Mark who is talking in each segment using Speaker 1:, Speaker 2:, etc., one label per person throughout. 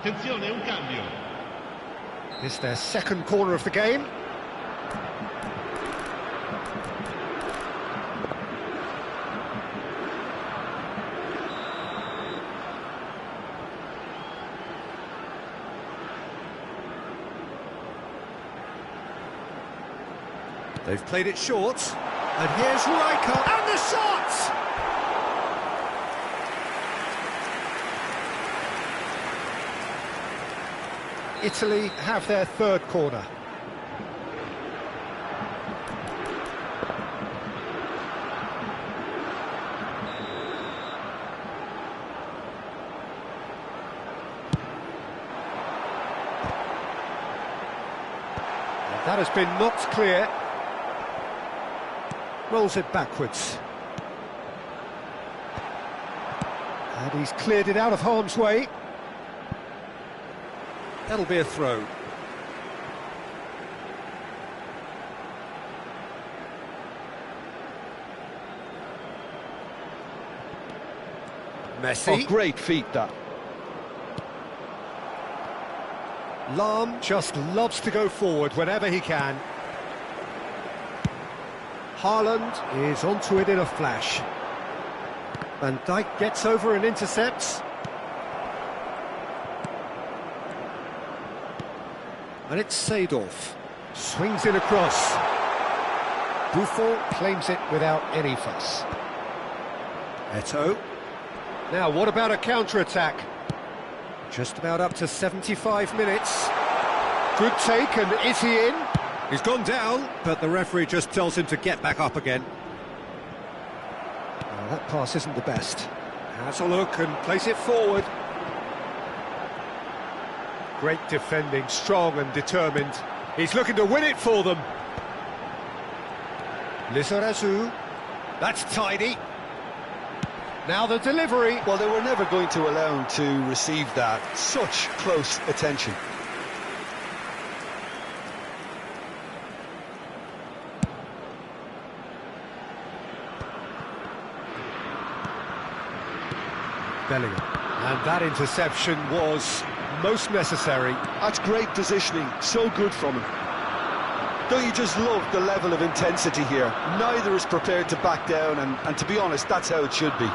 Speaker 1: Attenzione, un cambio.
Speaker 2: It's their second corner of the game. They've played it short, and here's Rijkaard, and the shot! Italy have their third corner. And that has been knocked clear. Rolls it backwards. And he's cleared it out of harm's way. That'll be a throw. Messi.
Speaker 3: Oh, great feat, that.
Speaker 2: Lahm just loves to go forward whenever he can. Haaland is onto it in a flash. Van Dijk gets over and intercepts. And it's Seedorf. Swings it across. Buffon claims it without any fuss. Eto'o. Now, what about a counter-attack? Just about up to 75 minutes. Good take, and is he in? He's gone down, but the referee just tells him to get back up again. Well, that pass isn't the best. Has a look and plays it forward. Great defending, strong and determined. He's looking to win it for them. Lizarazu. That's tidy. Now the delivery.
Speaker 3: Well, they were never going to allow him to receive that. Such close attention.
Speaker 2: Bellingham. And that interception was most necessary.
Speaker 3: That's great positioning, so good from him. Don't you just love the level of intensity here? Neither is prepared to back down, and to be honest, that's how it should be.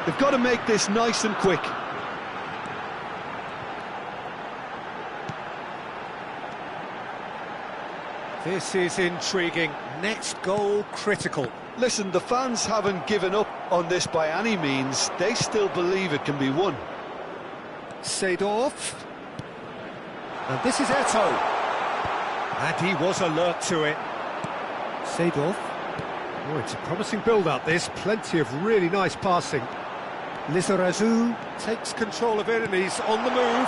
Speaker 3: They've got to make this nice and quick.
Speaker 2: This is intriguing. Next goal critical.
Speaker 3: Listen, the fans haven't given up on this by any means. They still believe it can be won.
Speaker 2: Seedorf. And this is Eto'o. And he was alert to it. Seedorf. Oh, it's a promising build-up, this. Plenty of really nice passing. Lizarazu takes control of it and he's on the move.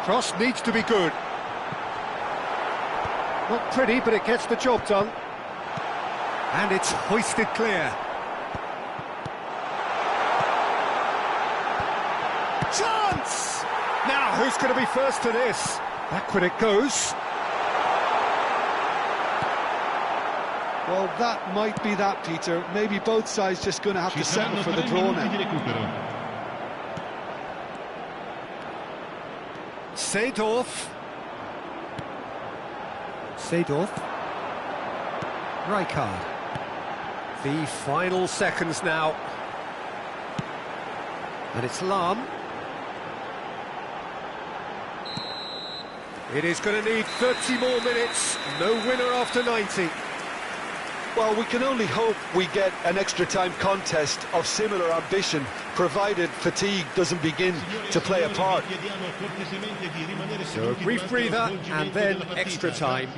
Speaker 2: Cross needs to be good. Not pretty, but it gets the job done. And it's hoisted clear. Chance! Now, who's going to be first to this? Backward it goes.
Speaker 3: Well, that might be that, Peter. Maybe both sides just going to have to settle for the draw now.
Speaker 2: Seedorf. Seedorf. Rijkaard. The final seconds now. And it's Lahm. It is going to need 30 more minutes. No winner after 90.
Speaker 3: Well, we can only hope we get an extra-time contest of similar ambition, provided fatigue doesn't begin to play a part.
Speaker 2: So a brief breather and then extra time.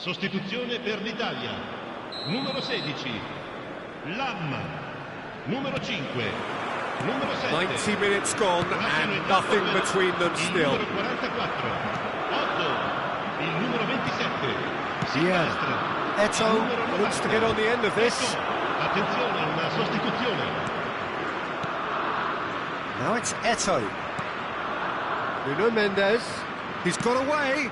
Speaker 1: Sostituzione per l'Italia. Numero 16, Lam. Numero 5, numero 7.
Speaker 2: 90 minutes gone and nothing between them still.
Speaker 1: Il numero 44, Otto. Il numero 27,
Speaker 2: Yeah.
Speaker 1: Silvestre.
Speaker 2: Eto'o looks to get on the end of this.
Speaker 1: Attenzione, una sostituzione.
Speaker 2: Now it's Eto'o. Nuno Mendes. He's got away.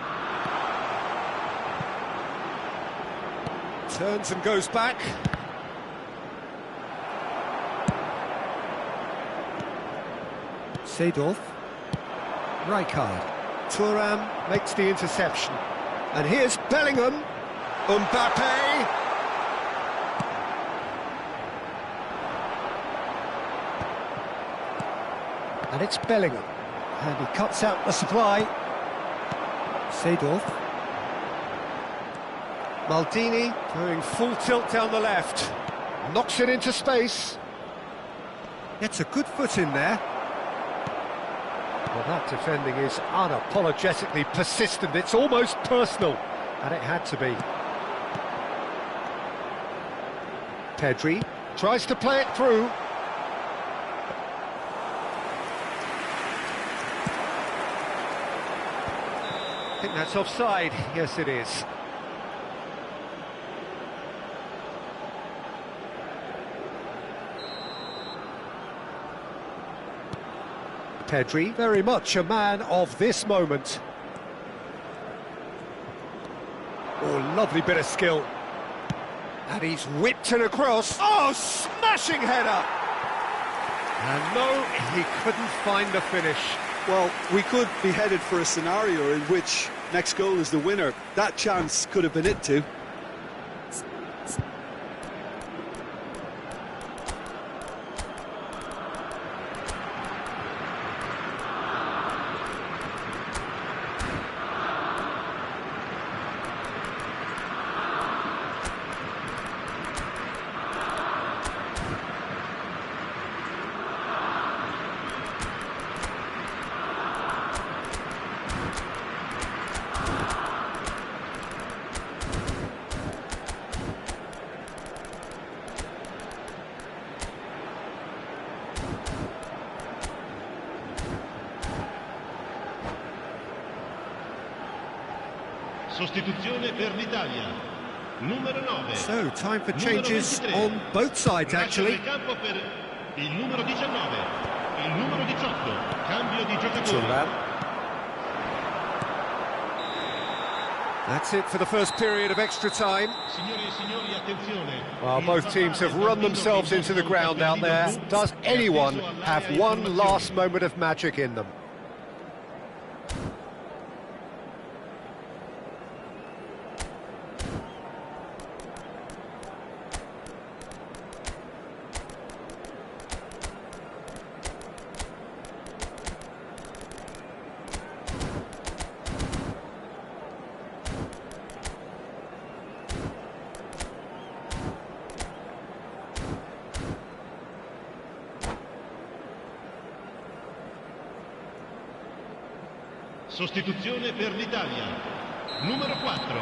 Speaker 2: Turns and goes back. Seedorf. Rijkaard. Thuram makes the interception. And here's Bellingham. Mbappe. And it's Bellingham. And he cuts out the supply. Seedorf. Maldini going full tilt down the left. Knocks it into space. Gets a good foot in there. Well, that defending is unapologetically persistent. It's almost personal. And it had to be. Pedri tries to play it through. I think that's offside. Yes, it is. Pedri, very much a man of this moment. Oh, lovely bit of skill. And he's whipped it across. Oh, smashing header! And no, he couldn't find the finish.
Speaker 3: Well, we could be headed for a scenario in which next goal is the winner. That chance could have been it too.
Speaker 1: Sostituzione per l'Italia. Numero 9.
Speaker 2: So, time for changes on both sides, actually.
Speaker 1: Lascia il campo per il numero 19, il numero 18. Cambio di giocatore.
Speaker 2: That's it for the first period of extra time.
Speaker 1: Signore e signori, attenzione.
Speaker 2: Well, both teams have run themselves into the ground out there. Does anyone have one last moment of magic in them?
Speaker 1: Sostituzione per l'Italia. Numero 4.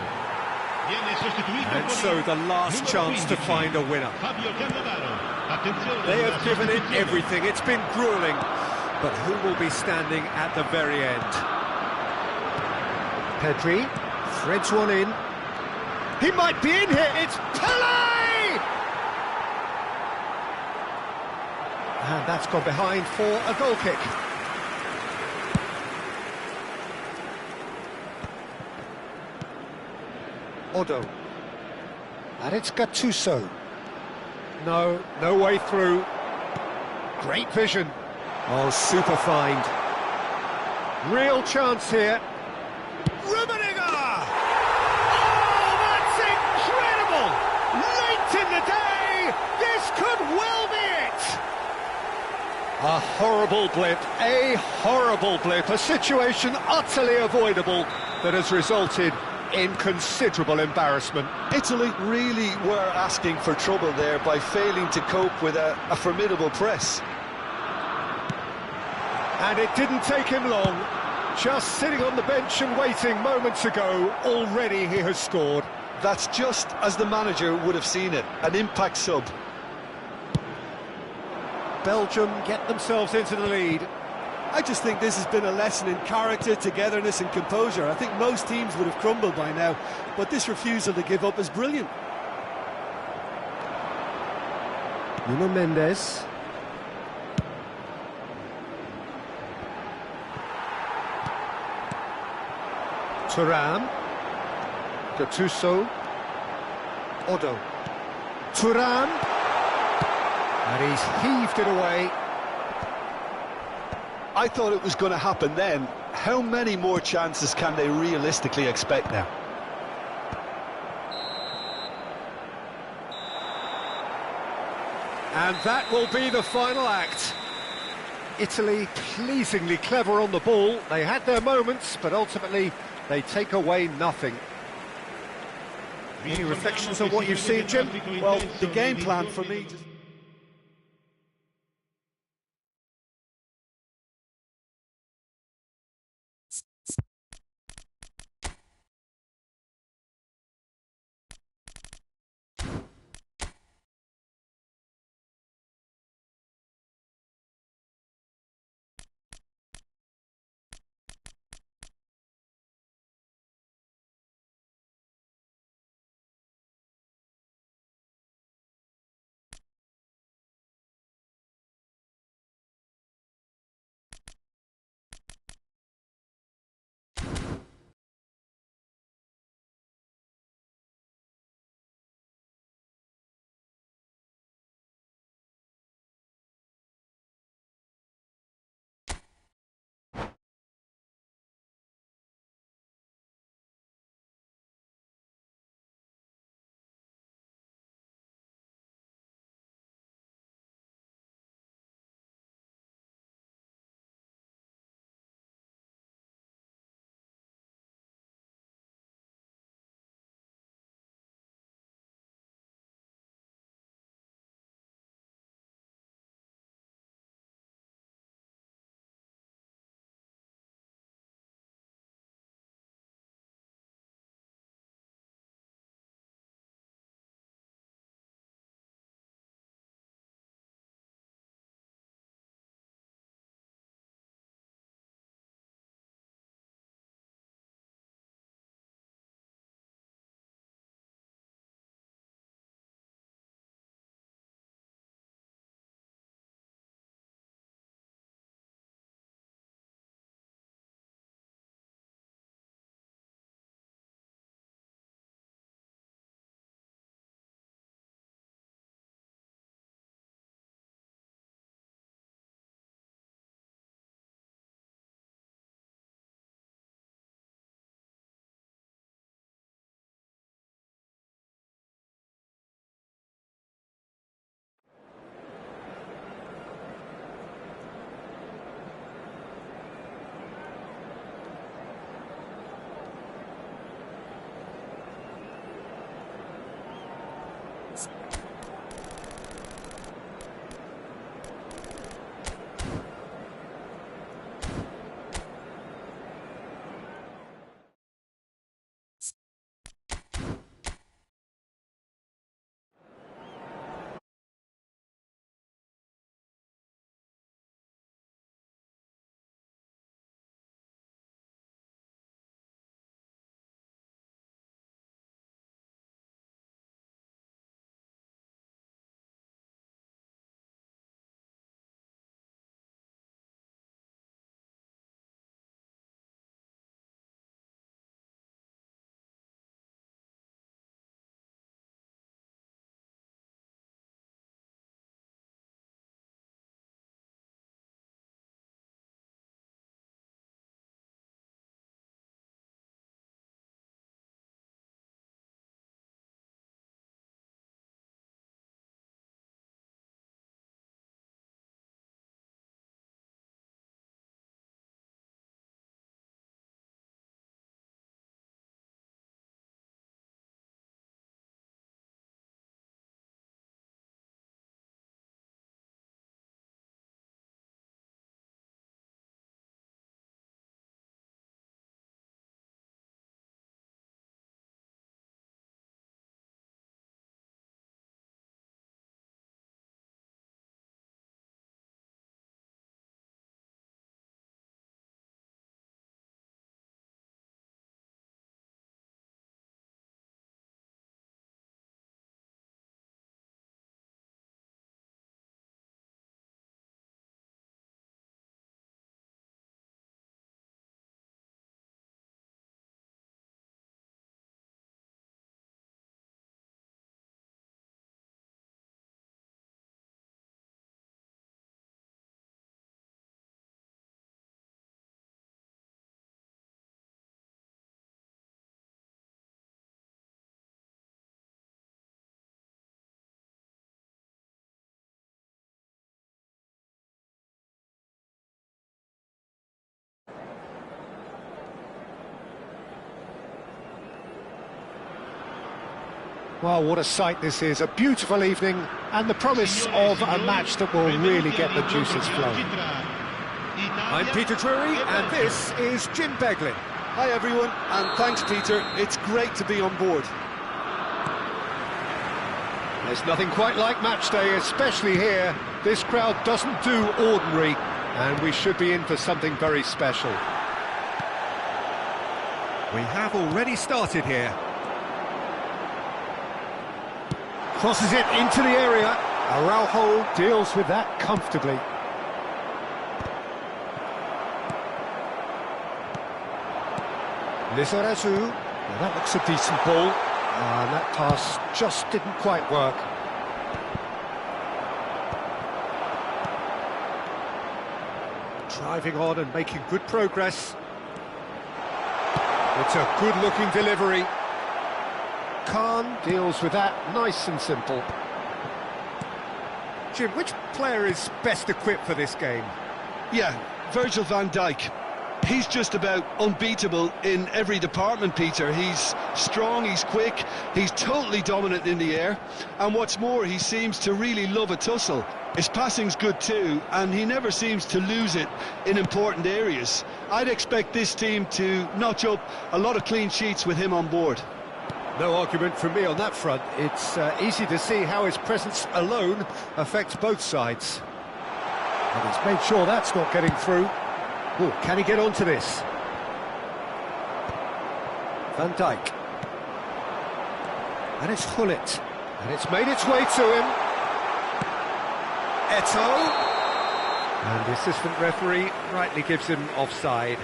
Speaker 1: Viene sostituito
Speaker 2: And so the last chance to find a winner.
Speaker 1: Fabio Cannavaro. Attenzione.
Speaker 2: They have given it everything. It's been grueling. But who will be standing at the very end? Pedri threads one in. He might be in here. It's Pele! And that's gone behind for a goal kick. Odo. And it's Gattuso. No way through. Great vision. Oh, super find. Real chance here. Rummenigge! Oh, that's incredible! Late in the day, this could well be it! A horrible blip, a situation utterly avoidable that has resulted in considerable embarrassment.
Speaker 3: Italy really were asking for trouble there by failing to cope with a formidable press.
Speaker 2: And it didn't take him long. Just sitting on the bench and waiting moments ago, already he has scored.
Speaker 3: That's just as the manager would have seen it, an impact sub.
Speaker 2: Belgium get themselves into the lead.
Speaker 4: I just think this has been a lesson in character, togetherness and composure. I think most teams would have crumbled by now, but this refusal to give up is brilliant.
Speaker 2: Nuno Mendes. Thuram. Gattuso. Odo. Thuram. And he's heaved it away.
Speaker 3: I thought it was going to happen then. How many more chances can they realistically expect now?
Speaker 2: And that will be the final act. Italy pleasingly clever on the ball. They had their moments, but ultimately they take away nothing. Any reflections on what you've seen, Jim?
Speaker 4: Well, the game plan for me...
Speaker 2: Well, what a sight this is. A beautiful evening and the promise of a match that will really get the juices flowing. I'm Peter Drury and this is Jim Beglin.
Speaker 4: Hi everyone, and thanks Peter, it's great to be on board.
Speaker 2: There's nothing quite like match day, especially here. This crowd doesn't do ordinary, and we should be in for something very special. We have already started here. Crosses it into the area. Araujo deals with that comfortably. Lizarazu, well, that looks a decent ball. And that pass just didn't quite work. Driving on and making good progress. It's a good-looking delivery. Khan deals with that nice and simple. Jim, which player is best equipped for this game?
Speaker 3: Yeah, Virgil van Dijk. He's just about unbeatable in every department, Peter. He's strong, he's quick, he's totally dominant in the air, and what's more, he seems to really love a tussle. His passing's good too, and he never seems to lose it in important areas. I'd expect this team to notch up a lot of clean sheets with him on board.
Speaker 2: No argument from me on that front. It's easy to see how his presence alone affects both sides. And he's made sure that's not getting through. Oh, can he get onto this? Van Dijk. And it's Gullit. And it's made its way to him. Eto'o. And the assistant referee rightly gives him offside.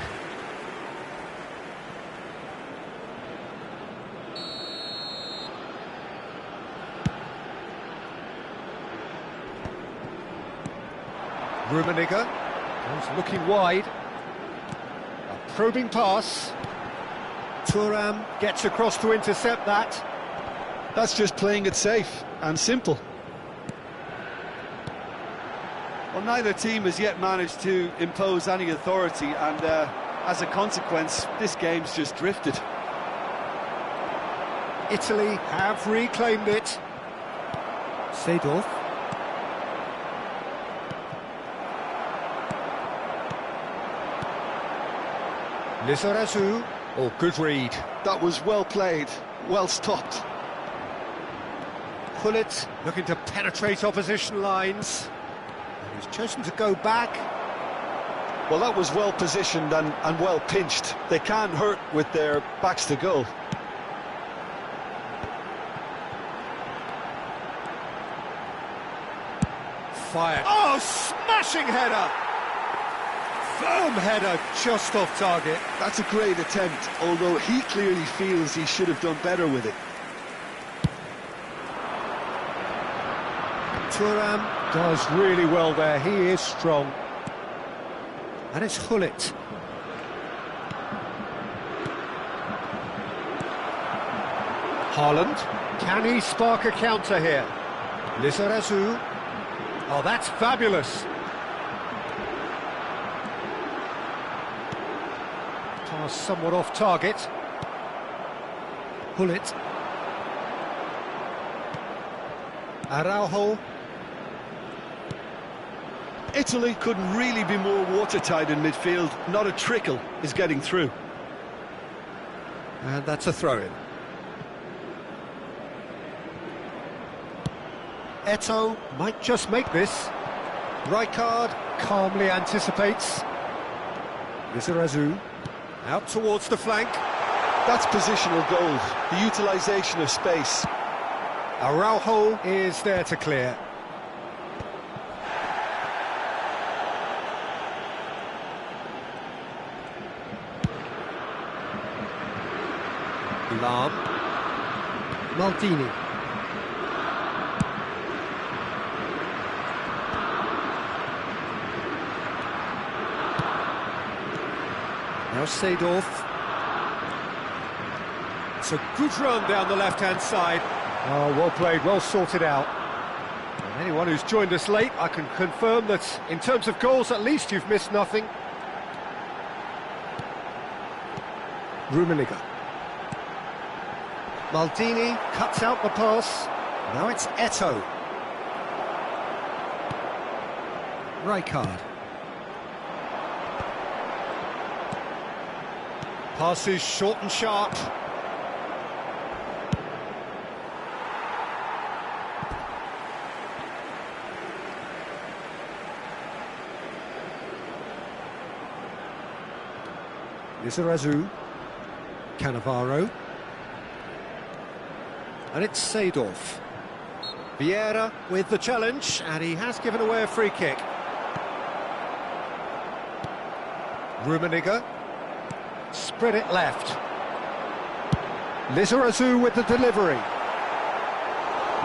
Speaker 2: Rummenigge goes looking wide. A probing pass. Thuram gets across to intercept that.
Speaker 3: That's just playing it safe and simple.
Speaker 4: Well, neither team has yet managed to impose any authority, and as a consequence, this game's just drifted.
Speaker 2: Italy have reclaimed it. Seedorf. Lizarazu. Oh, good read.
Speaker 3: That was well played, well stopped.
Speaker 2: Gullit looking to penetrate opposition lines. And he's chosen to go back.
Speaker 3: Well, that was well positioned and well pinched. They can't hurt with their backs to goal.
Speaker 2: Fired. Oh, smashing header! Firm header, just off target.
Speaker 3: That's a great attempt, although he clearly feels he should have done better with it.
Speaker 2: Thuram does really well there, he is strong. And it's Gullit. Haaland, can he spark a counter here? Lizarazu. Oh, that's fabulous. Pass somewhat off target. Gullit. Araujo.
Speaker 3: Italy couldn't really be more watertight in midfield. Not a trickle is getting through.
Speaker 2: And that's a throw-in. Eto'o might just make this. Rijkaard calmly anticipates. Lizarazu out towards the flank.
Speaker 3: That's positional goal, the utilisation of space.
Speaker 2: Araujo is there to clear. Lahm. Maldini. Now Seedorf. It's a good run down the left-hand side. Oh, well played, well sorted out. And anyone who's joined us late, I can confirm that in terms of goals, at least you've missed nothing. Rummenigge. Maldini cuts out the pass. Now it's Eto'o. Rijkaard. Passes short and sharp. Lizarazu. Cannavaro. And it's Seedorf. Vieira with the challenge, and he has given away a free kick. Rummenigge. Spread it left. Lizarazu with the delivery.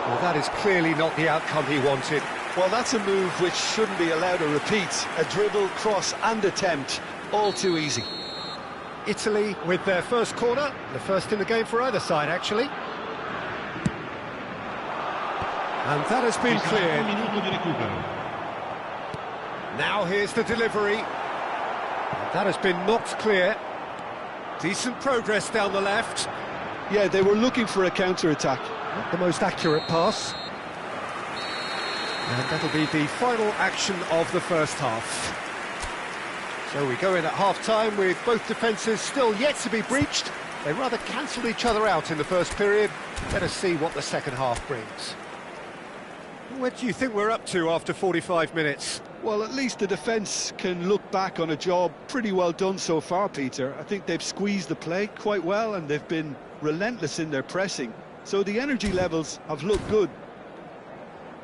Speaker 2: Well, that is clearly not the outcome he wanted.
Speaker 3: Well, that's a move which shouldn't be allowed to repeat. A dribble, cross and attempt, all too easy.
Speaker 2: Italy with their first corner, the first in the game for either side, actually. And that has been cleared. Now here's the delivery. And that has been knocked clear. Decent progress down the left.
Speaker 3: Yeah, they were looking for a counter-attack.
Speaker 2: Not the most accurate pass. And that'll be the final action of the first half. So we go in at half-time with both defences still yet to be breached. They rather cancelled each other out in the first period. Let us see what the second half brings. What do you think we're up to after 45 minutes?
Speaker 3: Well, at least the defence can look back on a job pretty well done so far, Peter. I think they've squeezed the play quite well and they've been relentless in their pressing. So the energy levels have looked good.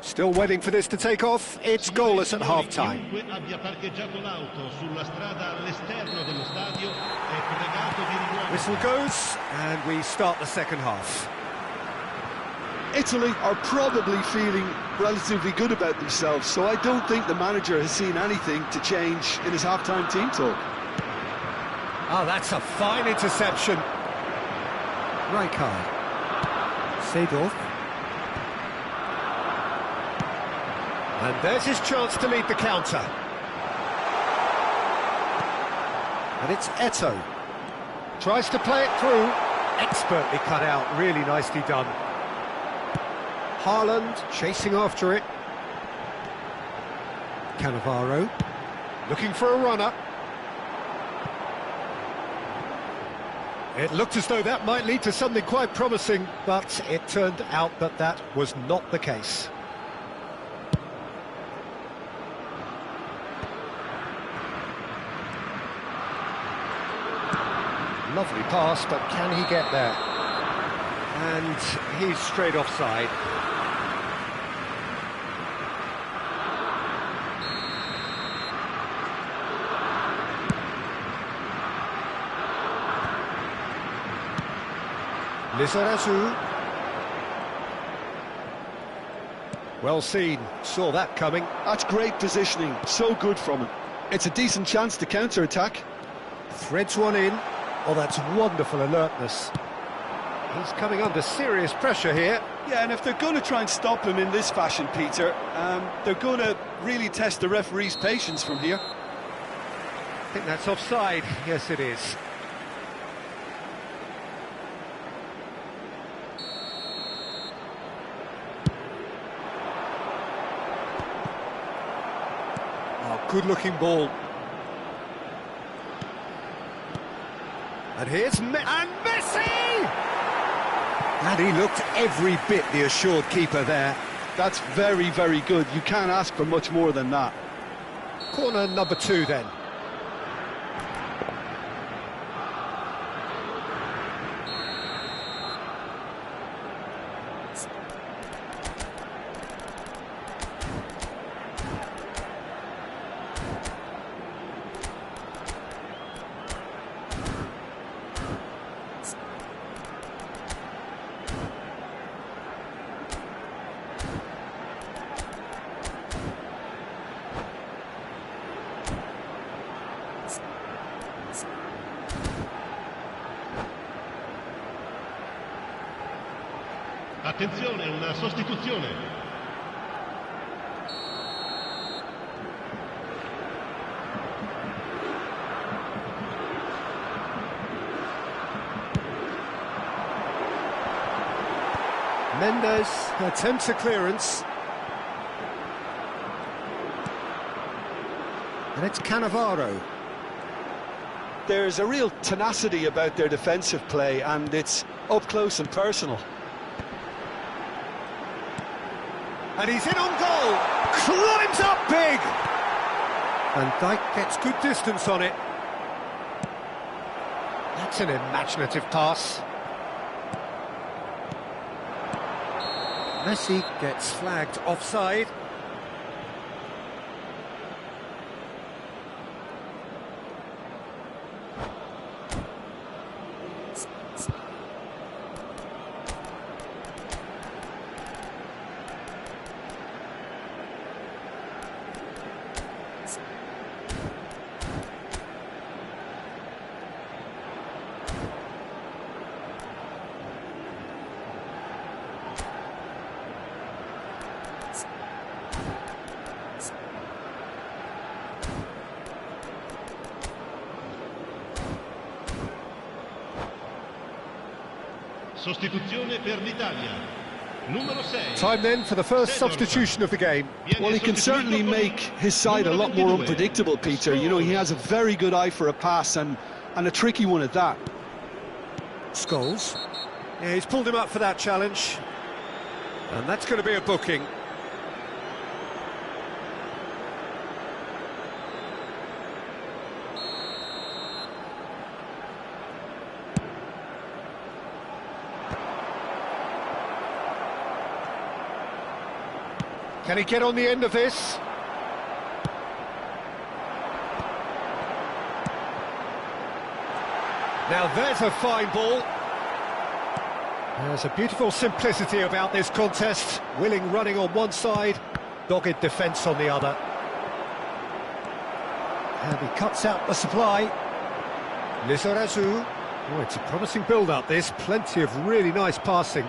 Speaker 2: Still waiting for this to take off. It's goalless at half-time. Whistle goes, and we start the second half.
Speaker 3: Italy are probably feeling relatively good about themselves, so I don't think the manager has seen anything to change in his half-time team talk.
Speaker 2: Oh, that's a fine interception. Rijkaard. Seedorf. And there's his chance to lead the counter. And it's Eto'o. Tries to play it through. Expertly cut out, really nicely done. Haaland chasing after it. Cannavaro looking for a runner. It looked as though that might lead to something quite promising, but it turned out that that was not the case. Lovely pass, but can he get there? And he's straight offside. Lizarazu. Well seen, saw that coming.
Speaker 3: That's great positioning, so good from him. It's a decent chance to counter-attack.
Speaker 2: Threads one in. Oh, that's wonderful alertness. He's coming under serious pressure here.
Speaker 4: Yeah, and if they're going to try and stop him in this fashion, Peter, they're going to really test the referee's patience from here.
Speaker 2: I think that's offside. Yes, it is. Oh, good-looking ball. And here's Messi! And he looked every bit the assured keeper there.
Speaker 3: That's very, very good. You can't ask for much more than that.
Speaker 2: Corner number 2 then.
Speaker 1: Attenzione, una sostituzione.
Speaker 2: Mendes attempts a clearance. And it's Cannavaro.
Speaker 3: There's a real tenacity about their defensive play, and it's up close and personal.
Speaker 2: And he's in on goal. Climbs up big. And Dijk gets good distance on it. That's an imaginative pass. Messi gets flagged offside.
Speaker 1: Sostituzione per l'Italia. Numero 6.
Speaker 2: Time then for the first substitution of the game.
Speaker 3: Well, he can certainly make his side a lot more unpredictable, Peter. You know, he has a very good eye for a pass, and a tricky one at that.
Speaker 2: Scholes. Yeah, he's pulled him up for that challenge. And that's going to be a booking. Can he get on the end of this? Now there's a fine ball. There's a beautiful simplicity about this contest. Willing running on one side, dogged defence on the other. And he cuts out the supply. Lizarazu. Oh, it's a promising build-up, this. Plenty of really nice passing.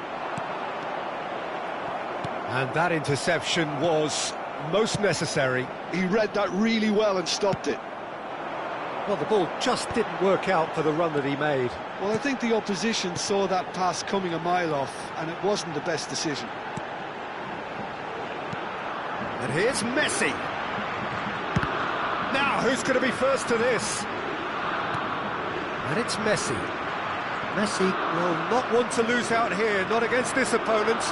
Speaker 2: And that interception was most necessary.
Speaker 3: He read that really well and stopped it.
Speaker 2: Well, the ball just didn't work out for the run that he made.
Speaker 3: Well, I think the opposition saw that pass coming a mile off, and it wasn't the best decision.
Speaker 2: And here's Messi. Now, who's going to be first to this? And it's Messi. Messi will not want to lose out here, not against this opponent.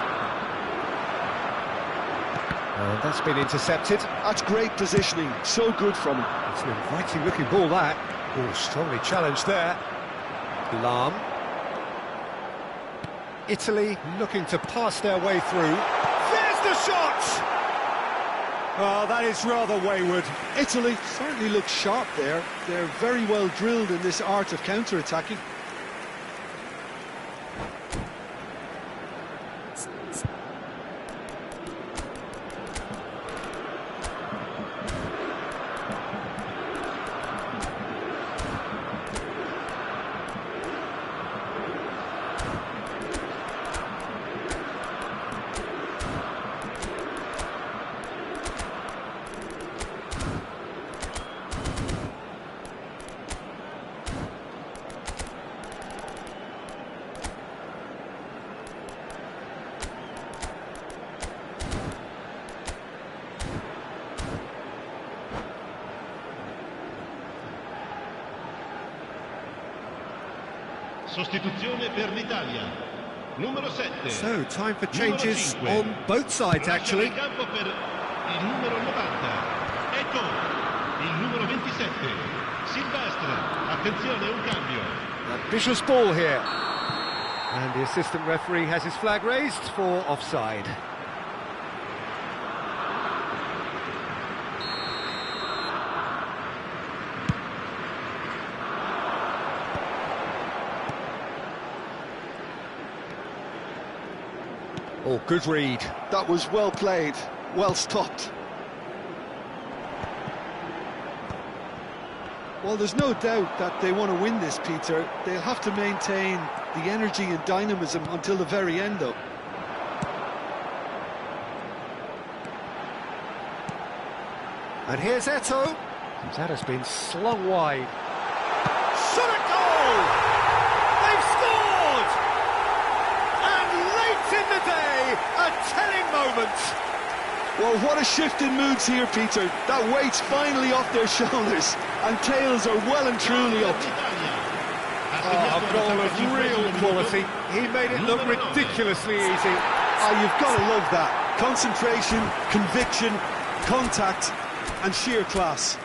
Speaker 2: And that's been intercepted.
Speaker 3: That's great positioning, so good from him.
Speaker 2: It's an inviting looking ball, that. Oh, strongly challenged there. Lahm. Italy looking to pass their way through. There's the shot! Oh, that is rather wayward.
Speaker 3: Italy certainly look sharp there. They're very well drilled in this art of counter-attacking.
Speaker 1: Sostituzione per l'Italia. Numero 7.
Speaker 2: So, time for changes on both sides, actually.
Speaker 1: In campo per il numero 90. Ecco, il numero 27. Silvestre. Attenzione, un cambio.
Speaker 2: Ambitious ball here. And the assistant referee has his flag raised for offside. Oh, good read.
Speaker 3: That was well played, well stopped. Well, there's no doubt that they want to win this, Peter. They'll have to maintain the energy and dynamism until the very end, though.
Speaker 2: And here's Eto'o. That has been slung wide. Shot at goal! They've scored! And late in the day! a telling moment.
Speaker 3: Well, what a shift in moods here, Peter. That weight's finally off their shoulders, and tails are well and truly up.
Speaker 2: Oh, a goal of real quality. He made it look ridiculously easy.
Speaker 3: Oh, you've got to love that. Concentration, conviction, contact, and sheer class.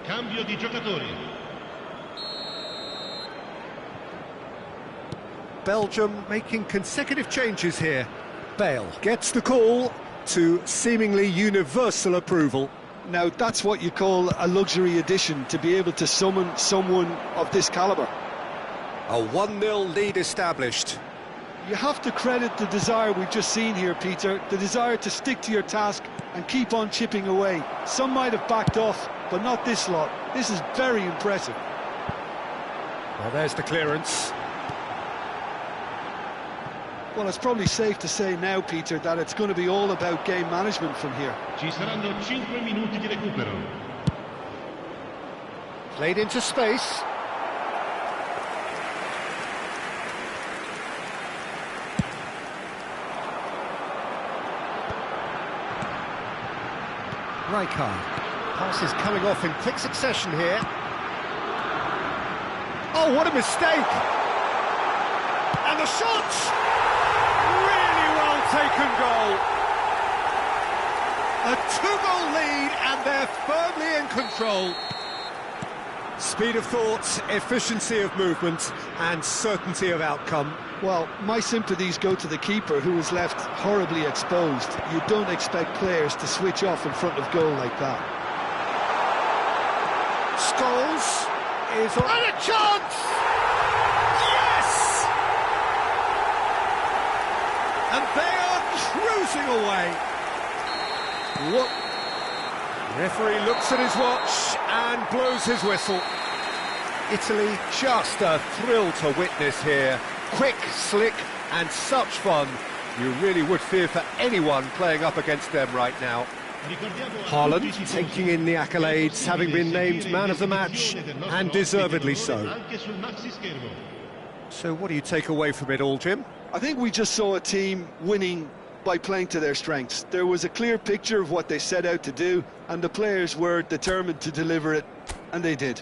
Speaker 1: Cambio di giocatori.
Speaker 2: Belgium making consecutive changes here. Bale gets the call to seemingly universal approval.
Speaker 3: Now, that's what you call a luxury addition, to be able to summon someone of this calibre.
Speaker 2: A 1-0 lead established.
Speaker 3: You have to credit the desire we've just seen here, Peter, the desire to stick to your task and keep on chipping away. Some might have backed off, but not this lot. This is very impressive.
Speaker 2: Well, there's the clearance.
Speaker 3: Well, it's probably safe to say now, Peter, that it's going to be all about game management from here.
Speaker 1: Ci saranno 5 minuti di recupero.
Speaker 2: Played into space. Rijkaard. Passes coming off in quick succession here. Oh, what a mistake! And the shot! Really well taken goal. A 2-goal lead and they're firmly in control. Speed of thought, efficiency of movement and certainty of outcome.
Speaker 3: Well, my sympathies go to the keeper, who was left horribly exposed. You don't expect players to switch off in front of goal like that.
Speaker 2: Scholes is on... And a chance! Yes! And they are cruising away. What? Referee looks at his watch and blows his whistle. Italy, just a thrill to witness here. Quick, slick, and such fun. You really would fear for anyone playing up against them right now. Haaland taking in the accolades, having been named man of the match, and deservedly so. So what do you take away from it all, Jim?
Speaker 3: I think we just saw a team winning by playing to their strengths. There was a clear picture of what they set out to do, and the players were determined to deliver it, and they did.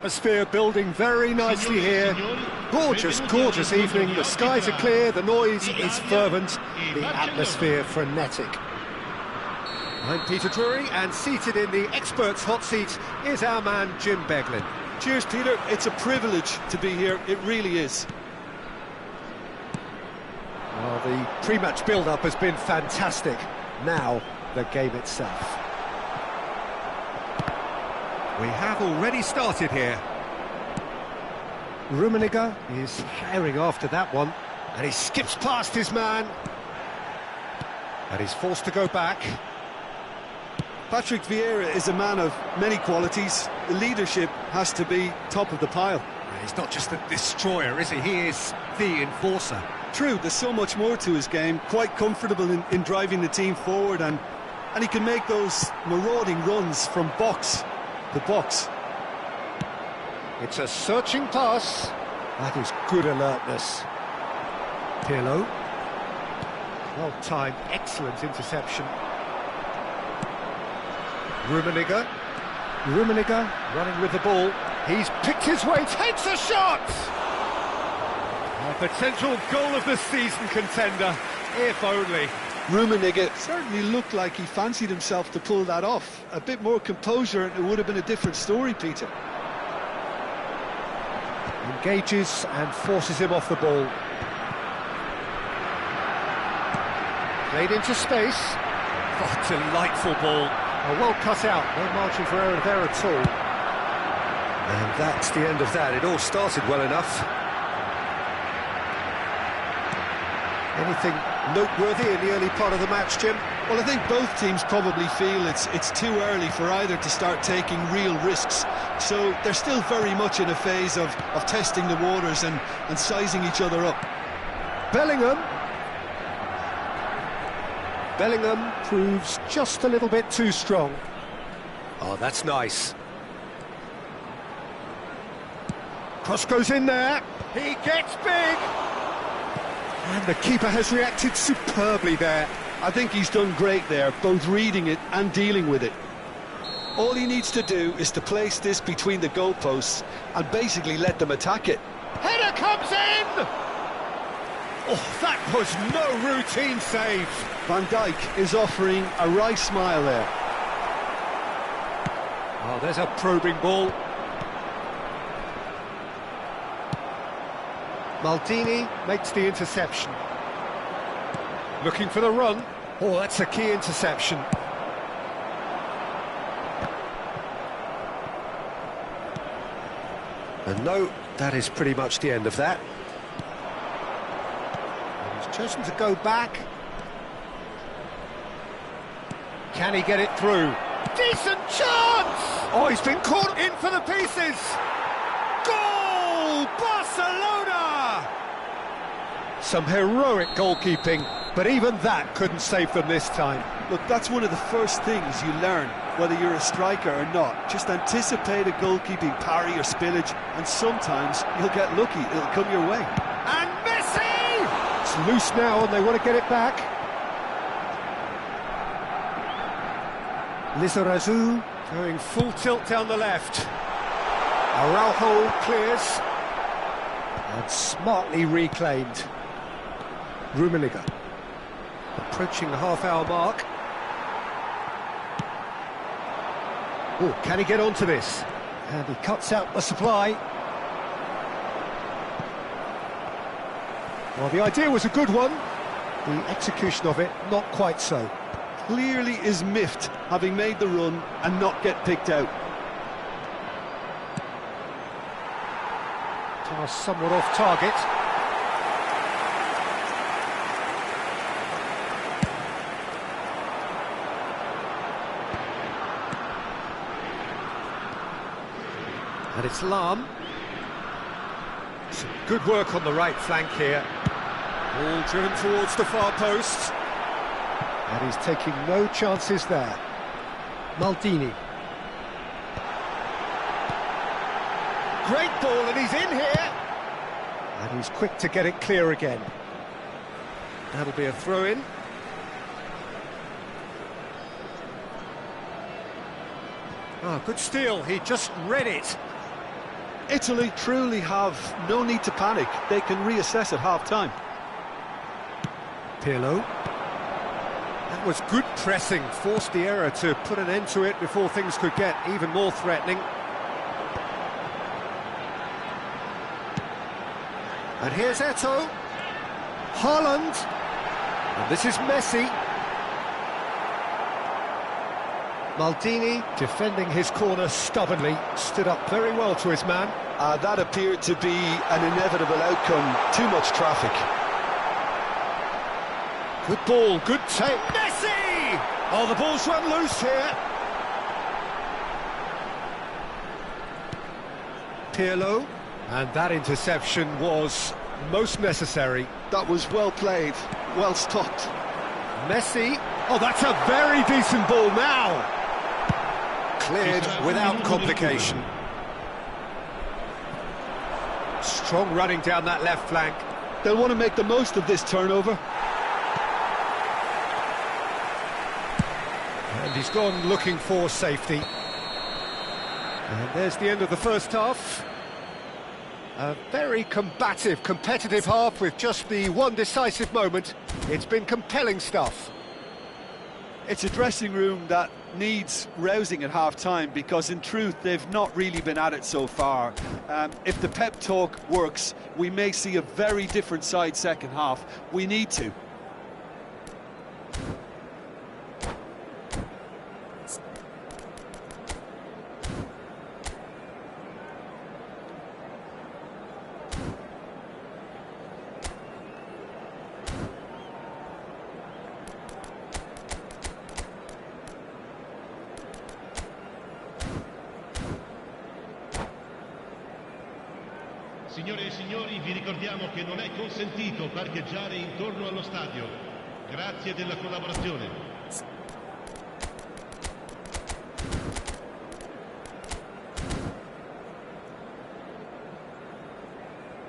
Speaker 2: Atmosphere building very nicely here. Gorgeous, gorgeous evening. The skies are clear, the noise is fervent, the atmosphere frenetic. I'm Peter Drury, and seated in the experts' hot seat is our man Jim Beglin.
Speaker 4: Cheers, Peter. It's a privilege to be here. It really is.
Speaker 2: Well, the pre-match build-up has been fantastic. Now, the game itself. We have already started here. Rummenigge is herring after that one, and he skips past his man. And he's forced to go back.
Speaker 4: Patrick Vieira is a man of many qualities. The leadership has to be top of the pile.
Speaker 2: He's not just a destroyer, is he? He is the enforcer.
Speaker 4: True, there's so much more to his game. Quite comfortable in driving the team forward, and he can make those marauding runs from box to box.
Speaker 2: It's a searching pass. That is good alertness. Pirlo. Well timed, excellent interception. Rummenigge running with the ball. He's picked his way, takes a shot! A potential goal of the season contender, if only.
Speaker 4: Rummenigge certainly looked like he fancied himself to pull that off. A bit more composure and it would have been a different story, Peter.
Speaker 2: Engages and forces him off the ball. Played into space. Oh, delightful ball. Well cut out, no margin for error there at all. And that's the end of that. It all started well enough. Anything noteworthy in the early part of the match, Jim?
Speaker 4: Well, I think both teams probably feel it's too early for either to start taking real risks. So they're still very much in a phase of testing the waters and sizing each other up.
Speaker 2: Bellingham proves just a little bit too strong. Oh, that's nice. Cross goes in there. He gets big. And the keeper has reacted superbly there.
Speaker 4: I think he's done great there, both reading it and dealing with it. All he needs to do is to place this between the goalposts and basically let them attack it.
Speaker 2: Header comes in! Oh, that was no routine save.
Speaker 4: Van Dijk is offering a wry smile there.
Speaker 2: Oh, there's a probing ball. Maldini makes the interception. Looking for the run. Oh, that's a key interception. And no, that is pretty much the end of that. And he's chosen to go back. Can he get it through? Decent chance! Oh, he's been caught in for the pieces! Goal! Barcelona! Some heroic goalkeeping, but even that couldn't save them this time.
Speaker 4: Look, that's one of the first things you learn, whether you're a striker or not. Just anticipate a goalkeeping parry or spillage, and sometimes you'll get lucky, it'll come your way.
Speaker 2: And Messi! It's loose now and they want to get it back. Lizarazu going full tilt down the left. Araujo clears. And smartly reclaimed. Rummenigge approaching the half-hour mark. Oh, can he get onto this? And he cuts out the supply. Well, the idea was a good one. The execution of it, not quite so.
Speaker 4: Clearly is miffed, having made the run and not get picked out.
Speaker 2: Somewhat off target. And it's Lahm. Some good work on the right flank here. Ball driven towards the far post. And he's taking no chances there. Maldini. Great ball, and he's in here. And he's quick to get it clear again. That'll be a throw-in. Oh, good steal. He just read it.
Speaker 4: Italy truly have no need to panic. They can reassess at half-time.
Speaker 2: Pirlo. That was good pressing, forced the error to put an end to it before things could get even more threatening. And here's Eto'o. Haaland. And this is Messi. Maldini, defending his corner stubbornly, stood up very well to his man.
Speaker 4: That appeared to be an inevitable outcome. Too much traffic.
Speaker 2: Good ball, good take. Messi! Oh, the ball's run loose here. Pirlo. And that interception was most necessary.
Speaker 4: That was well played, well stopped.
Speaker 2: Messi. Oh, that's a very decent ball now. Cleared without complication. Strong running down that left flank.
Speaker 4: They'll want to make the most of this turnover.
Speaker 2: And he's gone looking for safety. And there's the end of the first half. A very combative, competitive half with just the one decisive moment. It's been compelling stuff.
Speaker 4: It's a dressing room that needs rousing at half-time, because in truth they've not really been at it so far. If the pep talk works, we may see a very different side second half. We need to.
Speaker 1: Signore e signori, vi ricordiamo che non è consentito parcheggiare intorno allo stadio. Grazie della collaborazione.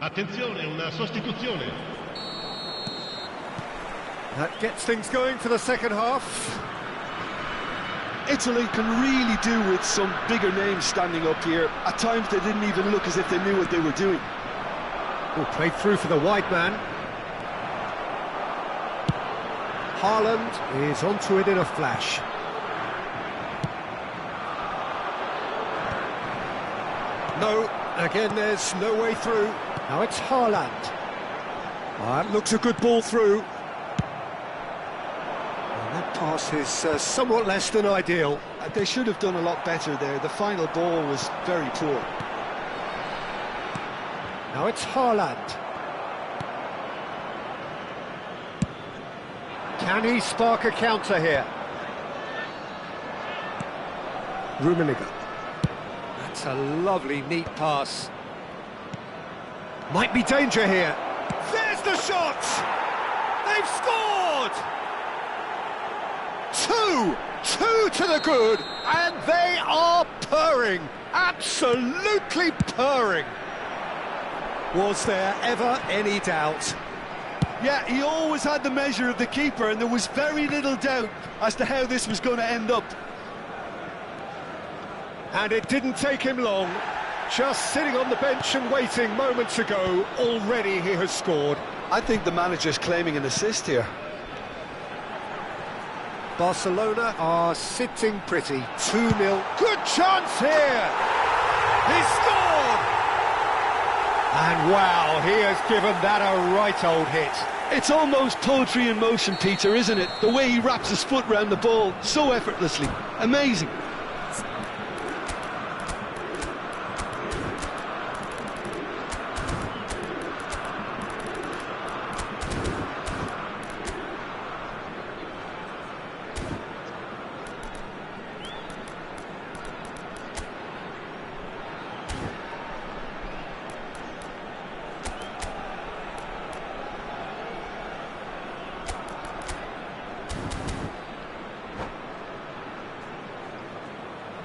Speaker 1: Attenzione, una sostituzione.
Speaker 2: That gets things going for the second half.
Speaker 4: Italy can really do with some bigger names standing up here. At times they didn't even look as if they knew what they were doing.
Speaker 2: Oh, played through for the wide man. Haaland is onto it in a flash. No, again there's no way through. Now it's Haaland. That looks a good ball through. And that pass is somewhat less than ideal.
Speaker 4: They should have done a lot better there. The final ball was very poor.
Speaker 2: Now it's Haaland. Can he spark a counter here? Rummenigge. That's a lovely, neat pass. Might be danger here. There's the shot! They've scored! Two to the good, and they are purring. Absolutely purring. Was there ever any doubt?
Speaker 4: Yeah, he always had the measure of the keeper, and there was very little doubt as to how this was going to end up.
Speaker 2: And it didn't take him long. Just sitting on the bench and waiting moments ago, already he has scored.
Speaker 4: I think the manager's claiming an assist here.
Speaker 2: Barcelona are sitting pretty. 2-0. Good chance here! He scored! And wow, he has given that a right old hit.
Speaker 4: It's almost poetry in motion, Peter, isn't it? The way he wraps his foot round the ball so effortlessly. Amazing.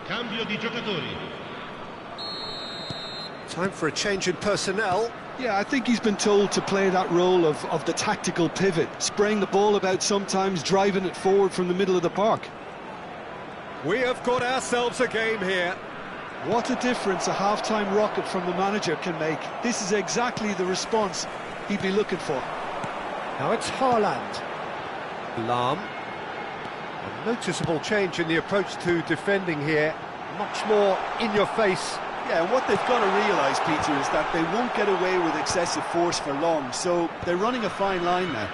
Speaker 1: Cambio di giocatori.
Speaker 2: Time for a change in personnel.
Speaker 4: Yeah, I think he's been told to play that role of the tactical pivot, spraying the ball about sometimes, driving it forward from the middle of the park.
Speaker 2: We have got ourselves a game here.
Speaker 4: What a difference a half-time rocket from the manager can make. This is exactly the response he'd be looking for.
Speaker 2: Now it's Haaland. Lahm. A noticeable change in the approach to defending here. Much more in your face.
Speaker 4: Yeah, and what they've got to realise, Peter, is that they won't get away with excessive force for long, so they're running a fine line now.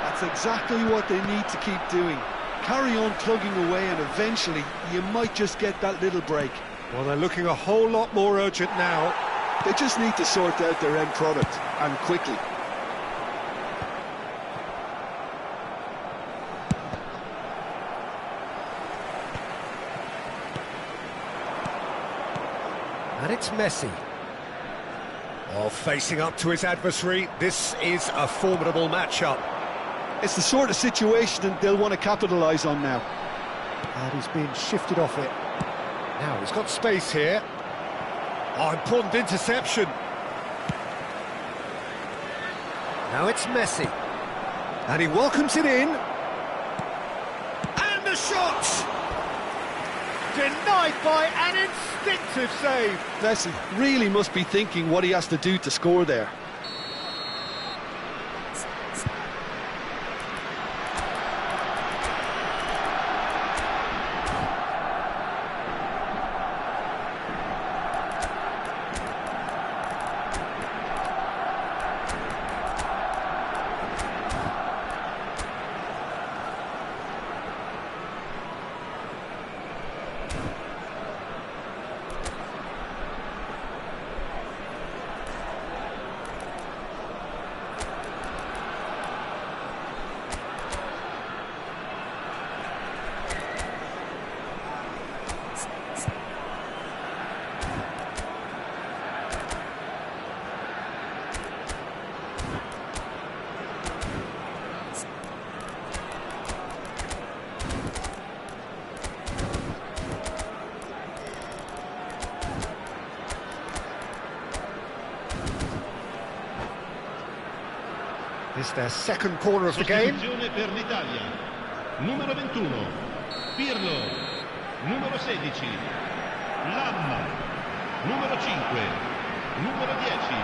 Speaker 4: That's exactly what they need to keep doing. Carry on plugging away, and eventually you might just get that little break.
Speaker 2: Well, they're looking a whole lot more urgent now.
Speaker 4: They just need to sort out their end product, and quickly.
Speaker 2: And it's Messi. Well, facing up to his adversary, this is a formidable matchup.
Speaker 4: It's the sort of situation they'll want to capitalise on now.
Speaker 2: And he's been shifted off it. Now he's got space here. Oh, important interception. Now it's Messi. And he welcomes it in. And the shot! Denied by an instinctive save.
Speaker 4: Messi really must be thinking what he has to do to score there.
Speaker 2: It's their second corner of the game.
Speaker 1: Sostituzione per l'Italia. Numero 21, Pirlo. Numero 16, Lahm. Numero 5, numero 10,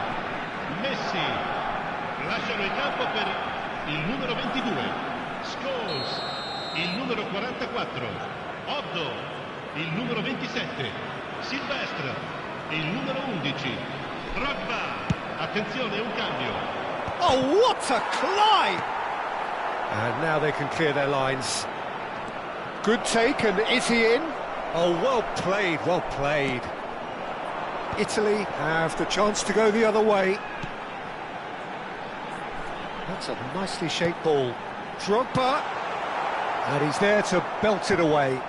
Speaker 1: Messi. Lasciano il campo per il numero 22, Scholes. Il numero 44, Oddo. Il numero 27, Silvestre. Il numero 11, Drogba. Attenzione, un cambio.
Speaker 2: Oh, what a climb! And now they can clear their lines. Good take, and is he in? Oh, well played, well played. Italy have the chance to go the other way. That's a nicely shaped ball. Drogba, and he's there to belt it away.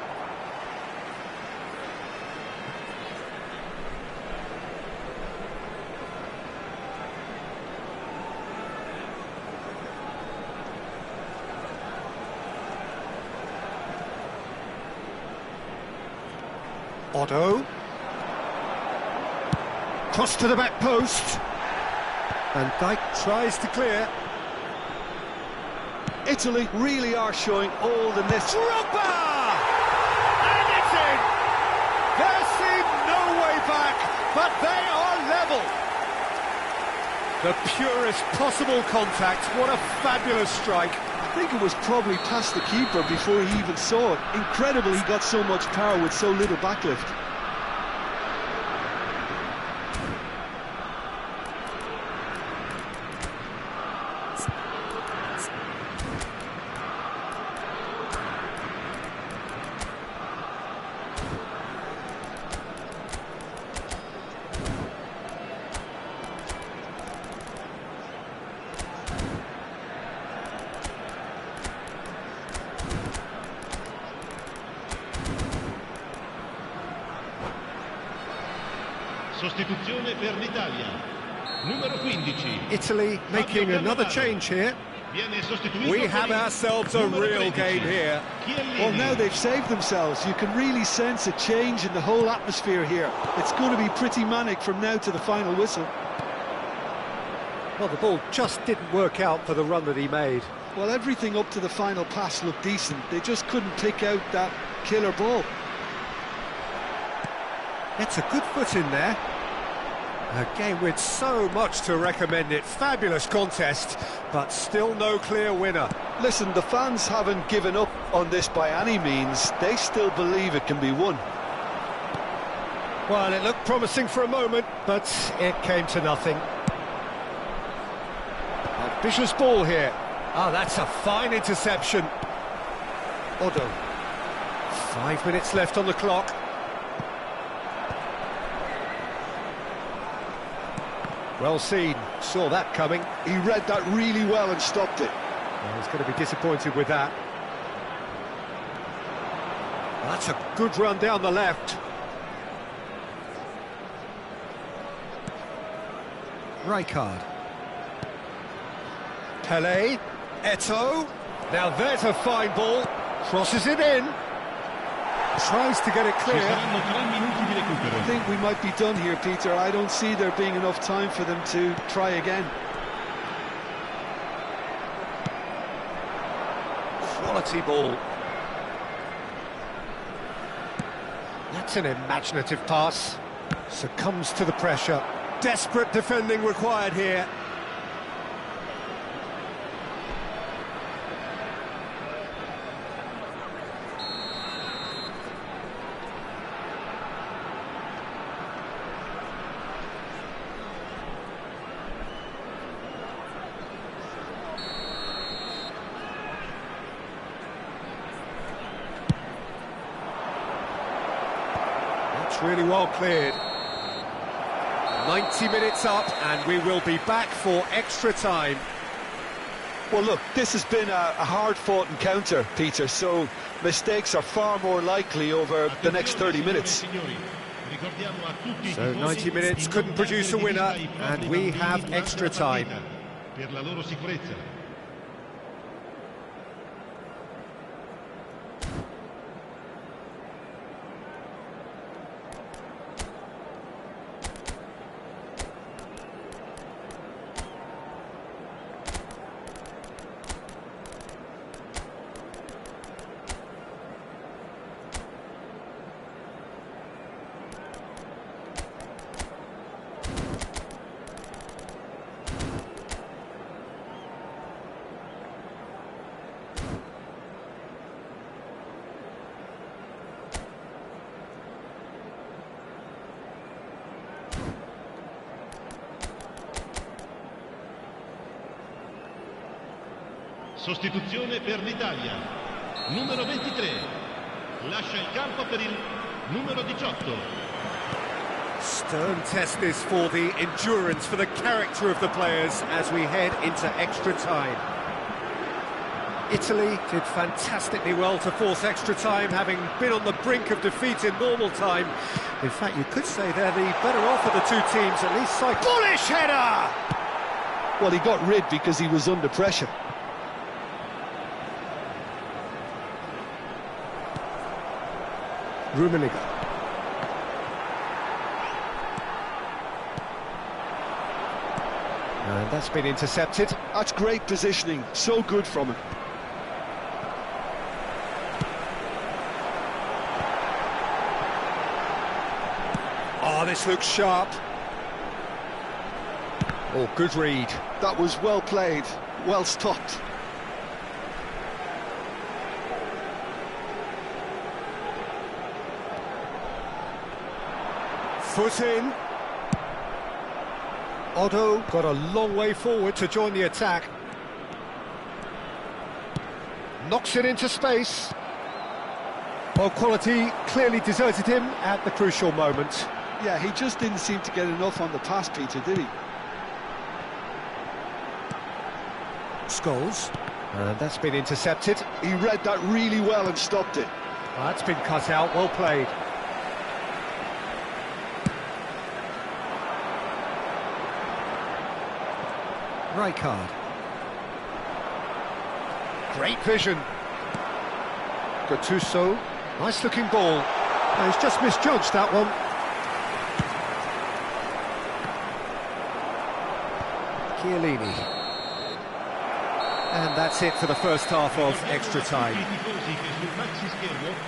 Speaker 2: Otto. Cross to the back post. And Dijk tries to clear.
Speaker 4: Italy really are showing all the necessary...
Speaker 2: Drogba! And it's in! There seemed no way back, but they are level. The purest possible contact. What a fabulous strike.
Speaker 4: I think it was probably past the keeper before he even saw it. Incredible he got so much power with so little backlift.
Speaker 1: Sostituzione per l'Italia. Numero 15.
Speaker 2: Italy making another change here.
Speaker 1: Viene sostituito.
Speaker 2: We have ourselves a real
Speaker 1: 13.
Speaker 2: game here.
Speaker 1: Chiellini.
Speaker 4: Well, now they've saved themselves. You can really sense a change in the whole atmosphere here. It's going to be pretty manic from now to the final whistle.
Speaker 2: Well, the ball just didn't work out for the run that he made.
Speaker 4: Well, everything up to the final pass looked decent. They just couldn't pick out that killer ball.
Speaker 2: Gets a good foot in there. A game with so much to recommend it. Fabulous contest, but still no clear winner.
Speaker 4: Listen, the fans haven't given up on this by any means. They still believe it can be won.
Speaker 2: Well, it looked promising for a moment, but it came to nothing. A vicious ball here. Ah, that's a fine interception. Odo. 5 minutes left on the clock. Well seen, saw that coming.
Speaker 4: He read that really well and stopped it.
Speaker 2: Well, he's going to be disappointed with that. That's a good run down the left. Rijkaard. Pelé. Eto'o. Now there's a fine ball. Crosses it in. Tries to get it
Speaker 1: Ci
Speaker 2: clear.
Speaker 1: saranno 3 minuti di
Speaker 4: I
Speaker 1: recupero.
Speaker 4: think we might be done here, Peter. I don't see there being enough time for them to try again.
Speaker 2: Quality ball. That's an imaginative pass. Succumbs to the pressure. Desperate defending required here. That's really well cleared. 90 minutes up, and we will be back for extra time.
Speaker 4: Well, look, this has been a hard-fought encounter, Peter, so mistakes are far more likely over the next 30 minutes.
Speaker 2: So 90 minutes couldn't produce a winner, and we have extra time.
Speaker 1: Per la loro sicurezza. Sostituzione per l'Italia. Numero 23. Lascia il campo per il numero 18.
Speaker 2: Stern test this for the endurance, for the character of the players as we head into extra time. Italy did fantastically well to force extra time, having been on the brink of defeat in normal time. In fact, you could say they're the better off of the two teams, at least. Bullish header!
Speaker 4: Well, he got rid because he was under pressure.
Speaker 2: Rummenigge. And that's been intercepted.
Speaker 4: That's great positioning, so good from him.
Speaker 2: Oh, this looks sharp. Oh, good read.
Speaker 4: That was well played, well stopped.
Speaker 2: Foot in. Odo got a long way forward to join the attack. Knocks it into space. Well, quality clearly deserted him at the crucial moment.
Speaker 4: Yeah, he just didn't seem to get enough on the pass, Peter, did he?
Speaker 2: Scholes. And that's been intercepted.
Speaker 4: He read that really well and stopped it.
Speaker 2: Well, that's been cut out, well played. Rijkaard. Great vision. Gattuso. Nice looking ball. Oh, he's just misjudged that one. Chiellini. And that's it for the first half of extra time.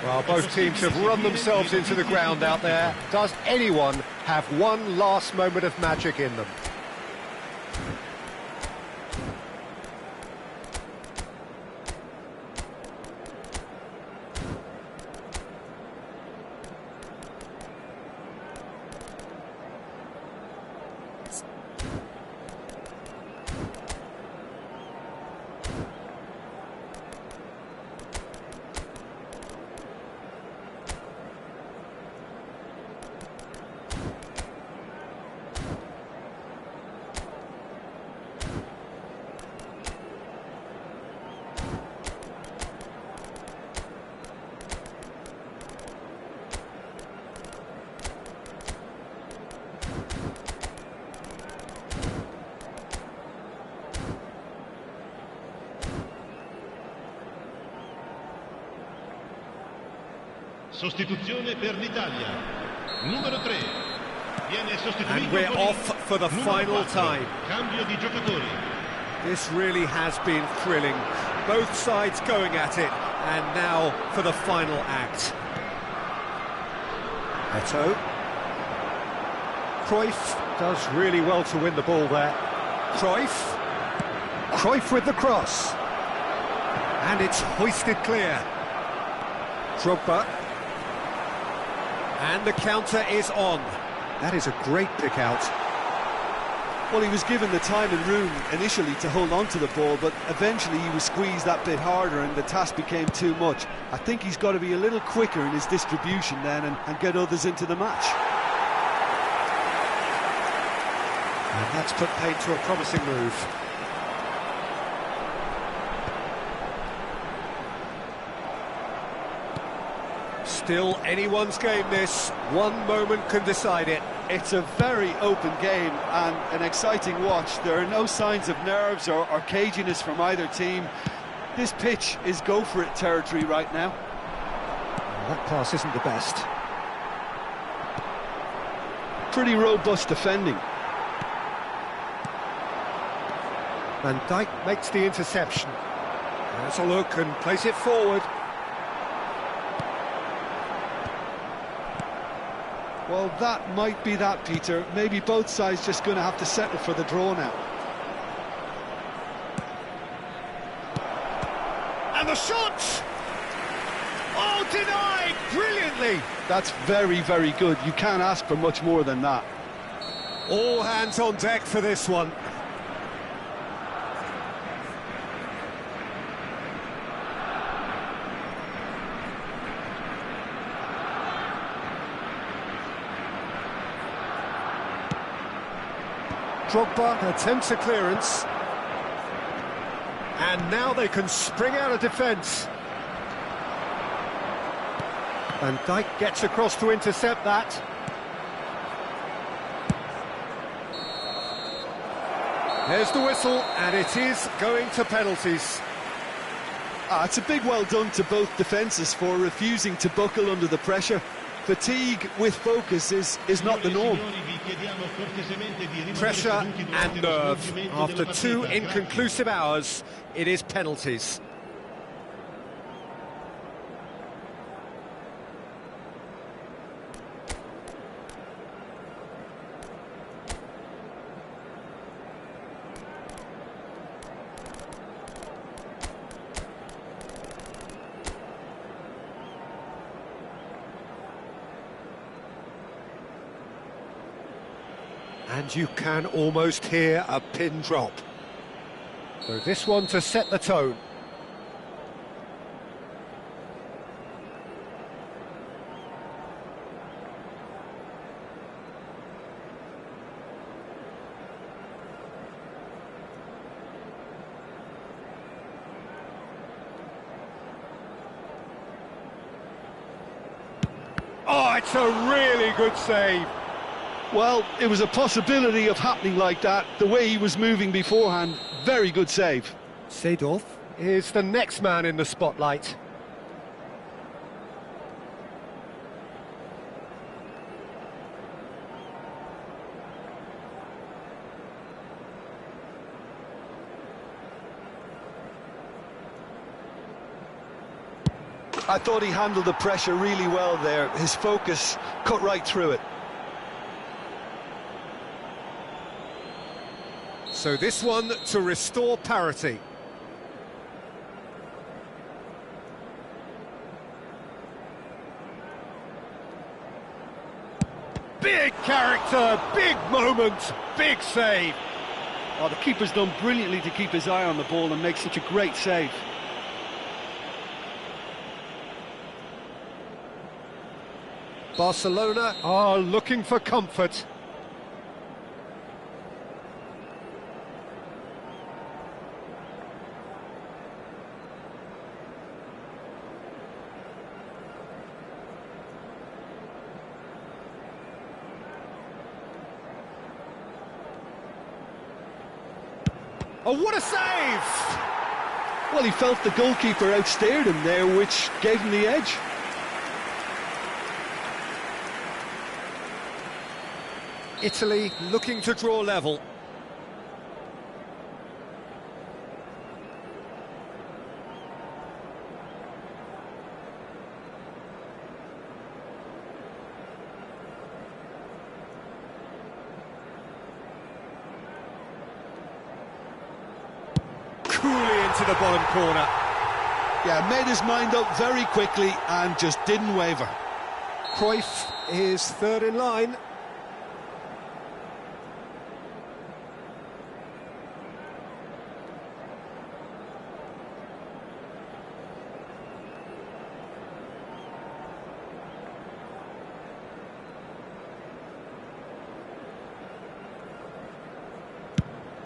Speaker 2: Well, both teams have run themselves into the ground out there. Does anyone have one last moment of magic in them?
Speaker 1: Sostituzione per l'Italia. Numero 3. Viene sostituito.
Speaker 2: And we're off for the final
Speaker 1: 4.
Speaker 2: time.
Speaker 1: Cambio di giocatori.
Speaker 2: This really has been thrilling. Both sides going at it. And now for the final act. Eto'o. Cruyff does really well to win the ball there. Cruyff. Cruyff with the cross. And it's hoisted clear. Drogba. And the counter is on. That is a great pick out.
Speaker 4: Well, he was given the time and room initially to hold on to the ball, but eventually he was squeezed that bit harder and the task became too much. I think he's got to be a little quicker in his distribution then and get others into the match.
Speaker 2: And that's put paid to a promising move. Still anyone's game this. One moment can decide it.
Speaker 4: It's a very open game and an exciting watch. There are no signs of nerves or caginess from either team. This pitch is go-for-it territory right now.
Speaker 2: That pass isn't the best.
Speaker 4: Pretty robust defending.
Speaker 2: Van Dijk makes the interception. Has a look and plays it forward.
Speaker 4: Well, that might be that, Peter. Maybe both sides just going to have to settle for the draw now.
Speaker 2: And the shot! Oh, denied! Brilliantly!
Speaker 4: That's very, very good. You can't ask for much more than that.
Speaker 2: All hands on deck for this one. Drogba attempts a clearance. And now they can spring out of defence. Van Dijk gets across to intercept that. There's the whistle, and it is going to penalties.
Speaker 4: It's a big well done to both defences for refusing to buckle under the pressure. Fatigue with focus is not the norm.
Speaker 2: Pressure and nerve. After 2 inconclusive hours, it is penalties. And you can almost hear a pin drop. So this one to set the tone. Oh, it's a really good save.
Speaker 4: Well, it was a possibility of happening like that. The way he was moving beforehand, very good save.
Speaker 2: Seedorf is the next man in the spotlight.
Speaker 3: I thought he handled the pressure really well there. His focus cut right through it.
Speaker 2: So this one to restore parity. Big character, big moment, big save.
Speaker 4: Oh, the keeper's done brilliantly to keep his eye on the ball and make such a great save.
Speaker 2: Barcelona are looking for comfort. Oh, what a save!
Speaker 4: Well, he felt the goalkeeper outsteered him there, which gave him the edge.
Speaker 2: Italy looking to draw level. Coolly into the bottom corner.
Speaker 3: Yeah, made his mind up very quickly and just didn't waver.
Speaker 2: Cruyff is third in line.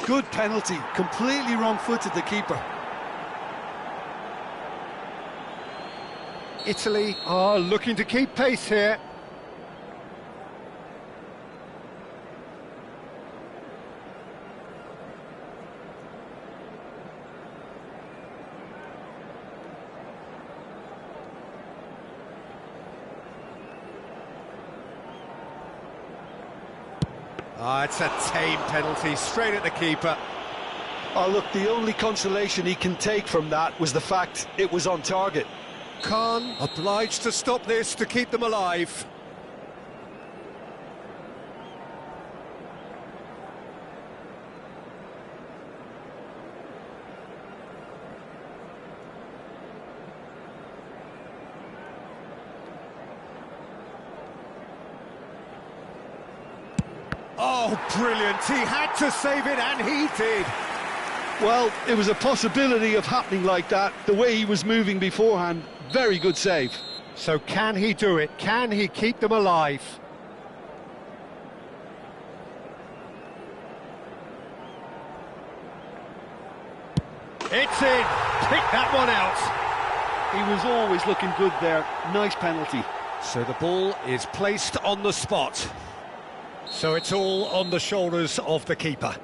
Speaker 4: Good penalty, completely wrong-footed the keeper.
Speaker 2: Italy are looking to keep pace here. It's a tame penalty, straight at the keeper.
Speaker 3: Oh, look, the only consolation he can take from that was the fact it was on target.
Speaker 2: Khan obliged to stop this to keep them alive. Oh, brilliant. He had to save it, and he did.
Speaker 3: Well, it was a possibility of happening like that. The way he was moving beforehand, very good save.
Speaker 2: So can he do it? Can he keep them alive? It's in. Pick that one out.
Speaker 4: He was always looking good there. Nice penalty.
Speaker 2: So the ball is placed on the spot. So it's all on the shoulders of the keeper.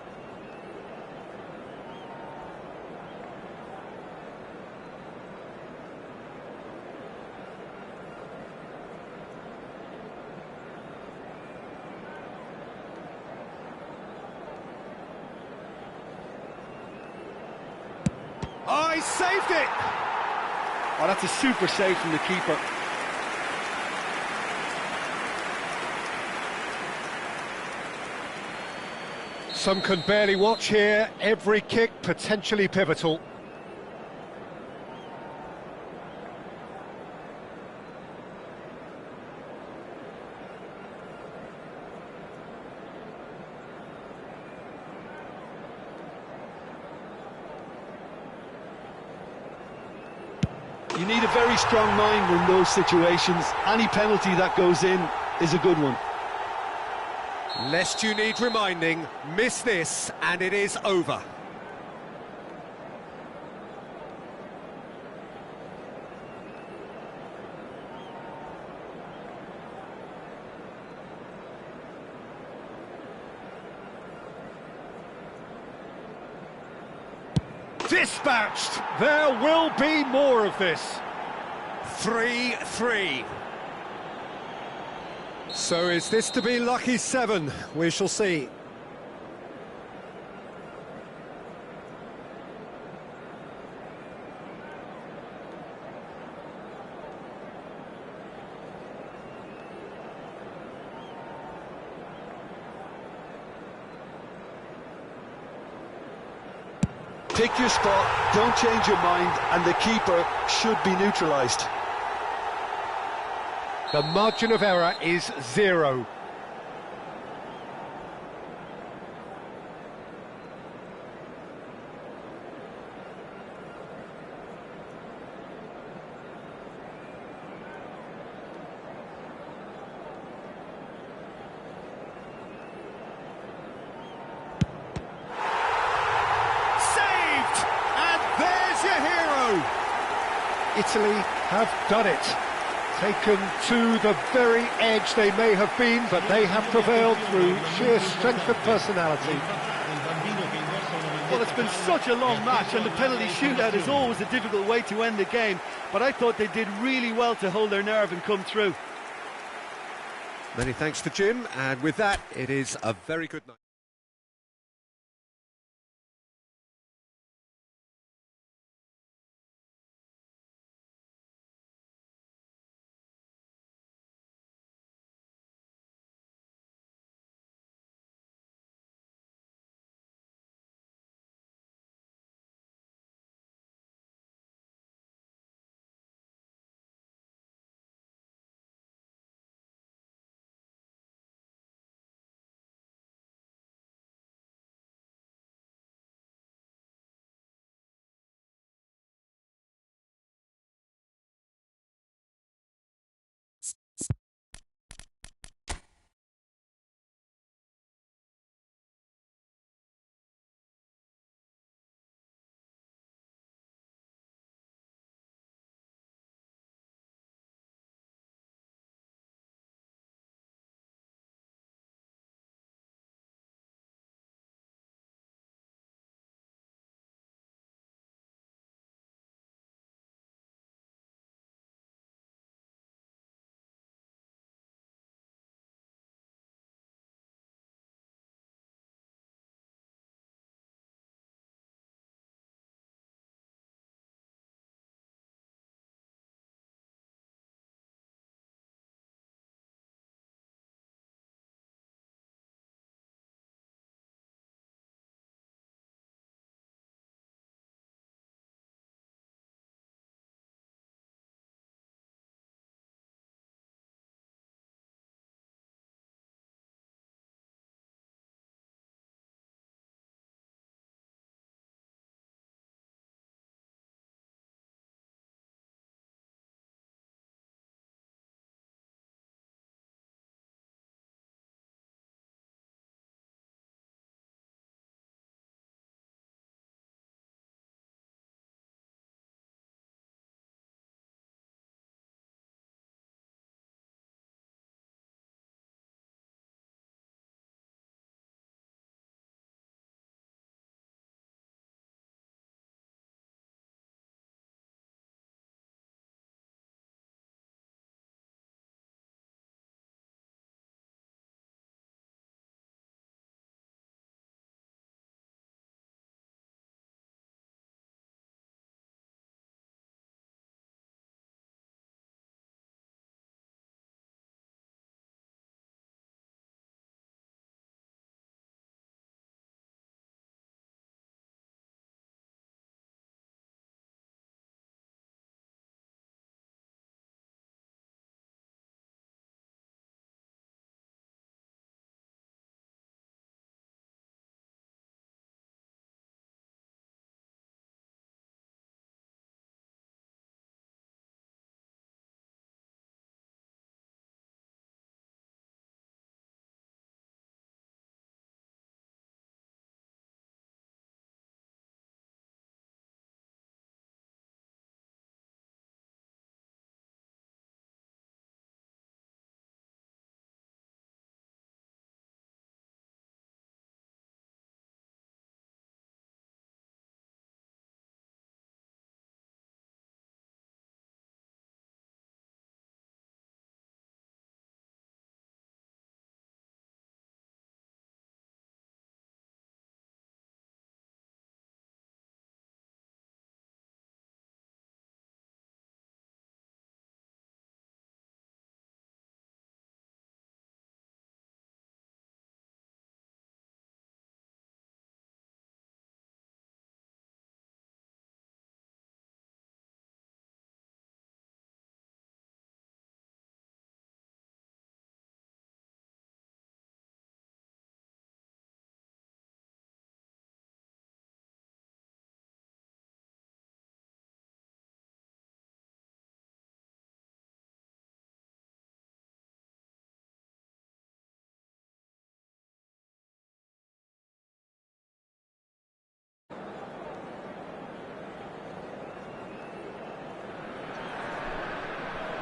Speaker 2: Oh, he saved it!
Speaker 4: Oh, that's a super save from the keeper.
Speaker 2: Some can barely watch here. Every kick potentially pivotal.
Speaker 3: You need a very strong mind in those situations. Any penalty that goes in is a good one.
Speaker 2: Lest you need reminding, miss this and it is over. Dispatched! There will be more of this. 3-3. So is this to be lucky 7? We shall see.
Speaker 3: Pick your spot, don't change your mind, and the keeper should be neutralised.
Speaker 2: The margin of error is 0. Italy have done it. Taken to the very edge they may have been, but they have prevailed through sheer strength of personality.
Speaker 4: Well, it's been such a long match, and the penalty shootout is always a difficult way to end the game, but I thought they did really well to hold their nerve and come through.
Speaker 2: Many thanks to Jim, and with that, it is a very good night.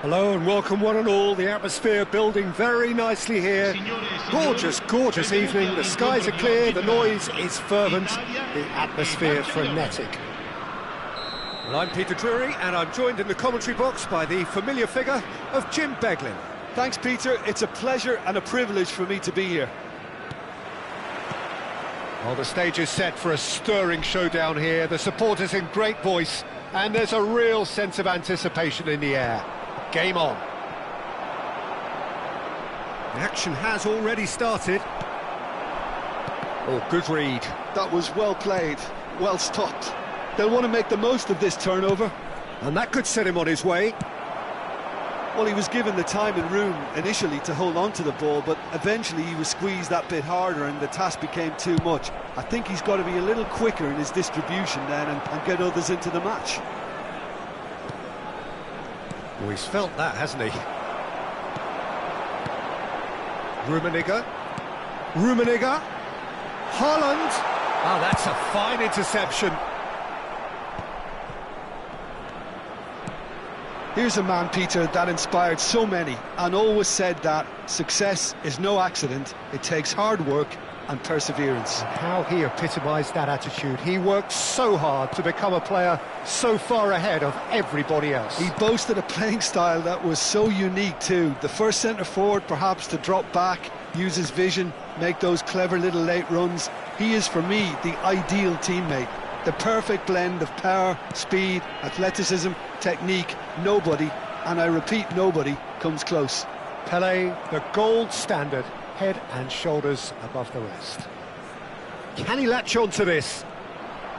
Speaker 2: Hello and welcome one and all. The atmosphere building very nicely here. Gorgeous, gorgeous evening. The skies are clear, the noise is fervent, the atmosphere frenetic. Well, I'm Peter Drury and I'm joined in the commentary box by the familiar figure of Jim Beglin.
Speaker 4: Thanks, Peter. It's a pleasure and a privilege for me to be here.
Speaker 2: Well, the stage is set for a stirring showdown here. The supporters in great voice and there's a real sense of anticipation in the air. Game on. The action has already started. Oh, good read.
Speaker 4: That was well played, well stopped. They'll want to make the most of this turnover.
Speaker 2: And that could set him on his way.
Speaker 4: Well, he was given the time and room initially to hold on to the ball, but eventually he was squeezed that bit harder and the task became too much. I think he's got to be a little quicker in his distribution then and get others into the match.
Speaker 2: Oh, he's felt that, hasn't he? Rummenigge. Rummenigge. Haaland. Oh, that's a fine interception.
Speaker 4: Here's a man, Peter, that inspired so many and always said that success is no accident. It takes hard work and perseverance.
Speaker 2: How he epitomised that attitude. He worked so hard to become a player so far ahead of everybody else.
Speaker 4: He boasted a playing style that was so unique too. The first centre-forward perhaps to drop back, use his vision, make those clever little late runs. He is, for me, the ideal teammate. The perfect blend of power, speed, athleticism, technique. Nobody, and I repeat nobody, comes close.
Speaker 2: Pelé, the gold standard, head and shoulders above the rest. Can he latch on to this?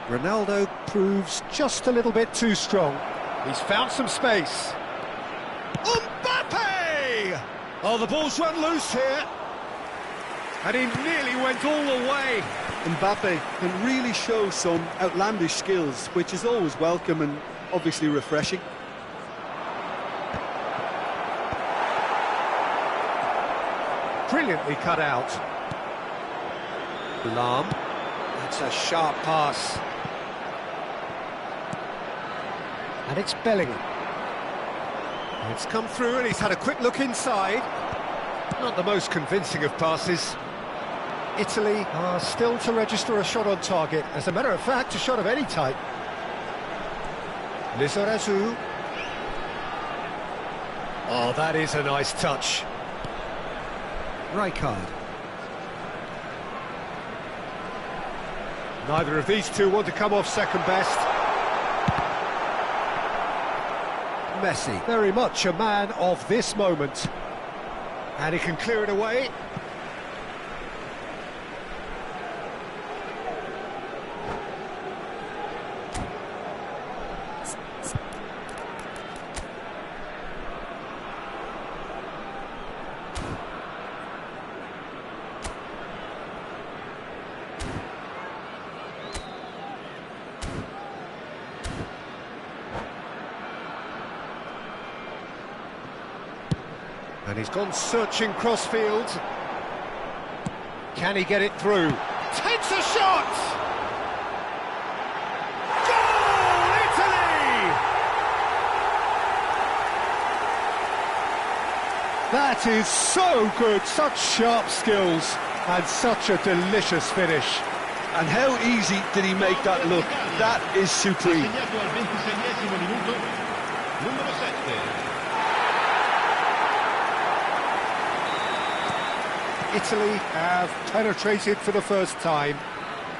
Speaker 2: Ronaldo proves just a little bit too strong. He's found some space. Mbappe! Oh, the ball's run loose here. And he nearly went all the way.
Speaker 4: Mbappe can really show some outlandish skills, which is always welcome and obviously refreshing.
Speaker 2: Brilliantly cut out. Lahm. That's a sharp pass. And it's Bellingham. It's come through and he's had a quick look inside. Not the most convincing of passes. Italy are still to register a shot on target. As a matter of fact, a shot of any type. Lizarazu. Oh, that is a nice touch. Rijkaard. Neither of these two want to come off second best. Messi, very much a man of this moment. And he can clear it away. And he's gone searching crossfield. Can he get it through? Takes a shot! Goal, Italy! That is so good, such sharp skills, and such a delicious finish.
Speaker 4: And how easy did he make that look? That is supreme.
Speaker 2: Italy have penetrated for the first time.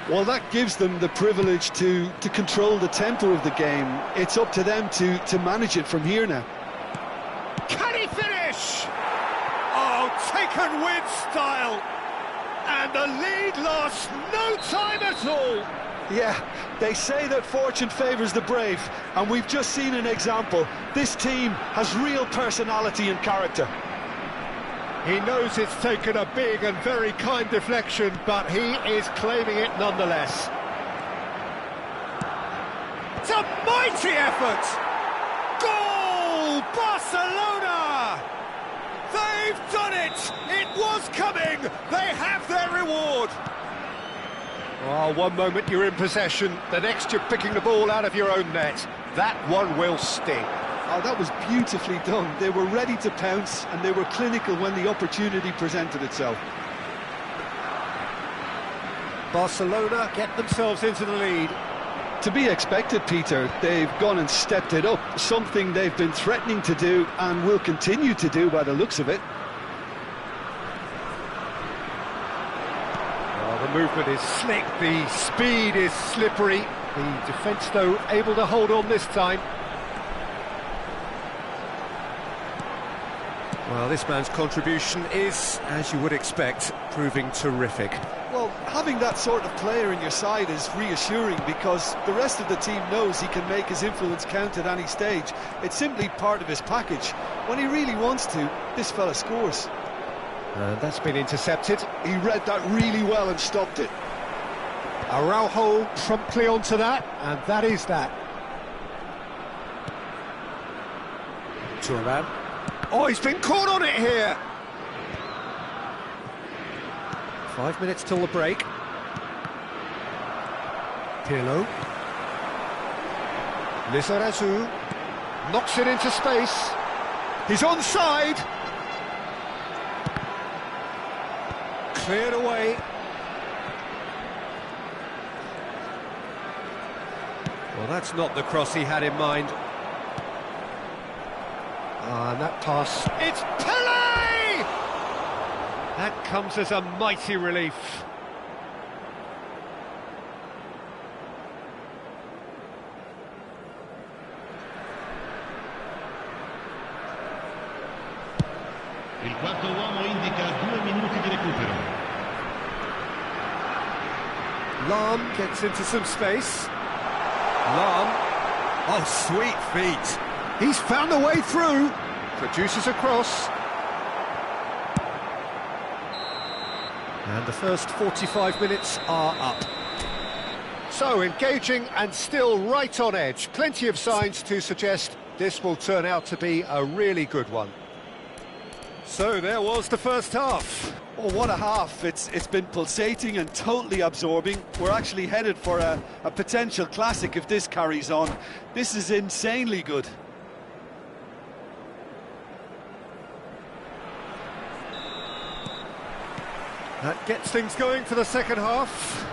Speaker 4: Well, that gives them the privilege to control the tempo of the game. It's up to them to manage it from here now.
Speaker 2: Can he finish? Oh, taken with style. And the lead lost no time at all.
Speaker 4: Yeah, they say that fortune favours the brave, and we've just seen an example. This team has real personality and character.
Speaker 2: He knows it's taken a big and very kind deflection, but he is claiming it nonetheless. It's a mighty effort! Goal! Barcelona! They've done it! It was coming! They have their reward! Oh, one moment you're in possession, the next you're picking the ball out of your own net. That one will sting.
Speaker 4: Oh, that was beautifully done. They were ready to pounce and they were clinical when the opportunity presented itself.
Speaker 2: Barcelona get themselves into the lead.
Speaker 4: To be expected, Peter. They've gone and stepped it up, something they've been threatening to do and will continue to do by the looks of it.
Speaker 2: Well, the movement is slick, the speed is slippery. The defence, though, able to hold on this time. Well, this man's contribution is, as you would expect, proving terrific.
Speaker 4: Well, having that sort of player in your side is reassuring because the rest of the team knows he can make his influence count at any stage. It's simply part of his package. When he really wants to, this fella scores.
Speaker 2: And that's been intercepted.
Speaker 4: He read that really well and stopped it.
Speaker 2: Araujo promptly onto that, and that is that. Thuram. Oh, he's been caught on it here! 5 minutes till the break. Pirlo. Lizarazu knocks it into space. He's onside. Cleared away. Well, that's not the cross he had in mind. And that pass, it's Pelé! That comes as a mighty relief.
Speaker 1: Il quarto uomo indica 2 minuti di recupero.
Speaker 2: Lahm gets into some space. Lahm, oh, sweet feet. He's found a way through. Produces a cross. And the first 45 minutes are up. So, engaging and still right on edge. Plenty of signs to suggest this will turn out to be a really good one. So, there was the first half.
Speaker 4: Oh, what a half. It's been pulsating and totally absorbing. We're actually headed for a potential classic if this carries on. This is insanely good.
Speaker 2: That gets things going for the second half.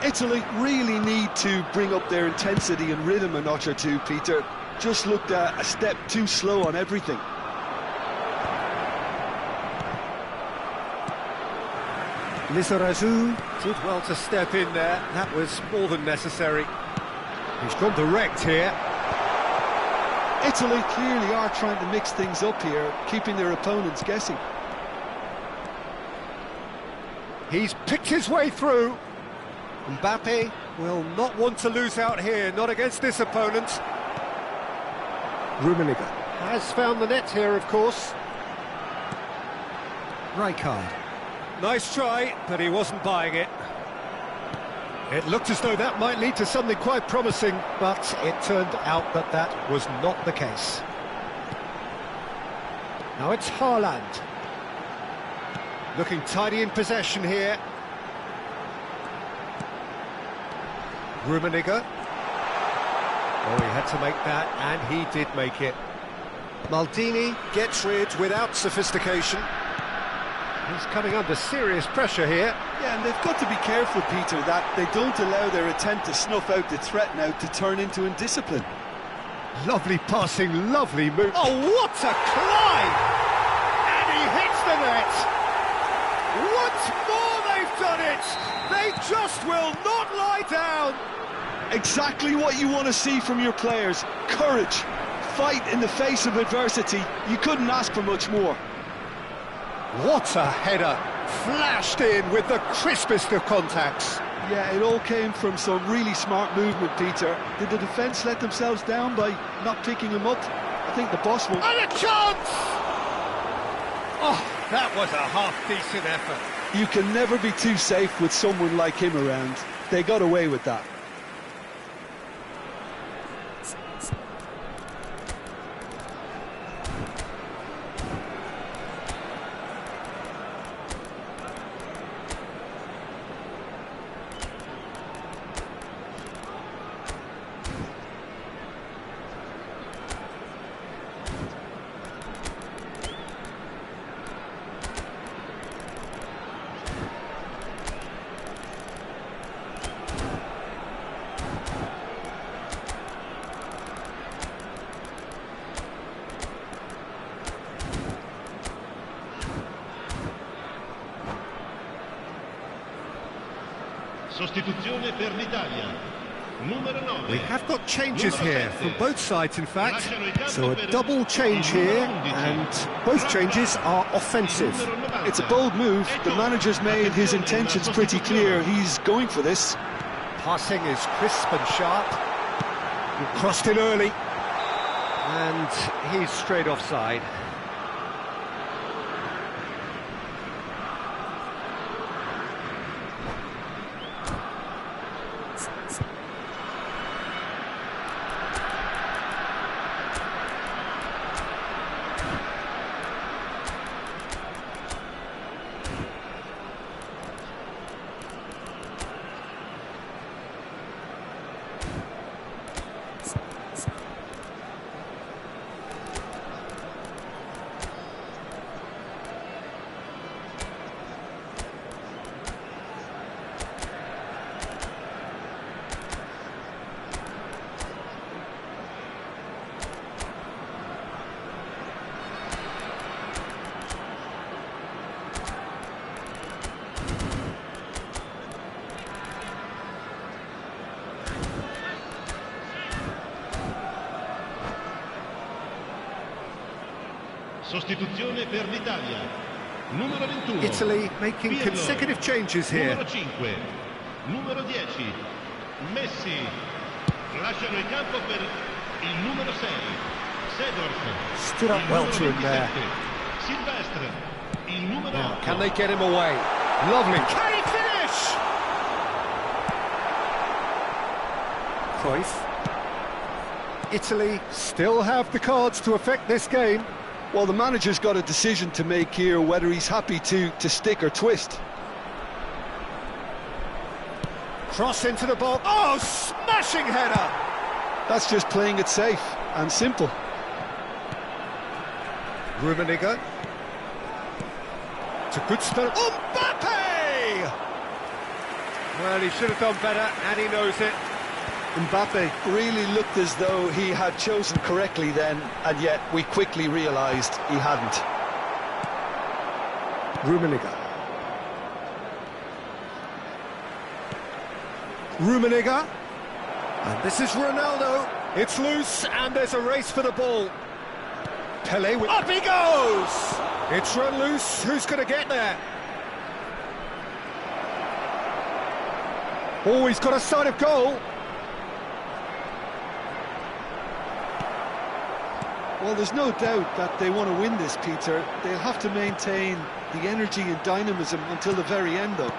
Speaker 4: Italy really need to bring up their intensity and rhythm a notch or two, Peter. Just looked a step too slow on everything.
Speaker 2: Lizarazu did well to step in there. That was more than necessary. He's gone direct here.
Speaker 4: Italy clearly are trying to mix things up here, keeping their opponents guessing.
Speaker 2: He's picked his way through. Mbappe will not want to lose out here, not against this opponent. Rummenigge has found the net here, of course. Rijkaard. Nice try, but he wasn't buying it. It looked as though that might lead to something quite promising, but it turned out that that was not the case. Now it's Haaland. Looking tidy in possession here. Rummenigge. Oh, he had to make that, and he did make it. Maldini gets rid without sophistication. He's coming under serious pressure here.
Speaker 4: Yeah, and they've got to be careful, Peter, that they don't allow their attempt to snuff out the threat now to turn into indiscipline.
Speaker 2: Lovely passing, lovely move. Oh, what a climb! And he hits the net! Once more they've done it! They just will not lie down!
Speaker 4: Exactly what you want to see from your players. Courage, fight in the face of adversity. You couldn't ask for much more.
Speaker 2: What a header! Flashed in with the crispest of contacts.
Speaker 4: Yeah, it all came from some really smart movement, Peter. Did the defence let themselves down by not picking him up? I think the boss will...
Speaker 2: And a chance! Oh, that was a half-decent effort.
Speaker 4: You can never be too safe with someone like him around. They got away with that.
Speaker 1: Sostituzione per l'Italia. Numero 9.
Speaker 2: We have got changes
Speaker 1: Numero
Speaker 2: here
Speaker 1: 7.
Speaker 2: from both sides, in fact.
Speaker 1: Lasciano il campo
Speaker 2: So a
Speaker 1: per
Speaker 2: double change
Speaker 1: il
Speaker 2: here,
Speaker 1: numero 11.
Speaker 2: and both changes are offensive.
Speaker 1: Il numero 90.
Speaker 3: It's a bold move. The manager's made his intentions pretty clear. He's going for this.
Speaker 2: Passing is crisp and sharp. He crossed in early. And he's straight offside.
Speaker 1: Sostituzione per l'Italia. Numero 21.
Speaker 2: Italy making
Speaker 1: Pirlo.
Speaker 2: consecutive changes here.
Speaker 1: Numero 5. Numero 10. Messi. Lasciano il campo per il numero 6. Seedorf.
Speaker 2: Stood up
Speaker 1: Il
Speaker 2: well
Speaker 1: numero
Speaker 2: to him there.
Speaker 1: 27. Silvestre. Il numero
Speaker 2: Now,
Speaker 1: 8.
Speaker 2: can they get him away? Lovely. Can he finish? Cruyff. Italy still have the cards to affect this game.
Speaker 3: Well, the manager's got a decision to make here, whether he's happy to stick or twist.
Speaker 2: Cross into the ball. Oh, smashing header!
Speaker 3: That's just playing it safe and simple.
Speaker 2: Rummenigge. It's a good start. Mbappe! Well, he should have done better, and he knows it.
Speaker 3: Mbappe really looked as though he had chosen correctly then, and yet we quickly realised he hadn't.
Speaker 2: Rummenigge. Rummenigge. And this is Ronaldo. It's loose, and there's a race for the ball. Pelé with... Up he goes! It's run loose. Who's going to get there? Oh, he's got a sight of goal.
Speaker 3: Well, there's no doubt that they want to win this, Peter. They'll have to maintain the energy and dynamism until the very end, though.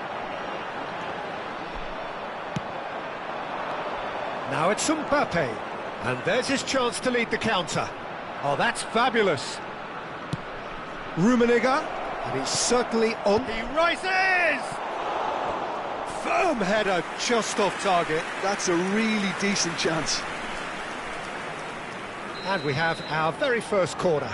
Speaker 2: Now it's Mbappe. And there's his chance to lead the counter. Oh, that's fabulous. Rummenigge. And he's certainly on. He rises! Firm header just off target.
Speaker 3: That's a really decent chance.
Speaker 2: And we have our very first corner.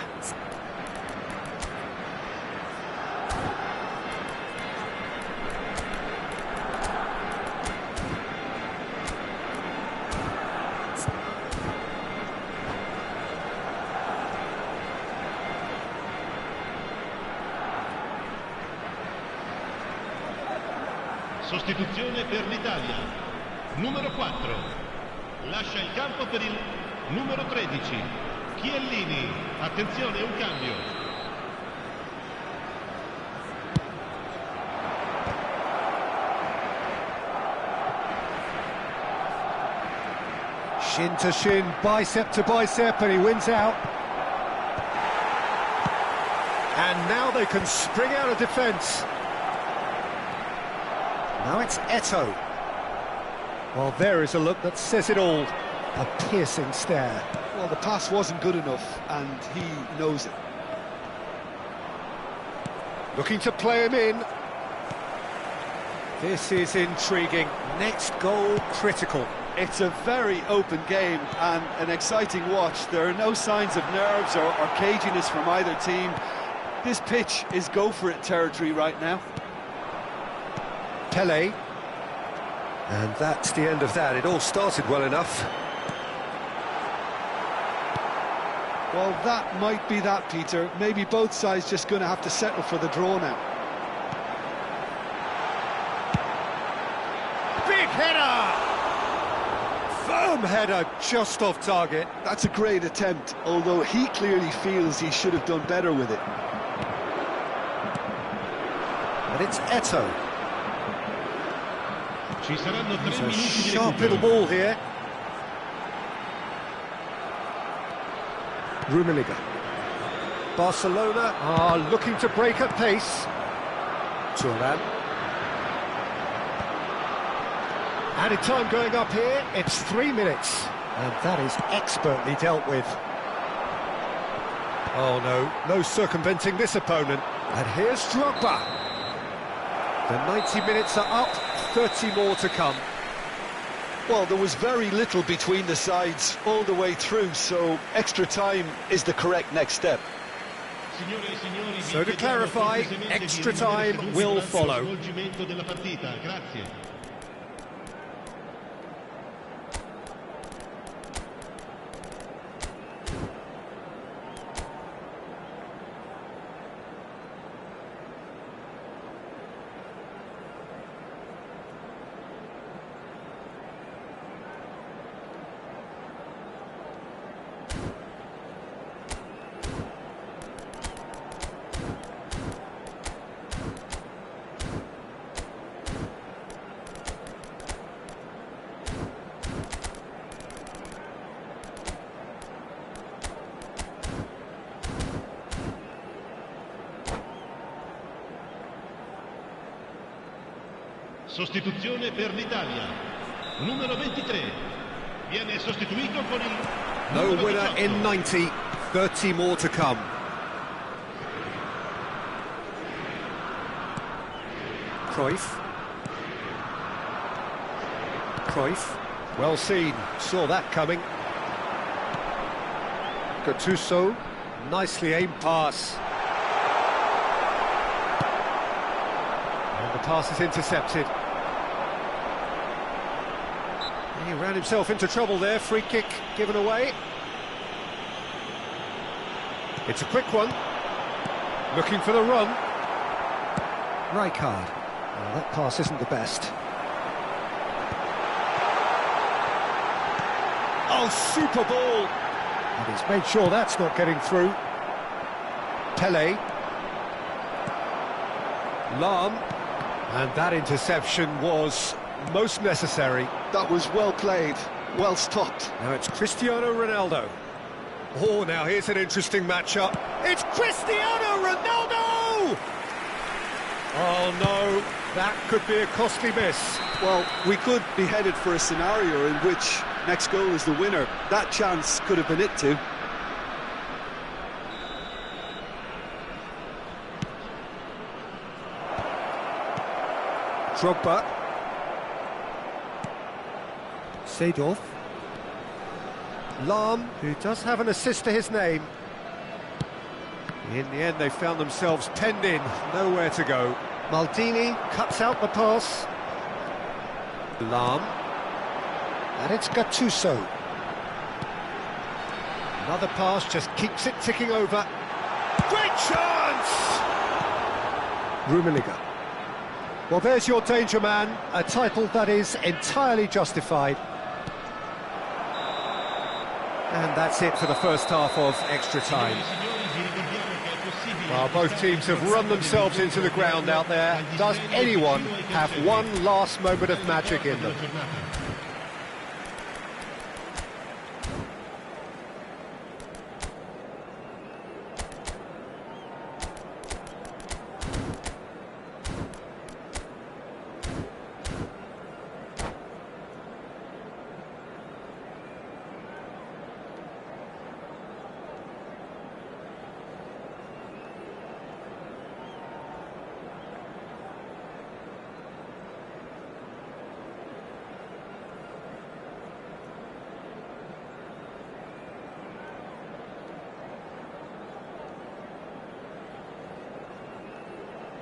Speaker 1: Sostituzione per l'Italia. Numero 4. Lascia il campo per il numero 13. Chiellini. Attenzione, un cambio.
Speaker 2: Shin to shin, bicep to bicep, and he wins out. And now they can spring out of defence. Now it's Eto'o. Well, there is a look that says it all. A piercing stare.
Speaker 3: Well, the pass wasn't good enough, and he knows it.
Speaker 2: Looking to play him in. This is intriguing. Next goal critical.
Speaker 4: It's a very open game and an exciting watch. There are no signs of nerves or caginess from either team. This pitch is go-for-it territory right now.
Speaker 2: Pelé. And that's the end of that. It all started well enough.
Speaker 4: Well, that might be that, Peter. Maybe both sides just going to have to settle for the draw now.
Speaker 2: big header! Firm header, just off target.
Speaker 3: That's a great attempt, although he clearly feels he should have done better with it.
Speaker 2: And it's Eto'o.
Speaker 1: Ci saranno 3
Speaker 2: It's a
Speaker 1: minuti di
Speaker 2: sharp
Speaker 1: recupero.
Speaker 2: little ball here. Rummenigge. Barcelona are looking to break at pace. Thuram. Added time going up here, it's 3 minutes. And that is expertly dealt with. Oh no circumventing this opponent. And here's Drogba. The 90 minutes are up, 30 more to come.
Speaker 3: Well, there was very little between the sides all the way through, so extra time is the correct next step.
Speaker 1: Signore e signori,
Speaker 2: So to
Speaker 1: vi chiediamo
Speaker 2: clarify,
Speaker 1: cortesemente
Speaker 2: extra
Speaker 1: di rimanere
Speaker 2: time
Speaker 1: seduti
Speaker 2: will
Speaker 1: durante lo
Speaker 2: follow.
Speaker 1: svolgimento della partita. Grazie. Sostituzione per l'Italia. Numero 23. Viene sostituito con il
Speaker 2: No
Speaker 1: numero
Speaker 2: winner
Speaker 1: 18.
Speaker 2: in 90, 30 more to come. Cruyff. Well seen, saw that coming. Gattuso, nicely aimed pass. And the pass is intercepted. He ran himself into trouble there, free kick given away. It's a quick one. Looking for the run. Rijkaard. Well, that pass isn't the best. Oh, super ball! And he's made sure that's not getting through. Pele. Lahm. And that interception was most necessary.
Speaker 3: That was well played, well stopped.
Speaker 2: Now it's Cristiano Ronaldo. Oh, now here's an interesting matchup. It's Cristiano Ronaldo! Oh no, that could be a costly miss.
Speaker 4: Well, we could be headed for a scenario in which next goal is the winner. That chance could have been it too.
Speaker 2: Drogba. Seedorf. Lahm, who does have an assist to his name. In the end, they found themselves penned in, nowhere to go. Maldini cuts out the pass. Lahm. And it's Gattuso. Another pass just keeps it ticking over. Great chance! Rummenigge. Well, there's your danger man, a title that is entirely justified. And that's it for the first half of extra time. Well, both teams have run themselves into the ground out there. Does anyone have one last moment of magic in them?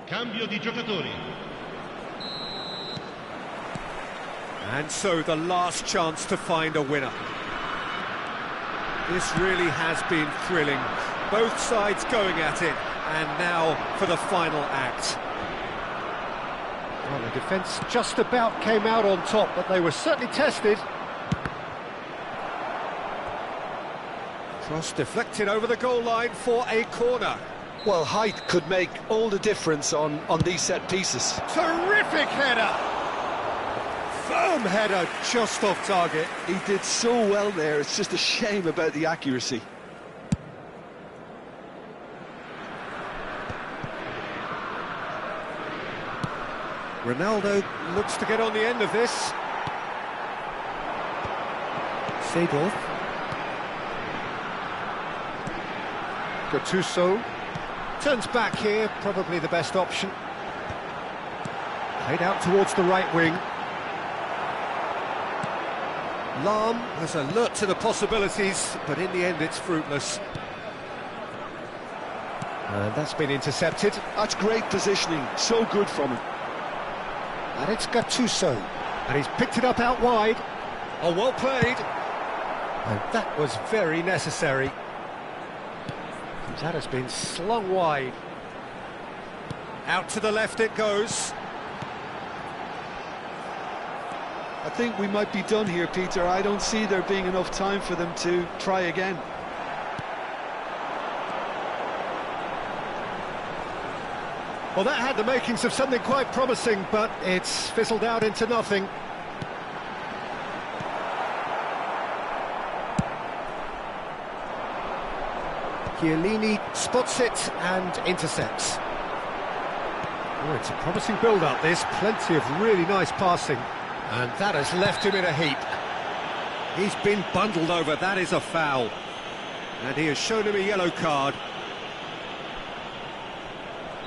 Speaker 1: Cambio di giocatori.
Speaker 2: And so the last chance to find a winner. This really has been thrilling. Both sides going at it, and now for the final act. Well, the defence just about came out on top, but they were certainly tested. Cross deflected over the goal line for a corner.
Speaker 3: Well, height could make all the difference on these set pieces.
Speaker 2: Terrific header! Firm header, just off target.
Speaker 3: He did so well there, it's just a shame about the accuracy.
Speaker 2: Ronaldo looks to get on the end of this. Seedorf. Gattuso. Turns back here, probably the best option. Played out towards the right wing. Lahm has alert to the possibilities, but in the end it's fruitless. And that's been intercepted.
Speaker 3: That's great positioning, so good from him.
Speaker 2: And it's Gattuso. And he's picked it up out wide. Oh, well played. And that was very necessary. That has been slung wide. Out to the left it goes.
Speaker 3: I think we might be done here, Peter. I don't see there being enough time for them to try again.
Speaker 2: Well, that had the makings of something quite promising, but it's fizzled out into nothing. Chiellini spots it and intercepts. Oh, it's a promising build-up, this. Plenty of really nice passing. And that has left him in a heap. He's been bundled over, that is a foul. And he has shown him a yellow card.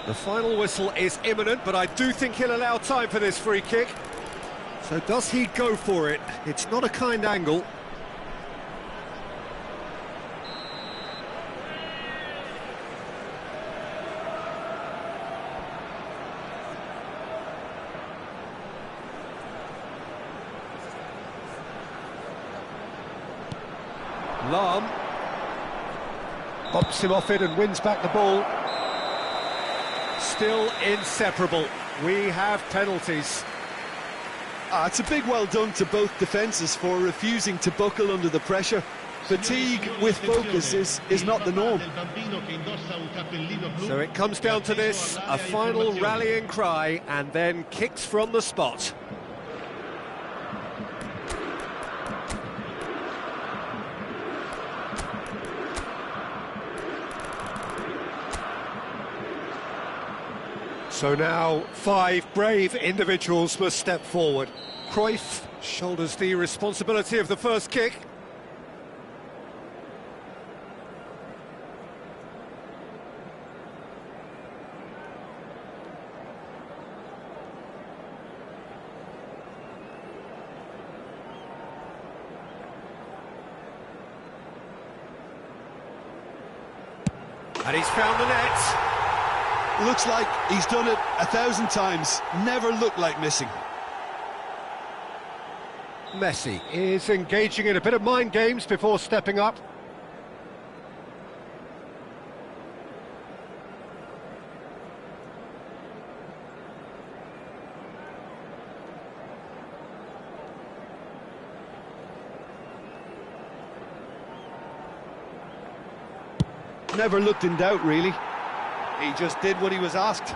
Speaker 2: The final whistle is imminent, but I do think he'll allow time for this free kick. So does he go for it? It's not a kind angle. Lahm bumps him off it and wins back the ball. Still inseparable. We have penalties.
Speaker 3: It's a big well done to both defences for refusing to buckle under the pressure. Fatigue with focus is not the norm.
Speaker 2: So it comes down to this, a final rallying cry, and then kicks from the spot. So now 5 brave individuals must step forward. Cruyff shoulders the responsibility of the first kick. And he's found the net.
Speaker 3: Looks like he's done it 1,000 times, never looked like missing.
Speaker 2: Messi is engaging in a bit of mind games before stepping up.
Speaker 3: Never looked in doubt, really.
Speaker 4: He just did what he was asked.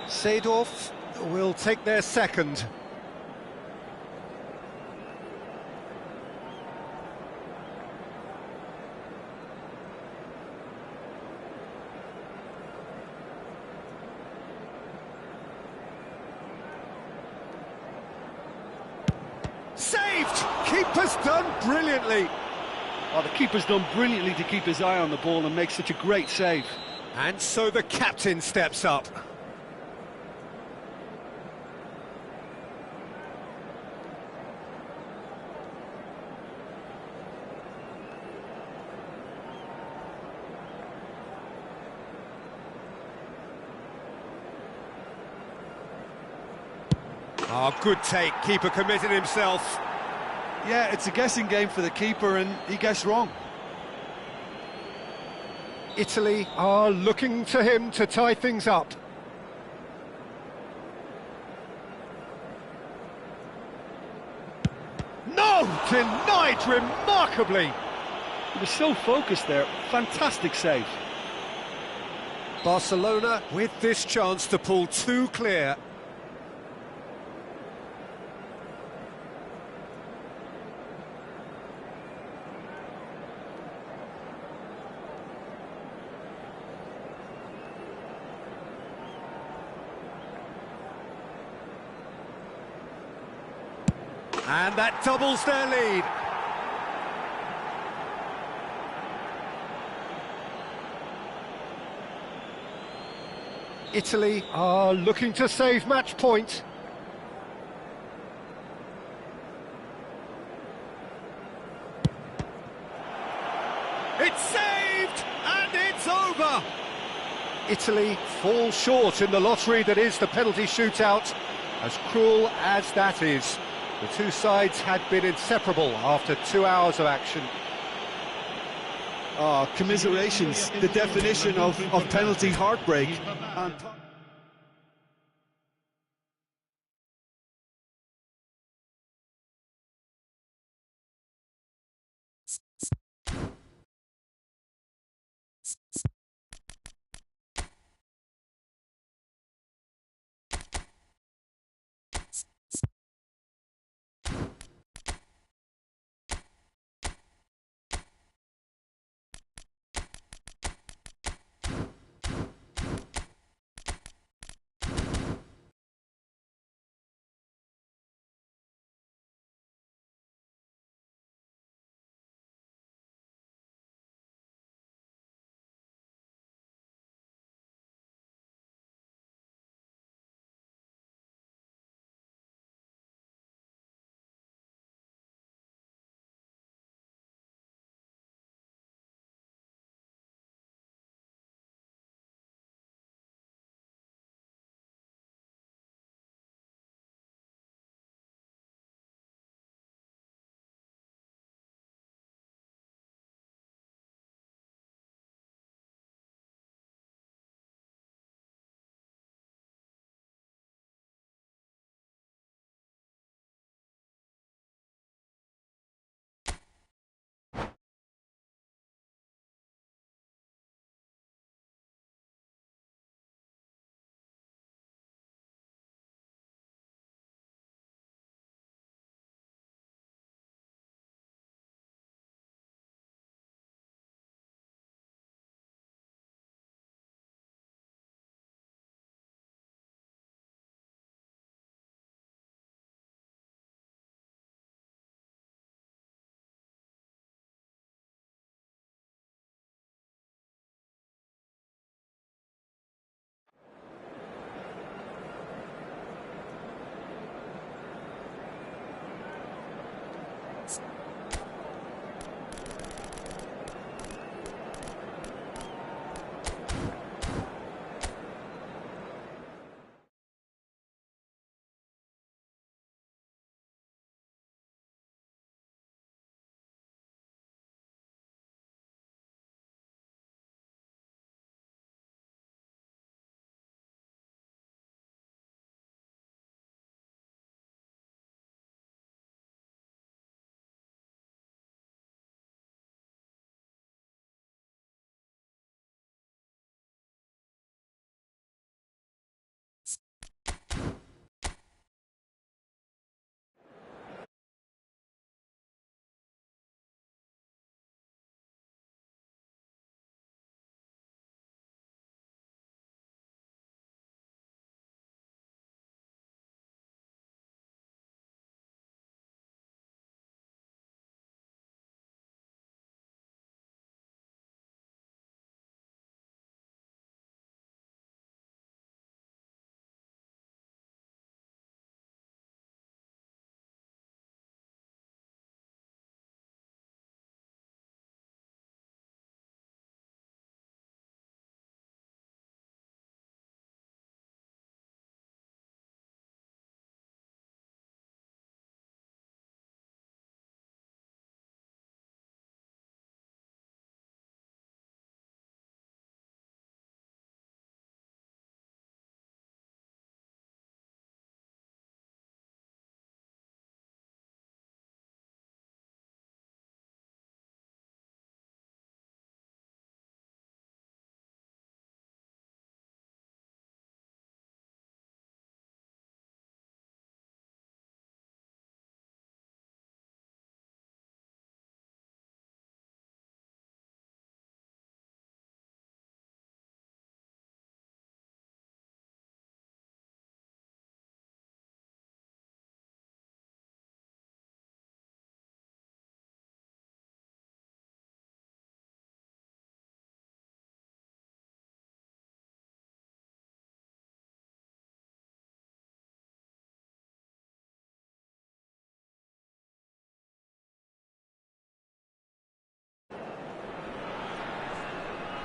Speaker 2: Seedorf will take their second. Saved! Keeper's done brilliantly.
Speaker 4: Oh, the keeper's done brilliantly to keep his eye on the ball and make such a great save.
Speaker 2: And so the captain steps up. Oh, good take. Keeper committed himself.
Speaker 4: Yeah, it's a guessing game for the keeper, and he guessed wrong.
Speaker 2: Italy are looking to him to tie things up. No! Denied remarkably!
Speaker 4: He was so focused there. Fantastic save.
Speaker 2: Barcelona with this chance to pull two clear. And that doubles their lead. Italy are looking to save match point. It's saved, and it's over. Italy fall short in the lottery that is the penalty shootout. As cruel as that is, the two sides had been inseparable after 2 hours of action.
Speaker 3: Oh, commiserations, the definition of penalty heartbreak. And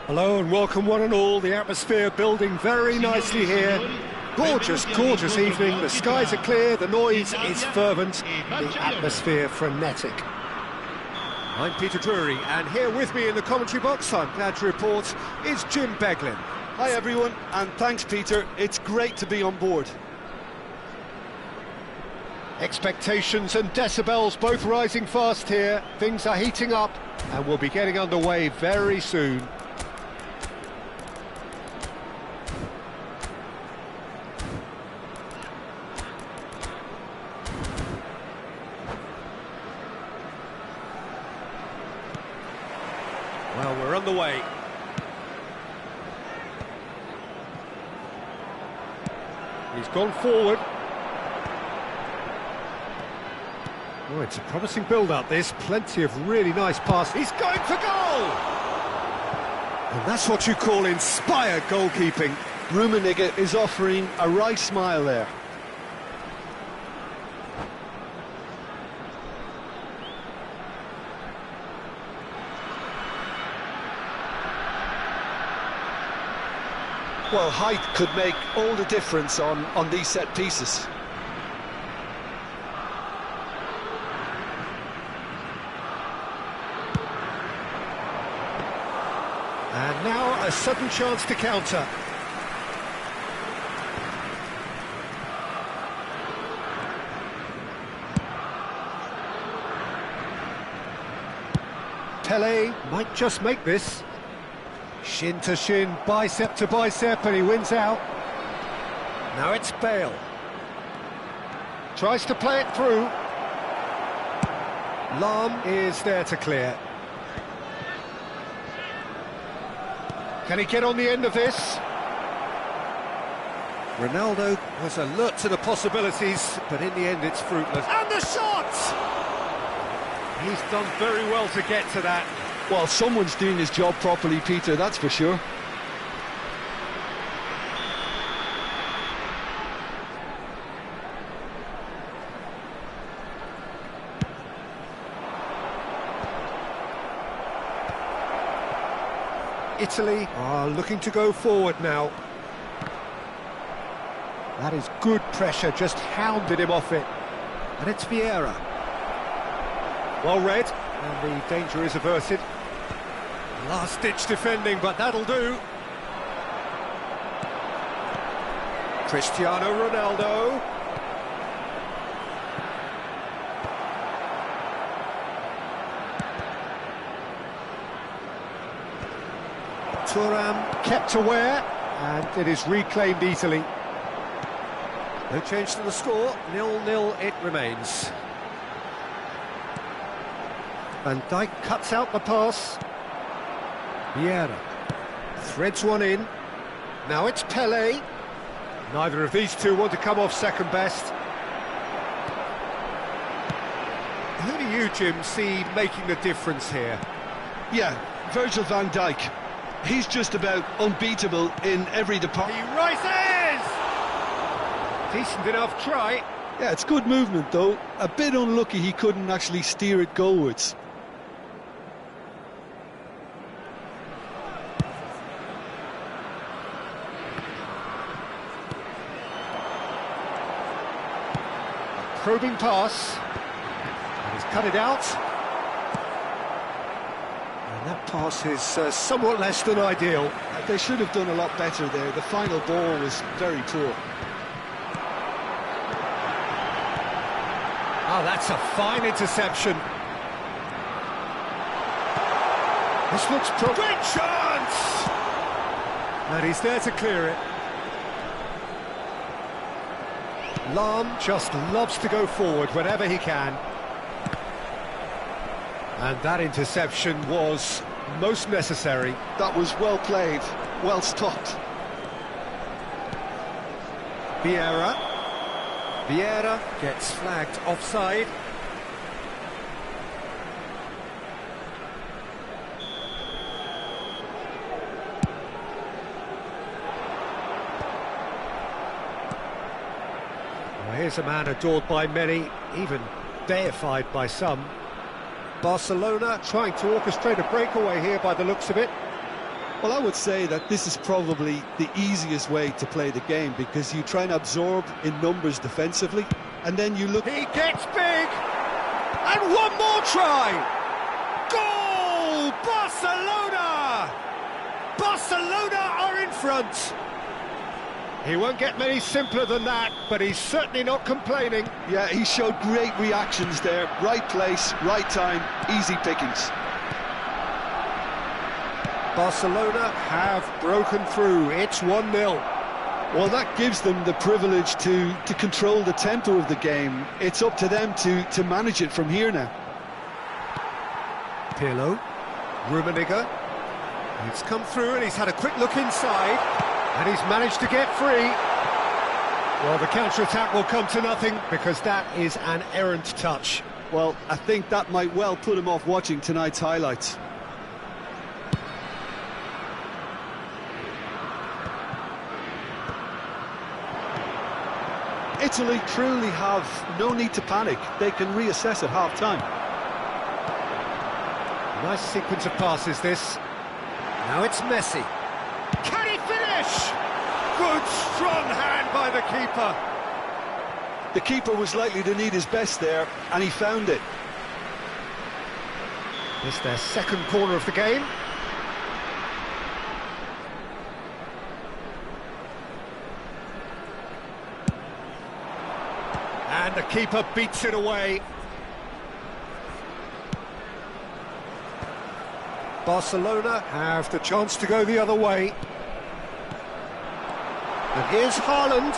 Speaker 2: Hello and welcome one and all. The atmosphere building very nicely here. Gorgeous, gorgeous evening. The skies are clear, the noise is fervent, the atmosphere frenetic. I'm Peter Drury, and here with me in the commentary box, I'm glad to report, is Jim Beglin.
Speaker 4: Hi everyone, and thanks Peter, it's great to be on board.
Speaker 2: Expectations and decibels both rising fast here. Things are heating up, and we'll be getting underway very soon. Well, we're on the way. He's gone forward. Oh, it's a promising build-up, this. Plenty of really nice passes. He's going for goal! And that's what you call inspired goalkeeping.
Speaker 4: Rummenigge is offering a wry smile there. Well, height could make all the difference on these set pieces.
Speaker 2: And now a sudden chance to counter. Pele might just make this. Shin to shin, bicep to bicep, and he wins out. Now it's Bale. Tries to play it through. Lahm is there to clear. Can he get on the end of this? Ronaldo was alert to the possibilities, but in the end it's fruitless. And the shot! He's done very well to get to that.
Speaker 4: Well, someone's doing his job properly, Peter, that's for sure.
Speaker 2: Italy are looking to go forward now. That is good pressure, just hounded him off it. And it's Vieira. Well read, and the danger is averted. Last-ditch defending, but that'll do. Cristiano Ronaldo. Thuram kept aware, and it is reclaimed easily. No change to the score, 0-0 it remains. Van Dijk cuts out the pass. Vieira threads one in. Now it's Pele. Neither of these two want to come off second best. Who do you, Jim, see making the difference here?
Speaker 3: Yeah, Virgil van Dijk. He's just about unbeatable in every department.
Speaker 2: He rises! Decent enough try.
Speaker 4: Yeah, it's good movement though. A bit unlucky he couldn't actually steer it goalwards.
Speaker 2: Probing pass. And he's cut it out. And that pass is somewhat less than ideal.
Speaker 4: They should have done a lot better there. The final ball was very poor.
Speaker 2: Oh, that's a fine interception. This looks great chance! And he's there to clear it. Lahm just loves to go forward whenever he can. And that interception was most necessary.
Speaker 4: That was well played, well stopped.
Speaker 2: Vieira. Vieira gets flagged offside. Well, here's a man adored by many, even deified by some. Barcelona trying to orchestrate a breakaway here by the looks of it.
Speaker 4: Well, I would say that this is probably the easiest way to play the game, because you try and absorb in numbers defensively, and then you look...
Speaker 2: He gets big! And one more try! Goal! Barcelona! Barcelona are in front! He won't get many simpler than that, but he's certainly not complaining.
Speaker 4: Yeah, he showed great reactions there. Right place, right time, easy pickings.
Speaker 2: Barcelona have broken through. It's 1-0.
Speaker 4: Well, that gives them the privilege to control the tempo of the game. It's up to them to manage it from here now.
Speaker 2: Pirlo, Rummenigge. It's come through and he's had a quick look inside. And he's managed to get free. Well, the counter-attack will come to nothing because that is an errant touch.
Speaker 4: Well, I think that might well put him off watching tonight's highlights. Italy truly have no need to panic. They can reassess at half-time.
Speaker 2: Nice sequence of passes, this. Now it's Messi. Can he finish? Good, strong hand by the keeper.
Speaker 4: The keeper was likely to need his best there, and he found it.
Speaker 2: It's their second corner of the game. And the keeper beats it away. Barcelona have the chance to go the other way. And here's Haaland.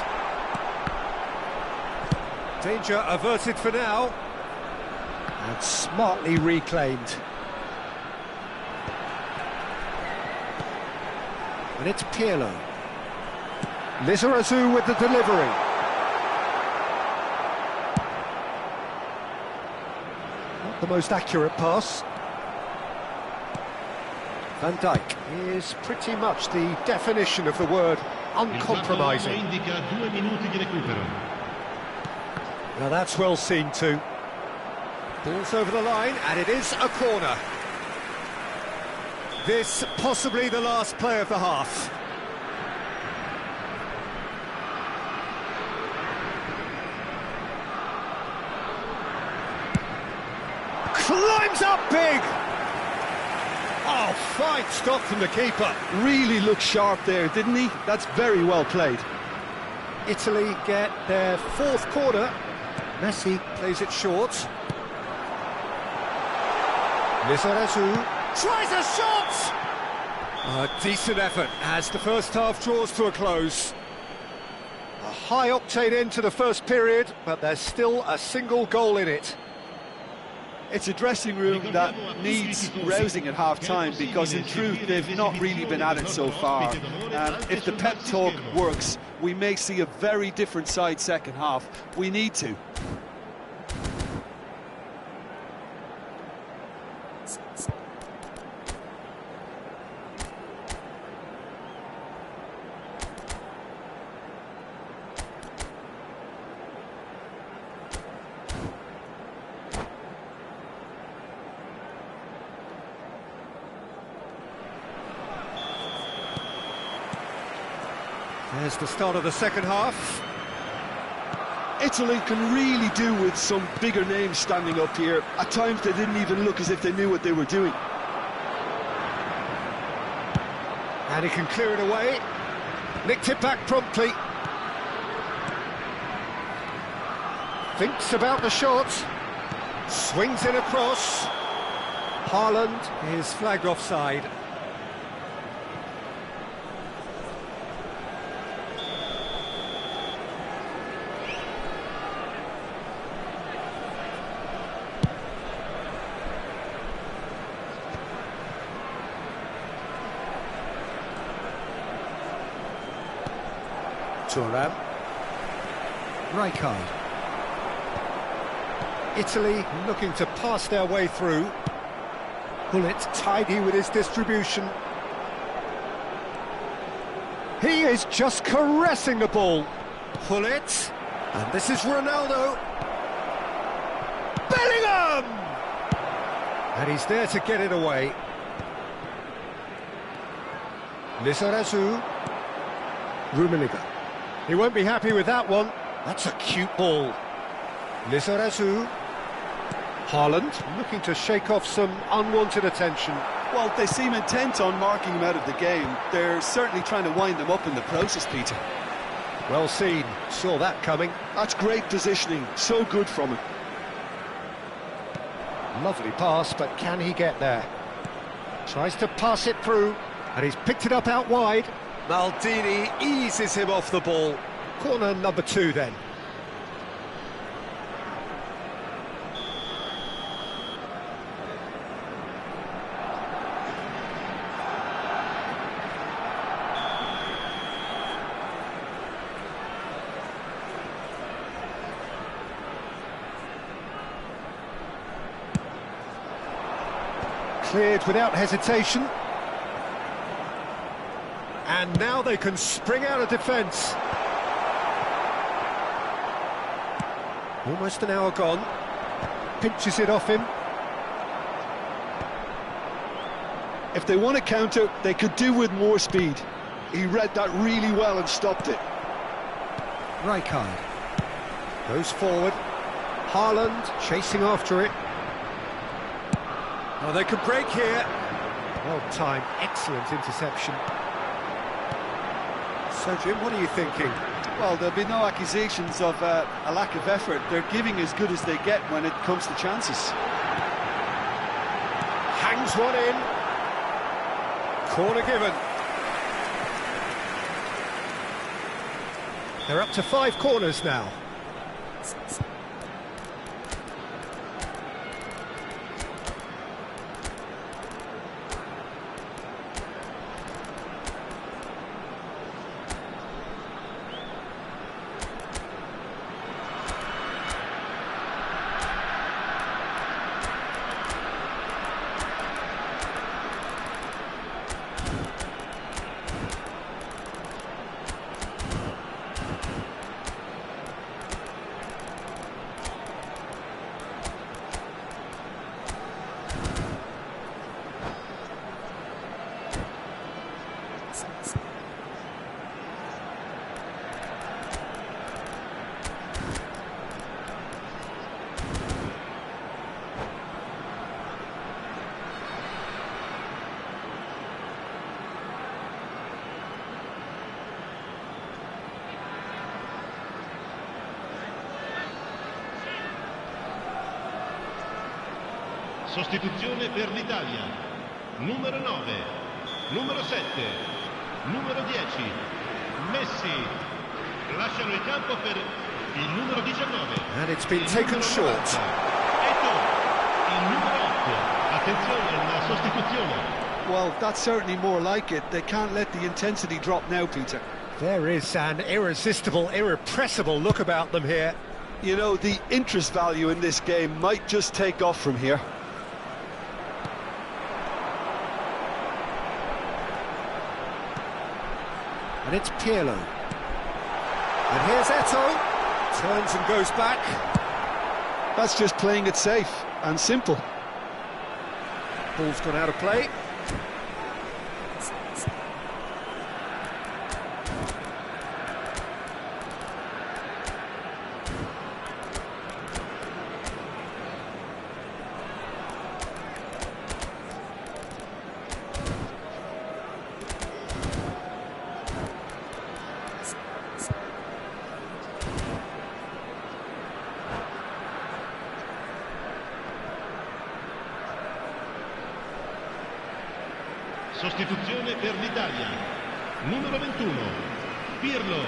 Speaker 2: Danger averted for now. And smartly reclaimed. And it's Pirlo. Lizarazu with the delivery. Not the most accurate pass. Van Dijk is pretty much the definition of the word uncompromising. Now that's well seen too. Ball's over the line, and it is a corner. This possibly the last play of the half. Climbs up big! Oh, fine stop from the keeper.
Speaker 4: Really looked sharp there, didn't he? That's very well played.
Speaker 2: Italy get their fourth corner. Messi plays it short. Lizarazu tries a shot! A decent effort as the first half draws to a close. A high-octane end to the first period, but there's still a single goal in it.
Speaker 4: It's a dressing room that needs rousing at half-time, because in truth they've not really been at it so far. If the pep talk works, we may see a very different side second half. We need to.
Speaker 2: There's the start of the second half.
Speaker 4: Italy can really do with some bigger names standing up here. At times they didn't even look as if they knew what they were doing.
Speaker 2: And he can clear it away. Nicked it back promptly. Thinks about the shot. Swings it across. Haaland is flagged offside. Thuram. Rijkaard. Italy looking to pass their way through. Gullit tidy with his distribution. He is just caressing the ball. Gullit. And this is Ronaldo. Bellingham! And he's there to get it away. Lizarazu. Rummenigge. He won't be happy with that one. That's a cute ball. Lizarazu. Haaland looking to shake off some unwanted attention.
Speaker 4: Well, they seem intent on marking him out of the game. They're certainly trying to wind him up in the process, Peter.
Speaker 2: Well seen, saw that coming.
Speaker 3: That's great positioning, so good from him.
Speaker 2: Lovely pass, but can he get there? Tries to pass it through, and he's picked it up out wide. Maldini eases him off the ball. Corner number 2 then. Cleared without hesitation. And now they can spring out of defence. Almost an hour gone. Pinches it off him.
Speaker 3: If they want to counter, they could do with more speed. He read that really well and stopped it.
Speaker 2: Rijkaard goes forward. Haaland chasing after it. Oh, they can break here. Well timed, excellent interception. So, Jim, what are you thinking?
Speaker 4: Well, there'll be no accusations of a lack of effort. They're giving as good as they get when it comes to chances.
Speaker 2: Hangs one in. Corner given. They're up to 5 corners now.
Speaker 1: Sostituzione per l'Italia. Numero 9, numero 7, numero 10. Messi. Lasciano il campo per il numero 19.
Speaker 2: And it's been taken short.
Speaker 1: Eto'o, il numero 8. Attenzione, una sostituzione.
Speaker 3: Well, that's certainly more like it. They can't let the intensity drop now, Peter.
Speaker 2: There is an irresistible, irrepressible look about them here.
Speaker 3: You know, the interest value in this game might just take off from here.
Speaker 2: And it's Pirlo. And here's Eto'o. Turns and goes back.
Speaker 3: That's just playing it safe and simple.
Speaker 2: Ball's gone out of play.
Speaker 1: Sostituzione per l'Italia. Numero 21, Pirlo.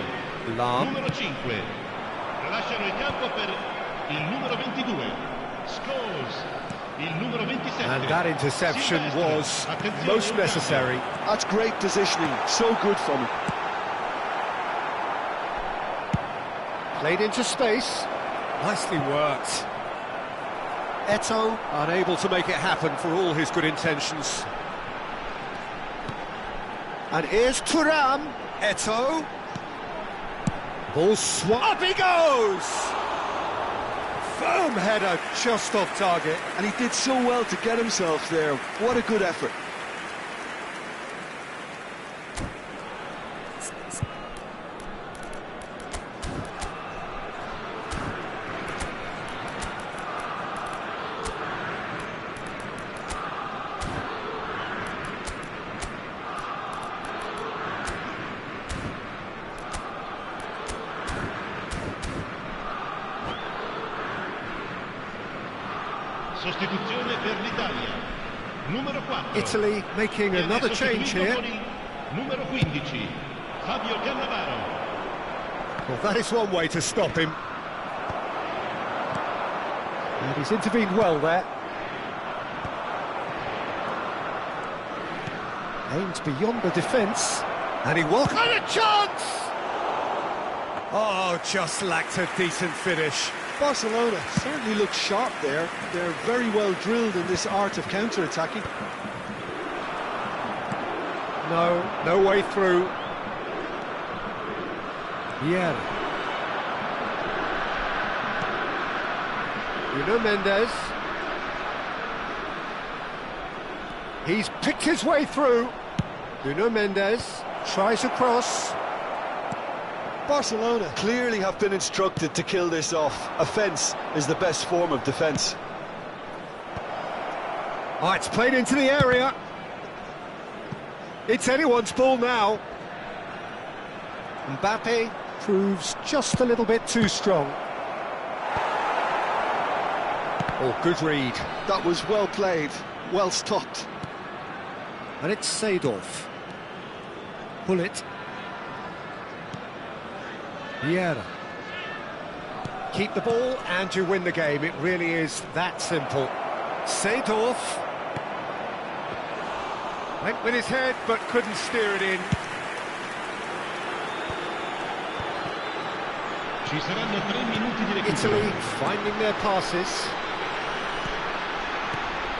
Speaker 2: Lahm.
Speaker 1: Numero 5. Lasciano il campo per il numero 22, Scholes. Il numero 27.
Speaker 2: And that interception was
Speaker 1: Attenzione,
Speaker 2: most necessary.
Speaker 3: That's great positioning, so good from him.
Speaker 2: Played into space. Nicely worked. Eto'o unable to make it happen for all his good intentions. And here's Thuram. Eto'o. Ball swung. Up he goes! Firm header, just off target.
Speaker 3: And he did so well to get himself there. What a good effort.
Speaker 1: Sostituzione per l'Italia. Numero 4.
Speaker 2: Italy making
Speaker 1: Viene
Speaker 2: another change
Speaker 1: sostituito
Speaker 2: here.
Speaker 1: con il numero 15, Fabio Cannavaro.
Speaker 2: Well, that is one way to stop him. And he's intervened well there. Aims beyond the defence. And he walks... And a chance! Oh, just lacked a decent finish.
Speaker 3: Barcelona certainly look sharp there. They're very well drilled in this art of counter-attacking.
Speaker 2: No way through. Yeah. Nuno Mendes. He's picked his way through. Nuno Mendes tries a cross.
Speaker 3: Barcelona clearly have been instructed to kill this off. Offence is the best form of defence.
Speaker 2: Oh, it's played into the area. It's anyone's ball now. Mbappe proves just a little bit too strong. Oh, good read.
Speaker 3: That was well played, well stopped.
Speaker 2: And it's Seedorf. Bullet. Vieira. Keep the ball and you win the game. It really is that simple. Seedorf. Went with his head but couldn't steer it in.
Speaker 1: Ci saranno 3 minuti di recupero.
Speaker 2: Italy finding their passes.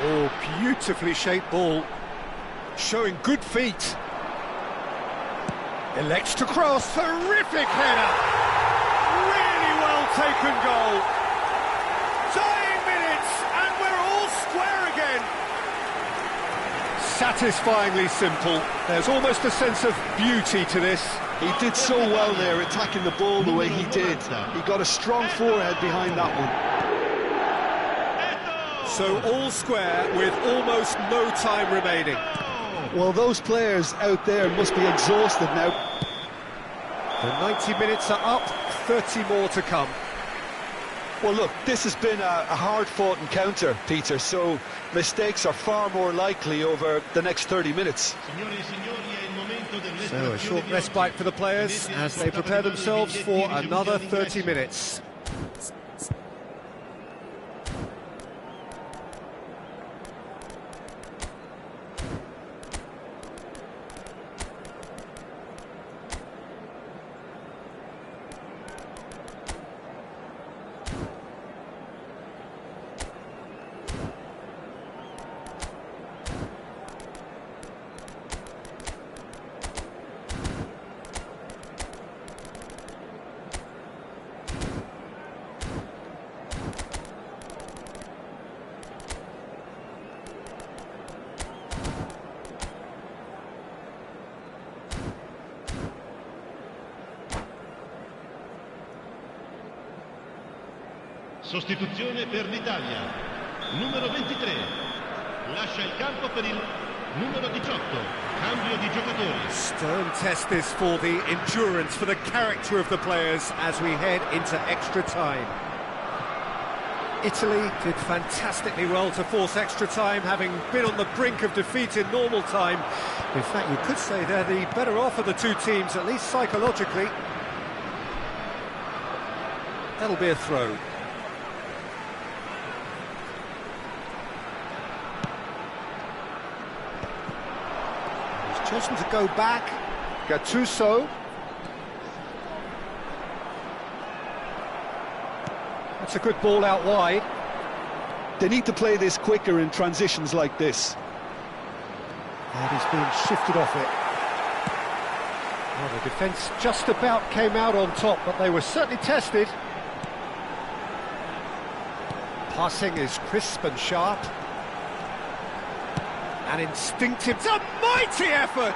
Speaker 2: Oh, beautifully shaped ball. Showing good feet. Elects to cross. Terrific header. Really well taken goal. Dying minutes and we're all square again. Satisfyingly simple. There's almost a sense of beauty to this.
Speaker 3: He did so well there, attacking the ball the way he did. He got a strong forehead behind that one.
Speaker 2: So all square with almost no time remaining.
Speaker 3: Well, those players out there must be exhausted now.
Speaker 2: The 90 minutes are up, 30 more to come.
Speaker 3: Well, look, this has been a hard-fought encounter, Peter, so mistakes are far more likely over the next 30 minutes.
Speaker 2: So a short respite for the players as they prepare themselves for another 30 minutes.
Speaker 1: Sostituzione per l'Italia. Numero 23. Lascia il campo per il numero 18. Cambio di giocatori.
Speaker 2: Stern test this for the endurance, for the character of the players as we head into extra time. Italy did fantastically well to force extra time, having been on the brink of defeat in normal time. In fact, you could say they're the better off of the two teams, at least psychologically. That'll be a throw. Chosen to go back. Gattuso. That's a good ball out wide.
Speaker 3: They need to play this quicker in transitions like this.
Speaker 2: And he's been shifted off it. Well, the defence just about came out on top, but they were certainly tested. Passing is crisp and sharp. And instinctive, it's a mighty effort!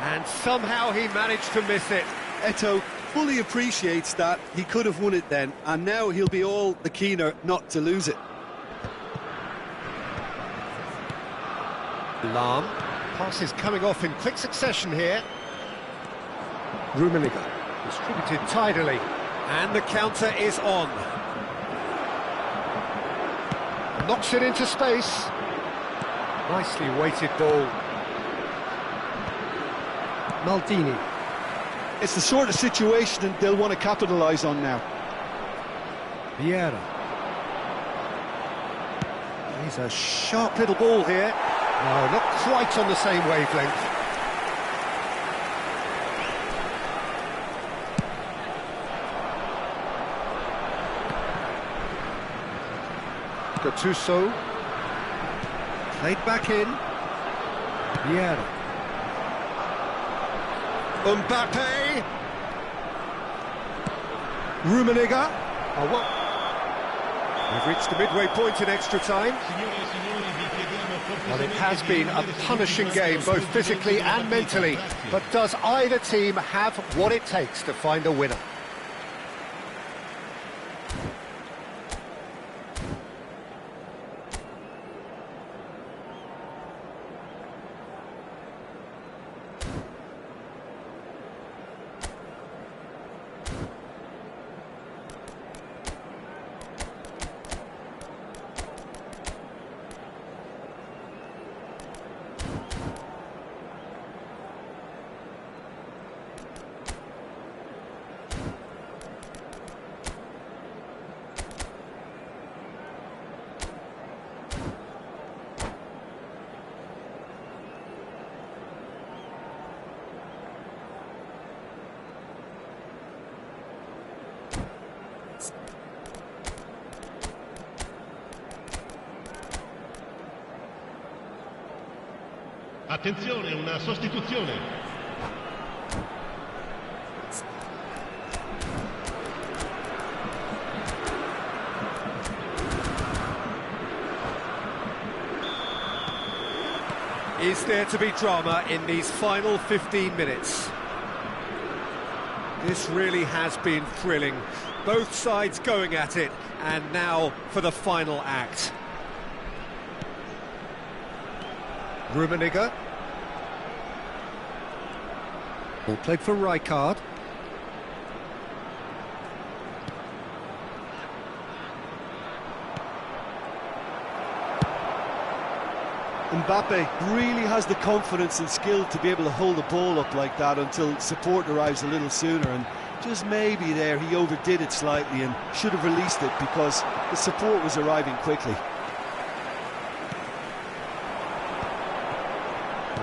Speaker 2: And somehow he managed to miss it.
Speaker 3: Eto'o fully appreciates that he could have won it then, and now he'll be all the keener not to lose it.
Speaker 2: Lahm, passes coming off in quick succession here. Rummenigge, distributed tidily, and the counter is on. Knocks it into space. Nicely weighted ball. Maldini.
Speaker 4: It's the sort of situation that they'll want to capitalise on now.
Speaker 2: Vieira. He's a sharp little ball here. No, not quite on the same wavelength. Gattuso. Played back in. Vieira. Mbappe. Rummenigge. Oh, well. We've reached the midway point in extra time. Well, it has been a punishing game, both physically and mentally. But does either team have what it takes to find a winner?
Speaker 1: Attenzione, una sostituzione.
Speaker 2: Is there to be drama in these final 15 minutes? This really has been thrilling. Both sides going at it, and now for the final act. Rummenigge. Ball played for Rijkaard.
Speaker 4: Mbappe really has the confidence and skill to be able to hold the ball up like that until support arrives a little sooner, and just maybe there he overdid it slightly and should have released it because the support was arriving quickly.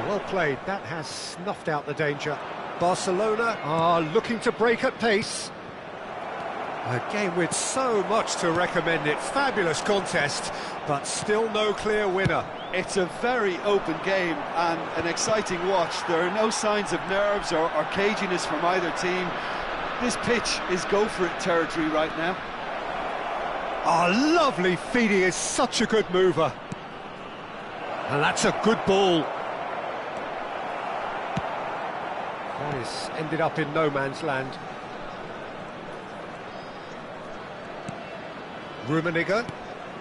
Speaker 2: Well played, that has snuffed out the danger. Barcelona are looking to break at pace. A game with so much to recommend it. Fabulous contest, but still no clear winner.
Speaker 4: It's a very open game and an exciting watch. There are no signs of nerves or caginess from either team. This pitch is go-for-it territory right now.
Speaker 2: Oh, lovely feed, he is such a good mover. And that's a good ball. This ended up in no man's land. Rummenigge,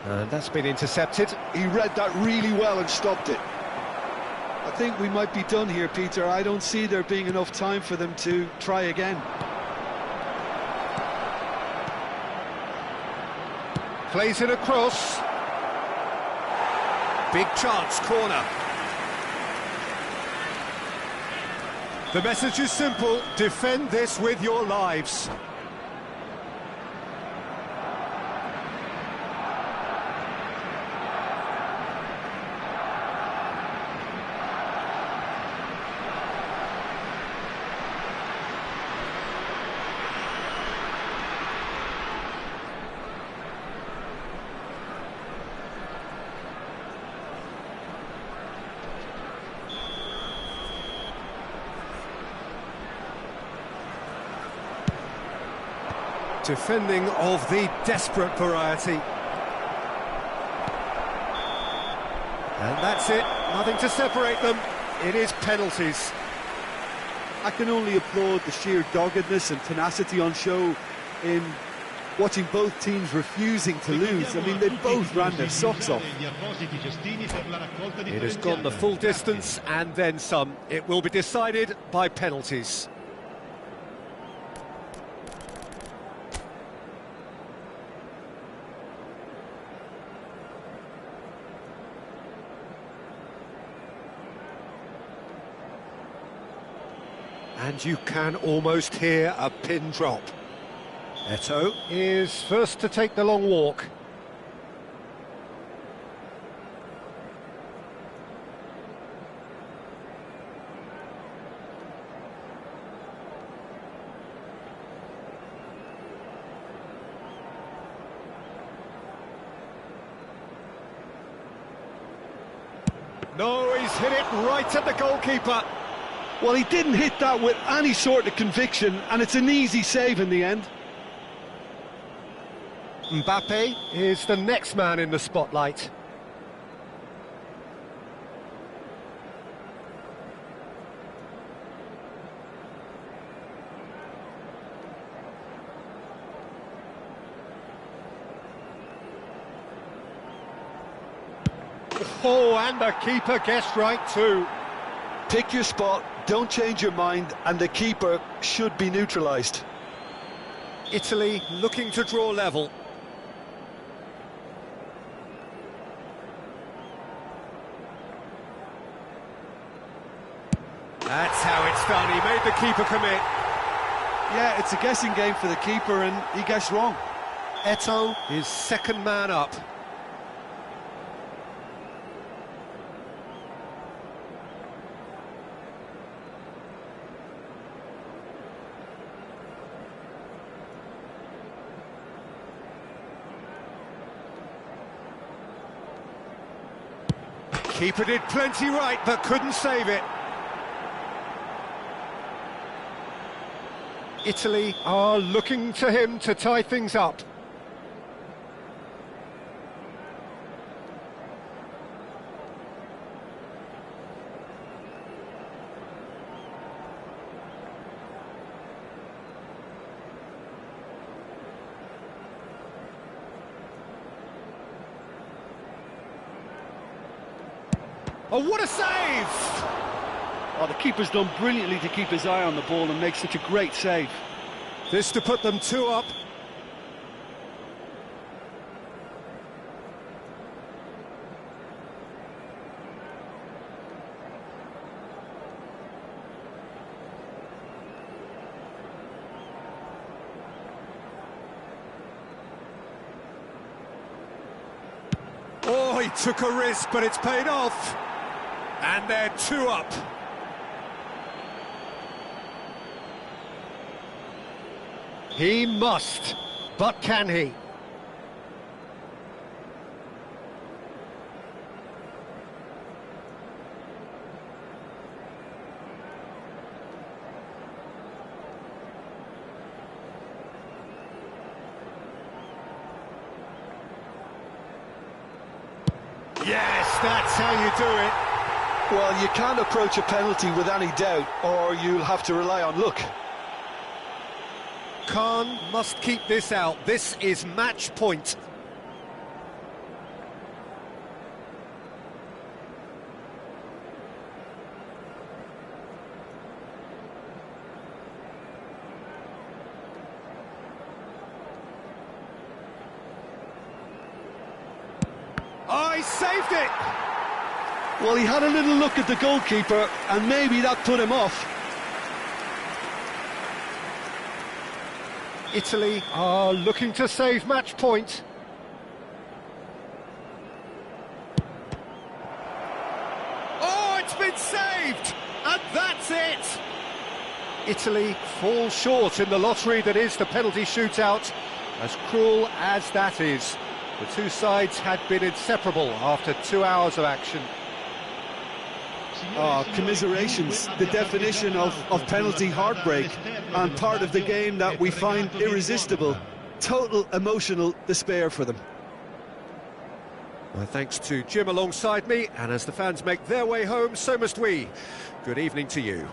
Speaker 2: and that's been intercepted.
Speaker 4: He read that really well and stopped it. I think we might be done here, Peter. I don't see there being enough time for them to try again.
Speaker 2: Plays it across. Big chance, corner. The message is simple, defend this with your lives. Defending of the desperate variety. And that's it, nothing to separate them. It is penalties.
Speaker 4: I can only applaud the sheer doggedness and tenacity on show in watching both teams refusing to lose. I mean, they both ran their socks off.
Speaker 2: It has gone the full distance and then some. It will be decided by penalties. And you can almost hear a pin drop. Eto'o is first to take the long walk. No, he's hit it right at the goalkeeper.
Speaker 3: Well, he didn't hit that with any sort of conviction, and it's an easy save in the end.
Speaker 2: Mbappe is the next man in the spotlight. Oh, and the keeper guessed right too.
Speaker 3: Pick your spot, don't change your mind, and the keeper should be neutralised.
Speaker 2: Italy looking to draw level. That's how it's done. He made the keeper commit.
Speaker 4: Yeah, it's a guessing game for the keeper, and he guessed wrong.
Speaker 2: Eto'o is second man up. Keeper did plenty right, but couldn't save it. Italy are looking to him to tie things up. Oh, what a save!
Speaker 4: Oh, the keeper's done brilliantly to keep his eye on the ball and make such a great save.
Speaker 2: This to put them 2 up. Oh, he took a risk, but it's paid off. And they're 2 up. He must, but can he? Yes, that's how you do it.
Speaker 3: Well, you can't approach a penalty with any doubt, or you'll have to rely on luck.
Speaker 2: Khan must keep this out. This is match point. Oh, he saved it!
Speaker 3: Well, he had a little look at the goalkeeper, and maybe that put him off.
Speaker 2: Italy are looking to save match point. Oh, it's been saved! And that's it! Italy fall short in the lottery that is the penalty shootout. As cruel as that is, the two sides had been inseparable after 2 hours of action.
Speaker 4: Oh, commiserations, the definition of penalty heartbreak, and part of the game that we find irresistible. Total emotional despair for them.
Speaker 2: My thanks to Jim alongside me, and as the fans make their way home, so must we. Good evening to you.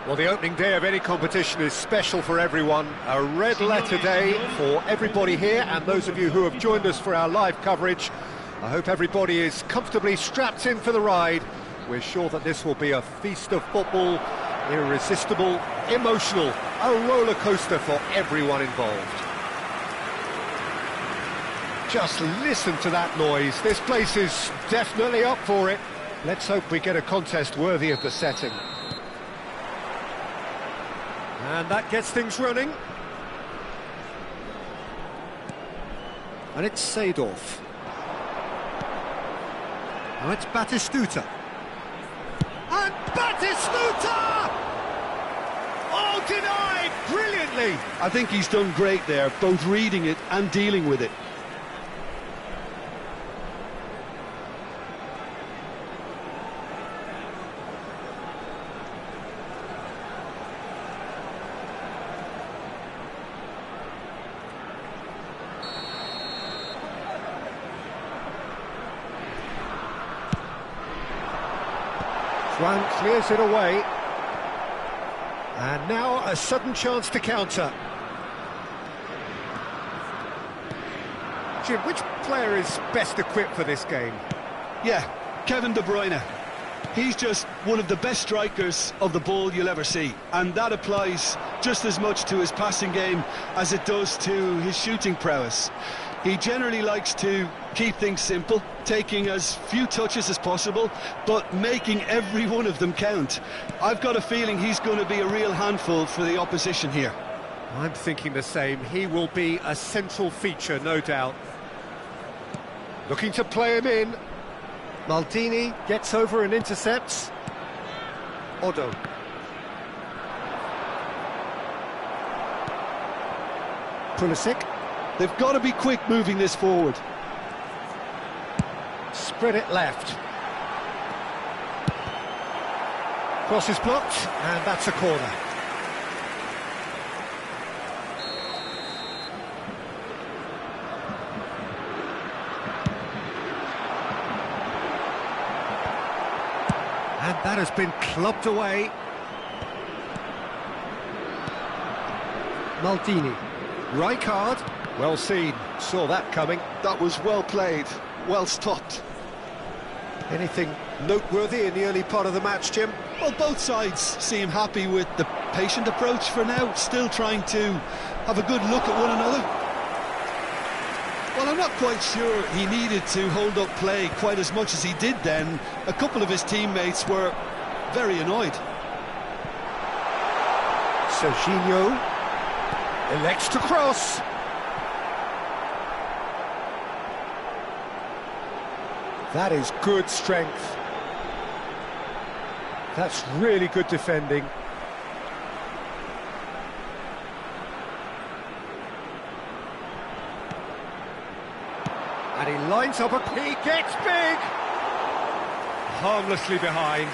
Speaker 2: Well, the opening day of any competition is special for everyone. A red letter day for everybody here, and those of you who have joined us for our live coverage. I hope everybody is comfortably strapped in for the ride. We're sure that this will be a feast of football, irresistible, emotional, a roller coaster for everyone involved. Just listen to that noise. This place is definitely up for it. Let's hope we get a contest worthy of the setting. And that gets things running. And it's Seedorf. Now it's Batistuta. And Batistuta! Oh, denied brilliantly!
Speaker 3: I think he's done great there, both reading it and dealing with it.
Speaker 2: Juan clears it away. And now a sudden chance to counter. Jim, which player is best equipped for this game?
Speaker 3: Yeah, Kevin De Bruyne. He's just one of the best strikers of the ball you'll ever see, and that applies just as much to his passing game as it does to his shooting prowess. He generally likes to keep things simple, taking as few touches as possible, but making every one of them count. I've got a feeling he's going to be a real handful for the opposition here.
Speaker 2: I'm thinking the same. He will be a central feature, no doubt. Looking to play him in. Maldini gets over and intercepts. Odo. Pulisic.
Speaker 3: They've got to be quick moving this forward.
Speaker 2: Spread it left. Cross is blocked, and that's a corner. And that has been clubbed away. Maldini. Rijkaard. Well seen, saw that coming.
Speaker 3: That was well played, well stopped.
Speaker 2: Anything noteworthy in the early part of the match, Jim?
Speaker 3: Well, both sides seem happy with the patient approach for now, still trying to have a good look at one another. Well, I'm not quite sure he needed to hold up play quite as much as he did then. A couple of his teammates were very annoyed.
Speaker 2: Serginho elects to cross. That is good strength. That's really good defending. And he lines up he gets big! Harmlessly behind.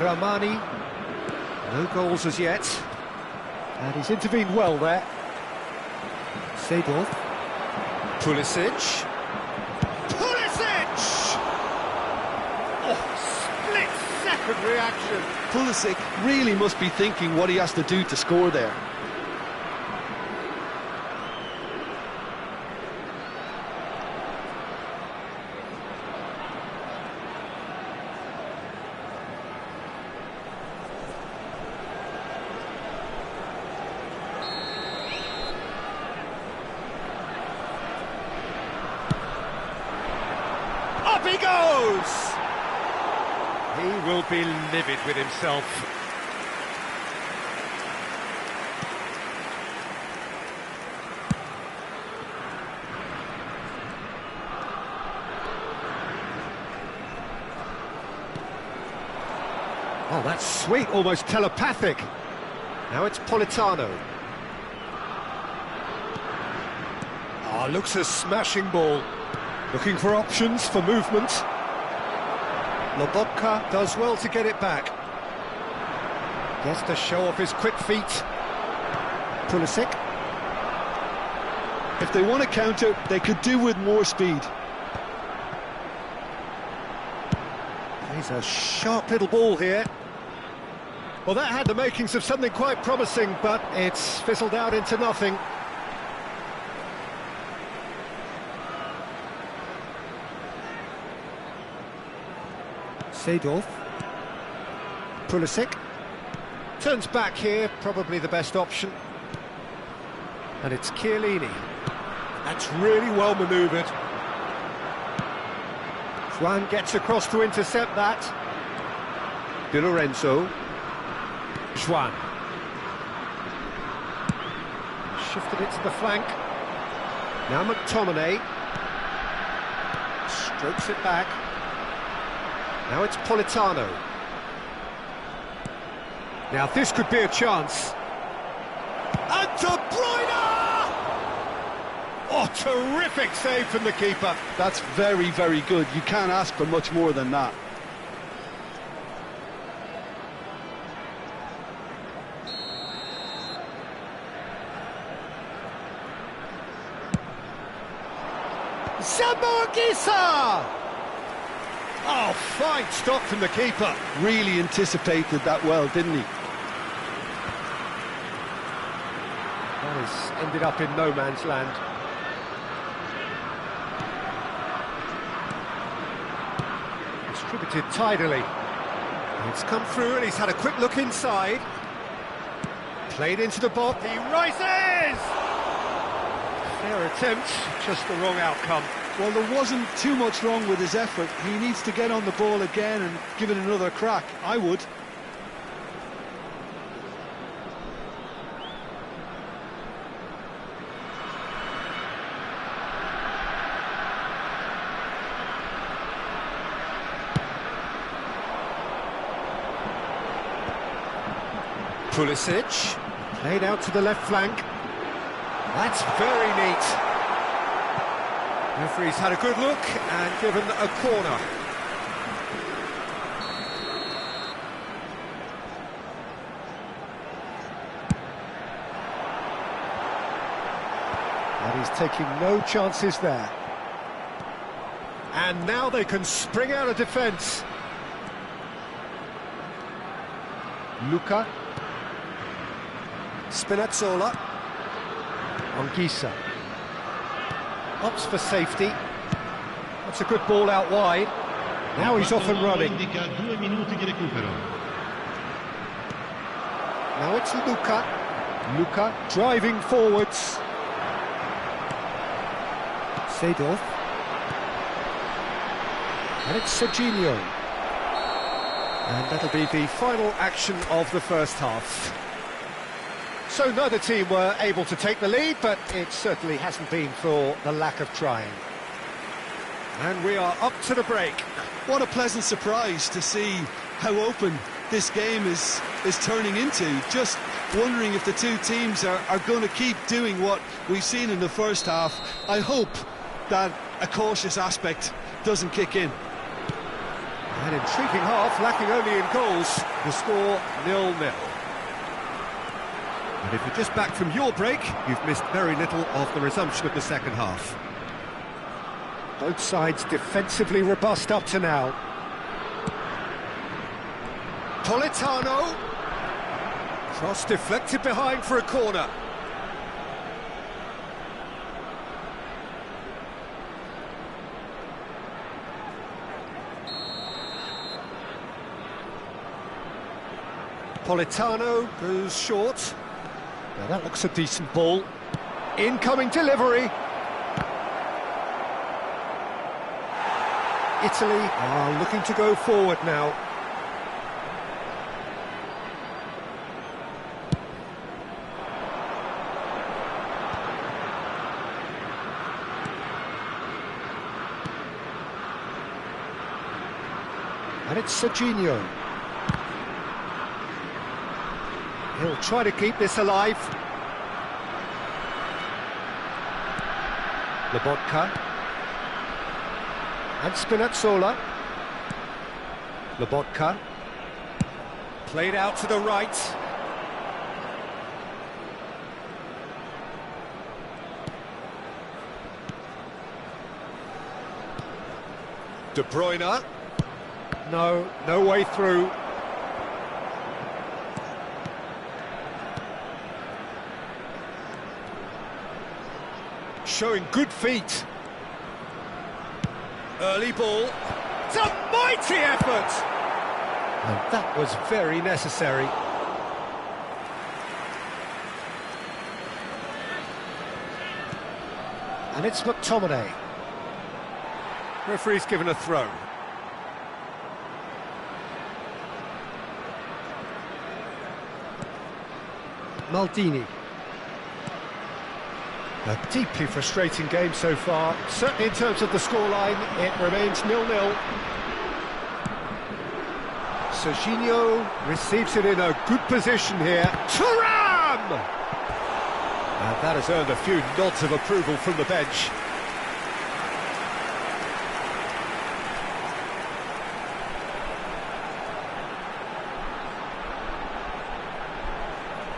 Speaker 2: Ramani, no goals as yet. And he's intervened well there. Seedorf. Pulisic. Split-second reaction.
Speaker 3: Pulisic really must be thinking what he has to do to score there.
Speaker 2: Up he goes! He will be livid with himself. Oh, that's sweet, almost telepathic. Now it's Politano. Oh, looks a smashing ball. Looking for options for movement. Lobotka does well to get it back. Gets to show off his quick feet. Pulisic.
Speaker 3: If they want to counter, they could do with more speed.
Speaker 2: He's a sharp little ball here. Well, that had the makings of something quite promising, but it's fizzled out into nothing. Seedorf. Pulisic. Turns back here, probably the best option. And it's Chiellini. That's really well manoeuvred. Juan gets across to intercept that. Di Lorenzo. Juan. Shifted it to the flank. Now McTominay. Strokes it back. Now it's Politano. Now this could be a chance. And De Bruyne! Oh, terrific save from the keeper.
Speaker 3: That's very, very good. You can't ask for much more than that.
Speaker 2: Zamboanguissa! Oh, fine stop from the keeper.
Speaker 3: Really anticipated that well, didn't he?
Speaker 2: That has ended up in no man's land. Distributed tidily. It's come through and he's had a quick look inside. Played into the box. He rises! Fair attempt, just the wrong outcome.
Speaker 3: Well, there wasn't too much wrong with his effort. He needs to get on the ball again and give it another crack. I would.
Speaker 2: Pulisic, played out to the left flank. That's very neat. Referee's had a good look and given a corner. And he's taking no chances there. And now they can spring out of defence. Luca. Spinazzola. Anguissa. Opts for safety. That's a good ball out wide. Now he's off and running.
Speaker 1: Indica 2 minuti di recupero.
Speaker 2: Now it's Luka. Luka driving forwards. Seedorf. And it's Serginho. And that'll be the final action of the first half. So neither team were able to take the lead, but it certainly hasn't been for the lack of trying. And we are up to the break.
Speaker 3: What a pleasant surprise to see how open this game is turning into. Just wondering if the two teams are going to keep doing what we've seen in the first half. I hope that a cautious aspect doesn't kick in.
Speaker 2: An intriguing half, lacking only in goals. The score 0-0. And if you're just back from your break, you've missed very little of the resumption of the second half. Both sides defensively robust up to now. Politano. Cross deflected behind for a corner. Politano goes short. Now that looks a decent ball. Incoming delivery. Italy are looking to go forward now. And it's Serginho. He'll try to keep this alive. Lobotka. And Spinazzola. Lobotka. Played out to the right. De Bruyne. No way through. Showing good feet. Early ball. It's a mighty effort! And that was very necessary. And it's McTominay. Referee's given a throw. Maldini. A deeply frustrating game so far. Certainly in terms of the scoreline, it remains 0-0. Serginho receives it in a good position here. Thuram! And that has earned a few nods of approval from the bench.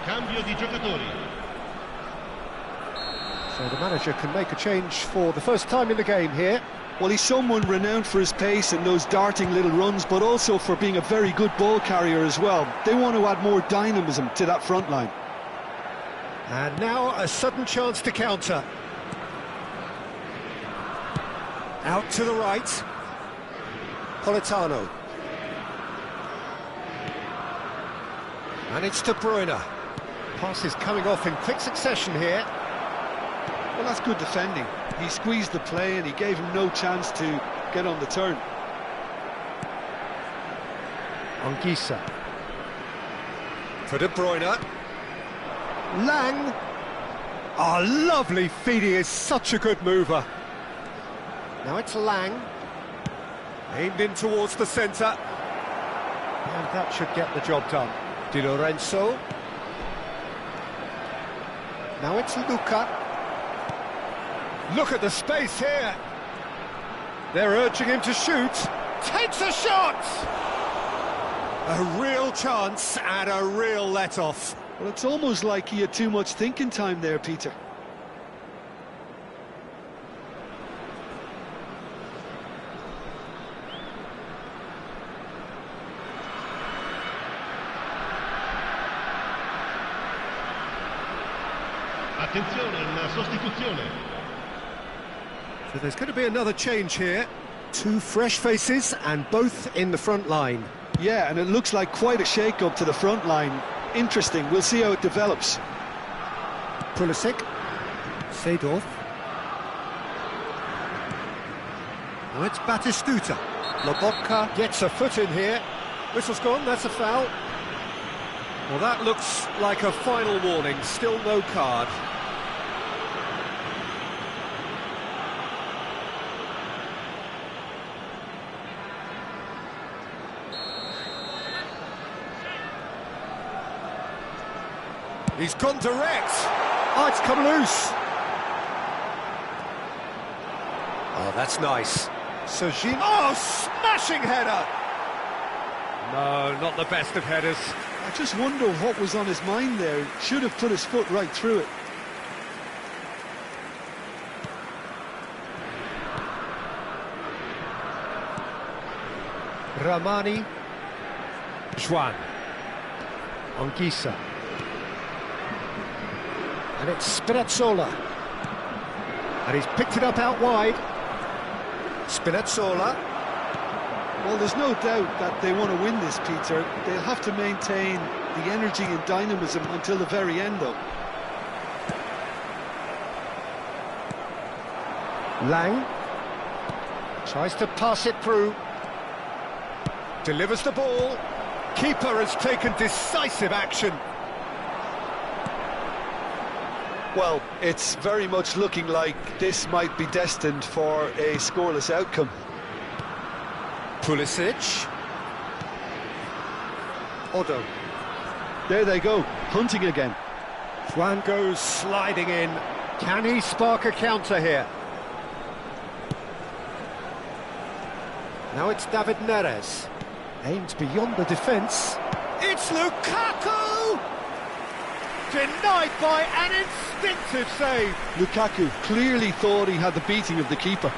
Speaker 1: Cambio di giocatori.
Speaker 2: So the manager can make a change for the first time in the game here.
Speaker 3: Well, he's someone renowned for his pace and those darting little runs, but also for being a very good ball carrier as well. They want to add more dynamism to that front line.
Speaker 2: And now a sudden chance to counter. Out to the right. Politano. And it's De Bruyne. Pass is coming off in quick succession here.
Speaker 3: Well, that's good defending. He squeezed the play and he gave him no chance to get on the turn.
Speaker 2: Anguissa. For De Bruyne. Lang. Oh, lovely feed. He is such a good mover. Now it's Lang. Aimed in towards the centre. And that should get the job done. Di Lorenzo. Now it's Luka. Look at the space here. They're urging him to shoot. Takes a shot! A real chance and a real let-off.
Speaker 3: Well, it's almost like he had too much thinking time there, Peter.
Speaker 1: Attenzione, una sostituzione.
Speaker 2: So there's going to be another change here. Two fresh faces and both in the front line.
Speaker 3: Yeah, and it looks like quite a shake-up to the front line.
Speaker 4: interesting. We'll see how it develops.
Speaker 2: Pulisic. Seedorf. Now it's Batistuta. Lobotka gets a foot in here. Whistle's gone, that's a foul. Well, that looks like a final warning, still no card. He's gone direct. Oh, it's come loose. Oh, that's nice. Sojin. Oh, smashing header. No, not the best of headers.
Speaker 4: I just wonder what was on his mind there. Should have put his foot right through it.
Speaker 2: Ramani. Juan. Anguissa. And it's Spinazzola. And he's picked it up out wide. Spinazzola.
Speaker 4: Well, there's no doubt that they want to win this, Peter. They'll have to maintain the energy and dynamism until the very end, though.
Speaker 2: Lang. Tries to pass it through. Delivers the ball. Keeper has taken decisive action.
Speaker 4: Well, it's very much looking like this might be destined for a scoreless outcome.
Speaker 2: Pulisic. Odo.
Speaker 4: There they go, hunting again.
Speaker 2: Juan goes sliding in. Can he spark a counter here? Now it's David Neres. Aims beyond the defence. It's Lukaku! Denied by an instinctive save.
Speaker 4: Lukaku clearly thought he had the beating of the keeper.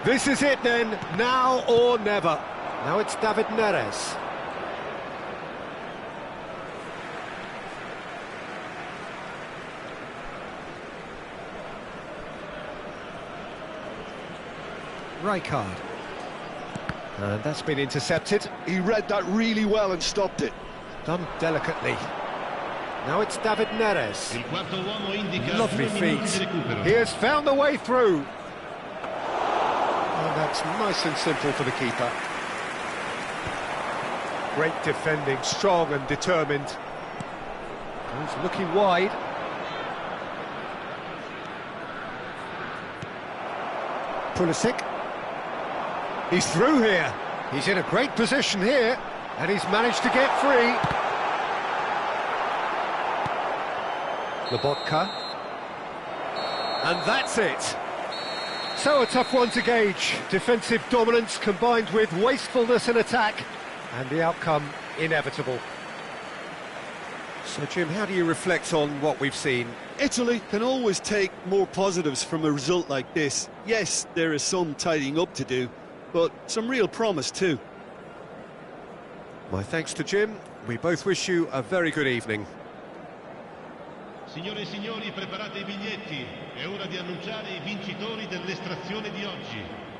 Speaker 2: This is it then, now or never. Now it's David Neres. Rijkaard. And that's been intercepted.
Speaker 4: He read that really well and stopped it.
Speaker 2: Done delicately. Now it's David Neres.
Speaker 1: Il quarto uomo indica
Speaker 2: Lovely
Speaker 1: 2
Speaker 2: feet.
Speaker 1: minuti di recupero.
Speaker 2: He has found the way through. And that's nice and simple for the keeper. Great defending, strong and determined. He's looking wide. Pulisic. He's through here. He's in a great position here, and he's managed to get free. Lobotka. And that's it. So a tough one to gauge. Defensive dominance combined with wastefulness in attack, and the outcome inevitable. So, Jim, how do you reflect on what we've seen?
Speaker 4: Italy can always take more positives from a result like this. Yes, there is some tidying up to do, but some real promise too.
Speaker 2: My thanks to Jim. We both wish you a very good evening.
Speaker 1: Signore e signori, preparate i biglietti. È ora di annunciare i vincitori dell'estrazione di oggi.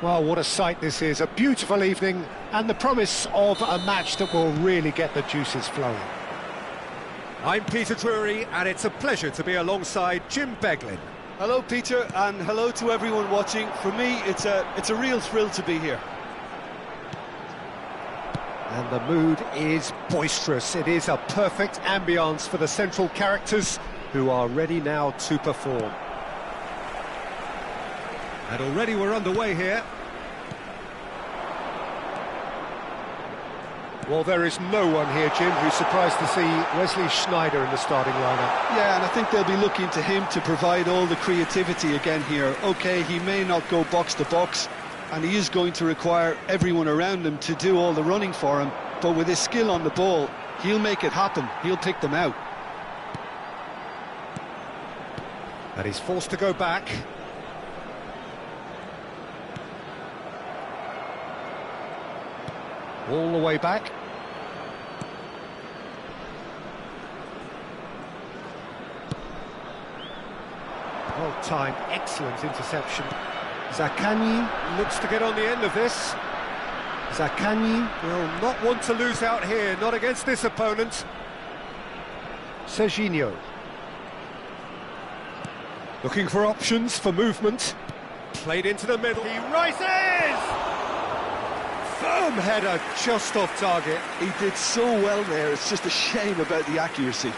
Speaker 2: Well, what a sight this is. A beautiful evening and the promise of a match that will really get the juices flowing. I'm Peter Drury and it's a pleasure to be alongside Jim Beglin.
Speaker 4: Hello, Peter, and hello to everyone watching. For me, it's a real thrill to be here.
Speaker 2: And the mood is boisterous. It is a perfect ambience for the central characters who are ready now to perform. And already we're underway here. Well, there is no one here, Jim, who's surprised to see Wesley Sneijder in the starting lineup.
Speaker 4: Yeah, and I think they'll be looking to him to provide all the creativity again here. OK, he may not go box to box, and he is going to require everyone around him to do all the running for him, but with his skill on the ball, he'll make it happen. He'll pick them out.
Speaker 2: And he's forced to go back. All the way back. Well timed, excellent interception. Zaccagni looks to get on the end of this. Zaccagni will not want to lose out here, not against this opponent. Serginho. Looking for options for movement. Played into the middle. He rises! Firm header, just off target.
Speaker 4: He did so well there, it's just a shame about the accuracy.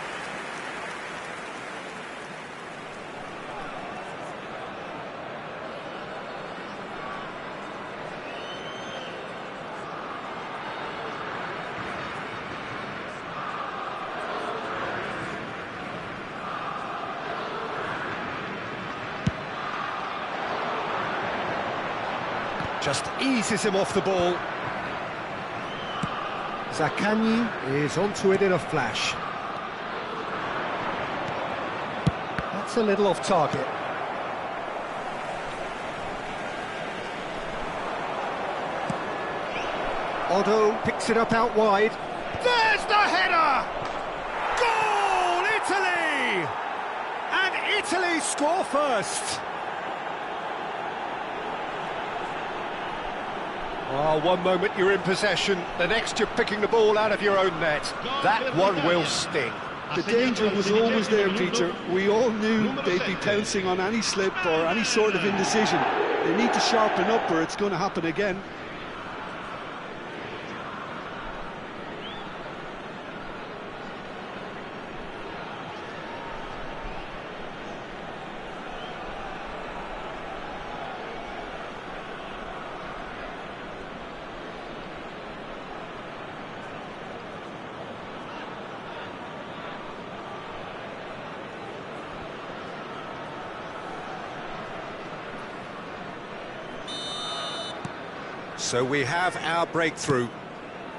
Speaker 2: Just eases him off the ball. Zaccagni is onto it in a flash. That's a little off target. Otto picks it up out wide. There's the header! Goal, Italy! And Italy score first. Oh, one moment you're in possession, the next you're picking the ball out of your own net. That one will sting.
Speaker 4: The danger was always there, Peter. We all knew they'd be pouncing on any slip or any sort of indecision. They need to sharpen up or it's going to happen again.
Speaker 2: So we have our breakthrough.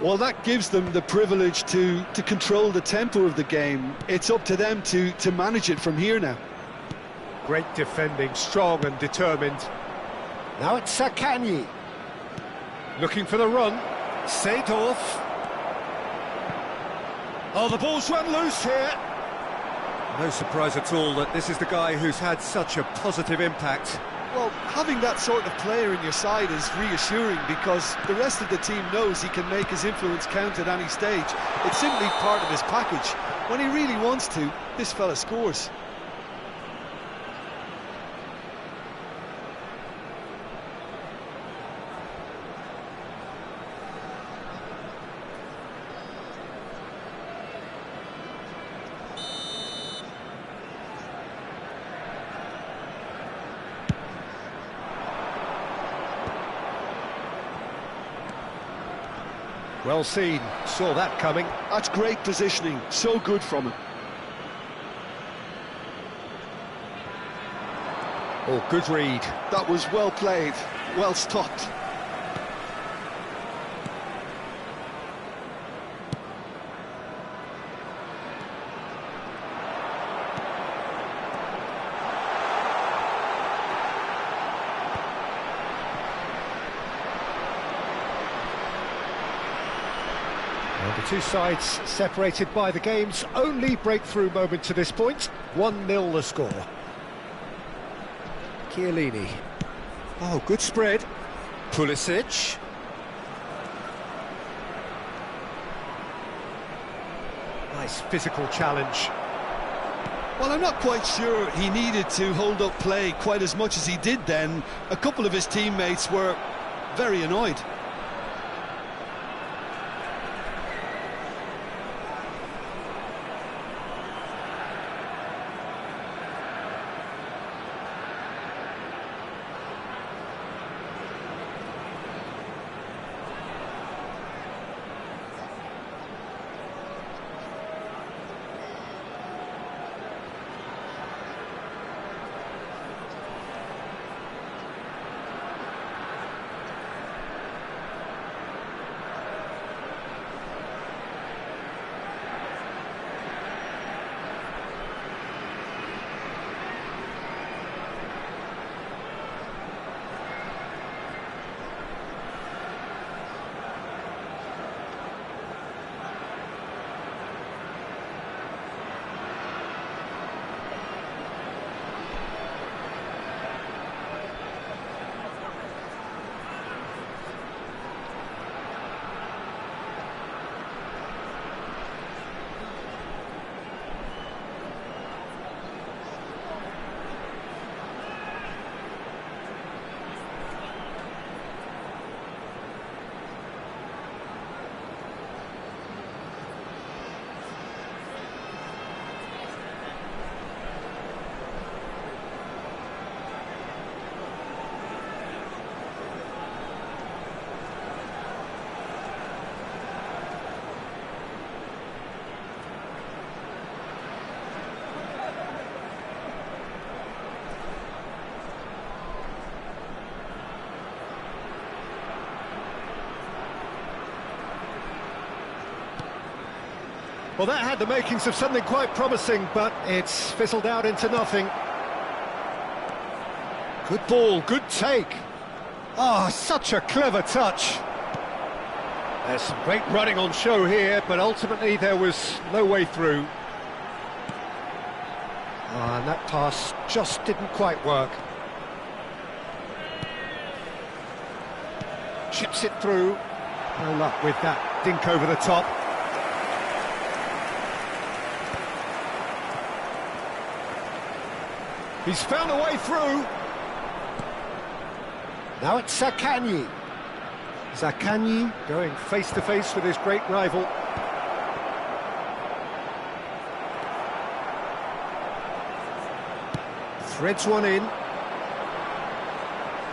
Speaker 4: Well, that gives them the privilege to control the tempo of the game. It's up to them to manage it from here now.
Speaker 2: Great defending, strong and determined. Now it's Sakanyi. Looking for the run. Seedorf. Oh, the ball's run loose here. No surprise at all that this is the guy who's had such a positive impact.
Speaker 4: Well, having that sort of player in your side is reassuring because the rest of the team knows he can make his influence count at any stage. It's simply part of his package. When he really wants to, this fella scores.
Speaker 2: Well seen, saw that coming.
Speaker 4: That's great positioning, so good from him.
Speaker 2: Oh, good read.
Speaker 4: That was well played, well stopped.
Speaker 2: And the two sides separated by the game's only breakthrough moment to this point. 1-0 the score. Chiellini. Oh, good spread. Pulisic. Nice physical challenge.
Speaker 4: Well, I'm not quite sure he needed to hold up play quite as much as he did then. A couple of his teammates were very annoyed.
Speaker 2: Well, that had the makings of something quite promising, but it's fizzled out into nothing. Good ball, good take. Oh, such a clever touch. There's some great running on show here, but ultimately there was no way through. Oh, and that pass just didn't quite work. Chips it through. No luck with that dink over the top. He's found a way through. Now it's Zaccagni. Zaccagni going face-to-face with his great rival. Threads one in.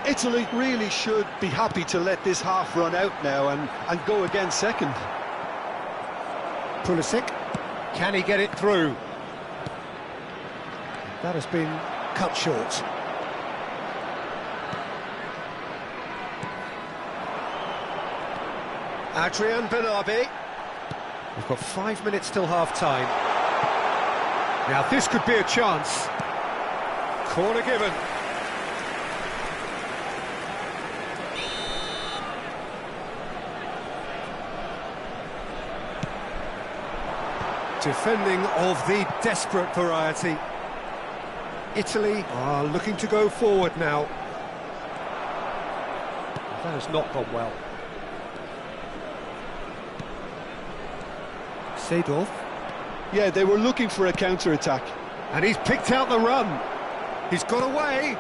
Speaker 3: Italy really should be happy to let this half run out now and go again second.
Speaker 2: Pulisic, can he get it through? That has been cut short. Adrian Benabi. We've got 5 minutes till half-time. Now this could be a chance. Corner given. Defending of the desperate variety. Italy are looking to go forward now. That has not gone well. Seedorf.
Speaker 3: Yeah, they were looking for a counter-attack.
Speaker 2: And he's picked out the run. He's got away.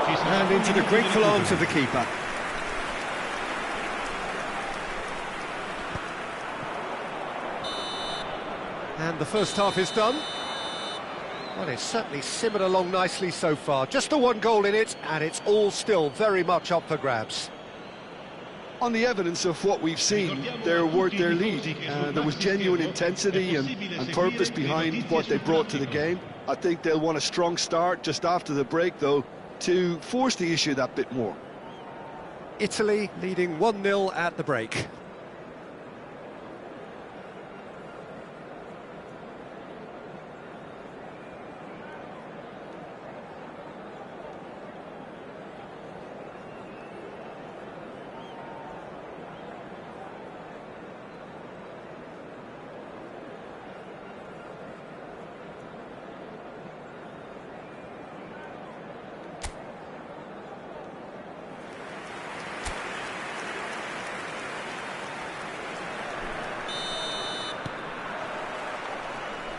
Speaker 2: And into the grateful arms of the keeper. And the first half is done. Well, it's certainly simmered along nicely so far. Just the one goal in it, and it's all still very much up for grabs.
Speaker 3: On the evidence of what we've seen, they're worth their lead. There was genuine intensity and purpose behind what they brought to the game. I think they'll want a strong start just after the break, though, to force the issue that bit more.
Speaker 2: Italy leading 1-0 at the break.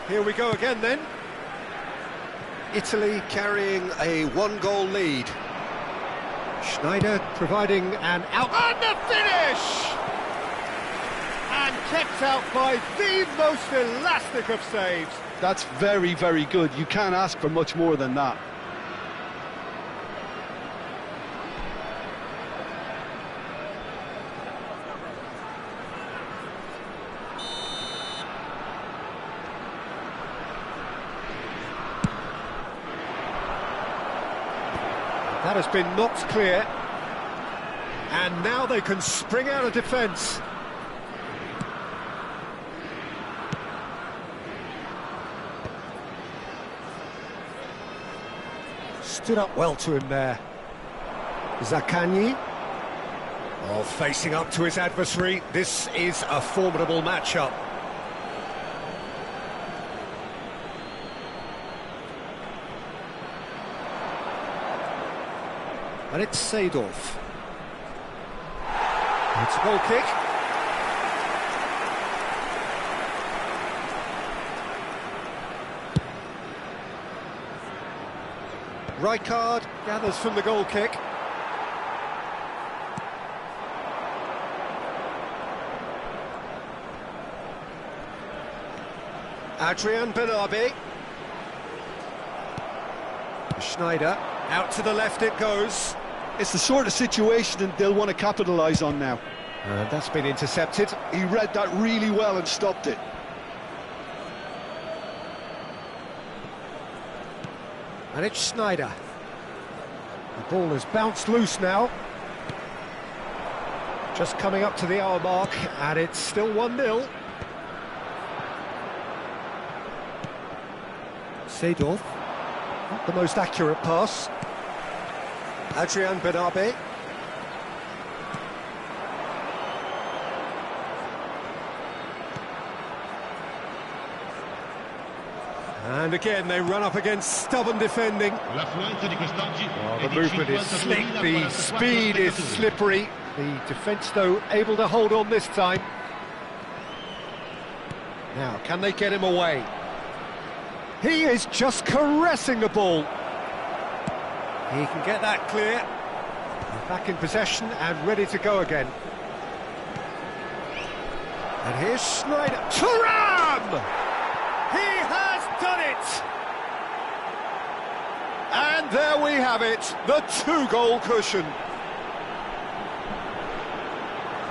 Speaker 2: Here we go again then. Italy carrying a one-goal lead. Schneider providing an out... And the finish! And kept out by the most elastic of saves.
Speaker 3: That's very, very good. You can't ask for much more than that.
Speaker 2: That has been knocked clear. And now they can spring out of defence. Stood up well to him there. Zaccagni. Oh, facing up to his adversary. This is a formidable matchup. And it's Seedorf. It's a goal kick. Rijkaard gathers from the goal kick. Adrian Benabi. Schneider, out to the left it goes.
Speaker 3: It's the sort of situation that they'll want to capitalise on now.
Speaker 2: And that's been intercepted.
Speaker 3: He read that really well and stopped it.
Speaker 2: And it's Schneider. The ball has bounced loose now. Just coming up to the hour mark, and it's still 1-0. Seedorf, not the most accurate pass. Adrian Benabi. And again, they run up against stubborn defending. Oh, the movement is slick, the speed is slippery. The defence, though, able to hold on this time. Now, can they get him away? He is just caressing the ball. He can get that clear. He's back in possession and ready to go again. And here's Schneider. Thuram! He has done it! And there we have it, the two-goal cushion.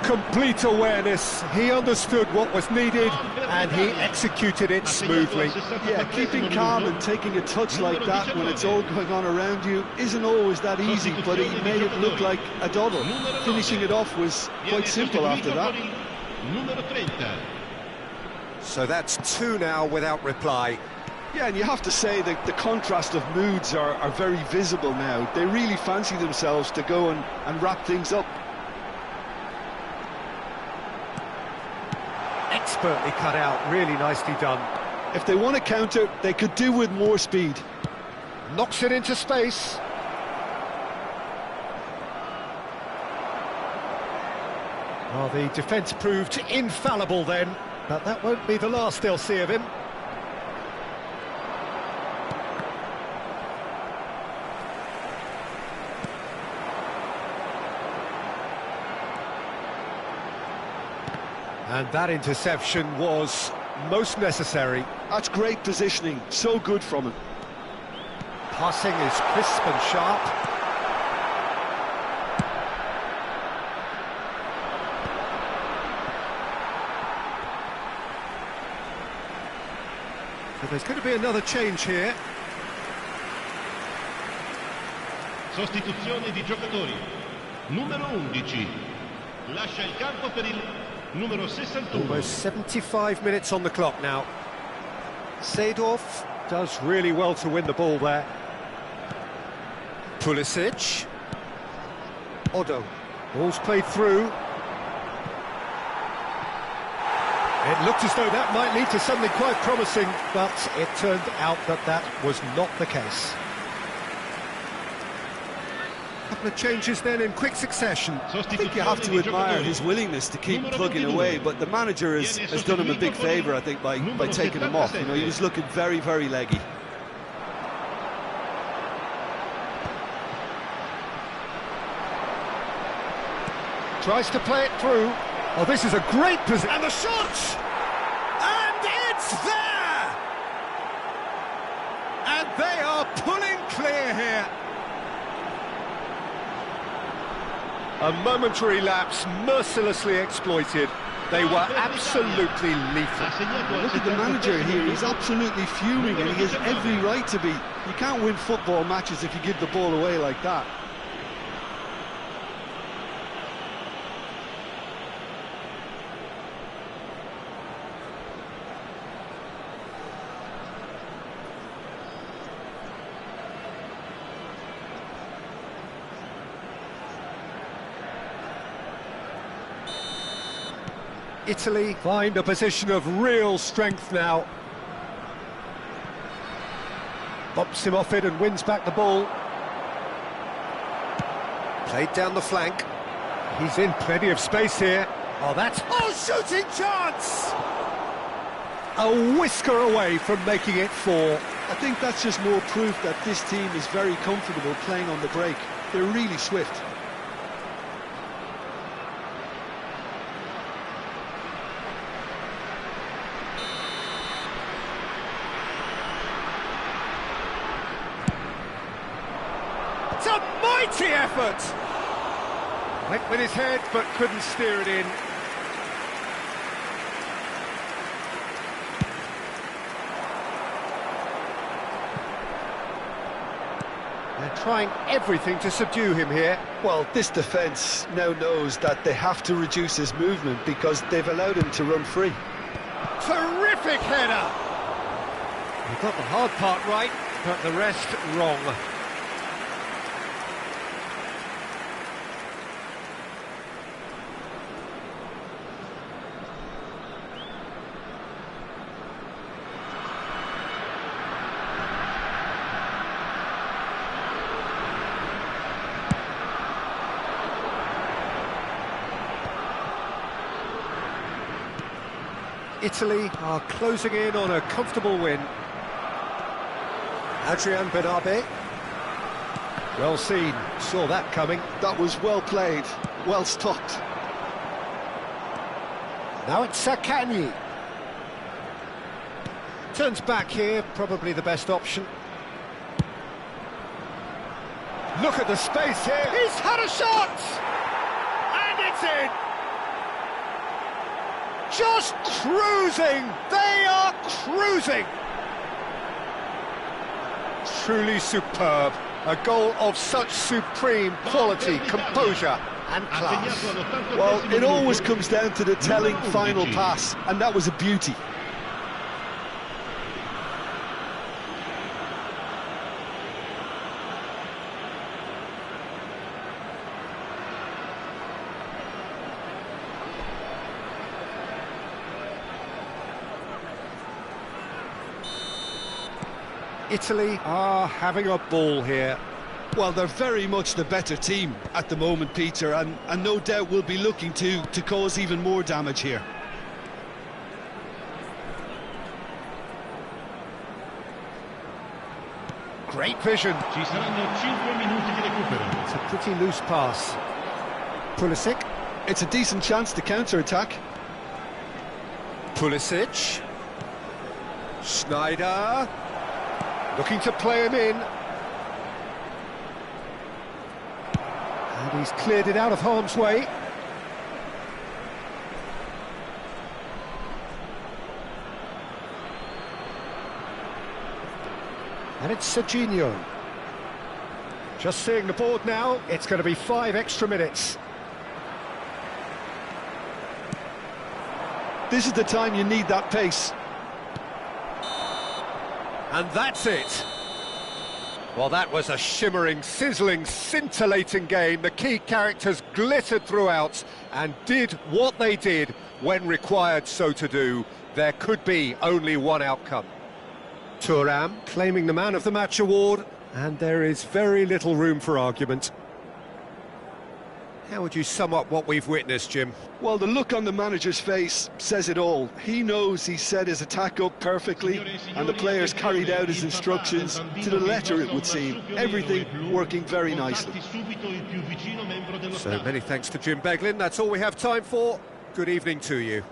Speaker 2: Complete awareness, he understood what was needed and he executed it smoothly.
Speaker 3: Yeah, keeping calm and taking a touch like that when it's all going on around you isn't always that easy, but he made it look like a doddle. Finishing it off was quite simple after that.
Speaker 2: So that's two now without reply.
Speaker 3: Yeah, and you have to say that the contrast of moods are very visible now. They really fancy themselves to go and wrap things up.
Speaker 2: Expertly cut out, really nicely done.
Speaker 3: If they want to counter, they could do with more speed.
Speaker 2: Knocks it into space. Well, the defence proved infallible then, but that won't be the last they'll see of him. And that interception was most necessary.
Speaker 3: That's great positioning, so good from him.
Speaker 2: Passing is crisp and sharp. So there's going to be another change here.
Speaker 1: Sostituzione di giocatori. Numero 11. Lascia il campo per il numero 61.
Speaker 2: Almost 75 minutes on the clock now. Seedorf does really well to win the ball there. Pulisic. Odo. Ball's played through. It looked as though that might lead to something quite promising, but it turned out that that was not the case. Couple of changes then in quick succession.
Speaker 3: I think you have to admire his willingness to keep plugging away, but the manager has done him a big favour, I think, by taking him off. You know, he was looking very, very leggy.
Speaker 2: Tries to play it through. Oh, this is a great position. And the shot! And it's there! And they are pulling clear here. A momentary lapse, mercilessly exploited. They were absolutely lethal.
Speaker 3: Look at the manager here, he's absolutely fuming and he has every right to be. You can't win football matches if you give the ball away like that.
Speaker 2: Italy find a position of real strength now. Bops him off it and wins back the ball. Played down the flank. He's in plenty of space here. Oh, that's... Oh, shooting chance! A whisker away from making it 4.
Speaker 3: I think that's just more proof that this team is very comfortable playing on the break. They're really swift.
Speaker 2: It's a mighty effort! Went with his head, but couldn't steer it in. They're trying everything to subdue him here.
Speaker 3: Well, this defence now knows that they have to reduce his movement because they've allowed him to run free.
Speaker 2: Terrific header! He got the hard part right, but the rest wrong. Italy are closing in on a comfortable win. Adrian Benabe. Well seen, saw that coming.
Speaker 3: That was well played, well stopped.
Speaker 2: Now it's Sakani. Turns back here, probably the best option. Look at the space here. He's had a shot! And it's in! Just cruising! They are cruising! Truly superb. A goal of such supreme quality, composure and class.
Speaker 3: Well, it always comes down to the telling final pass, and that was a beauty.
Speaker 2: Italy are having a ball here.
Speaker 3: Well, they're very much the better team at the moment, Peter, and no doubt will be looking to cause even more damage here.
Speaker 2: Great vision.
Speaker 1: Ci saranno 5 minuti di recupero.
Speaker 2: It's a pretty loose pass. Pulisic.
Speaker 3: It's a decent chance to counter-attack.
Speaker 2: Pulisic. Schneider. Looking to play him in. And he's cleared it out of harm's way. And it's Serginho. Just seeing the board now, it's going to be 5 extra minutes.
Speaker 3: This is the time you need that pace.
Speaker 2: And that's it. Well, that was a shimmering, sizzling, scintillating game. The key characters glittered throughout and did what they did when required so to do. There could be only one outcome. Thuram claiming the Man of the Match award, and there is very little room for argument. How would you sum up what we've witnessed, Jim?
Speaker 3: Well, the look on the manager's face says it all. He knows he set his attack up perfectly, and the players carried out his instructions to the letter, it would seem. Everything working very nicely.
Speaker 2: So many thanks to Jim Beglin. That's all we have time for. Good evening to you.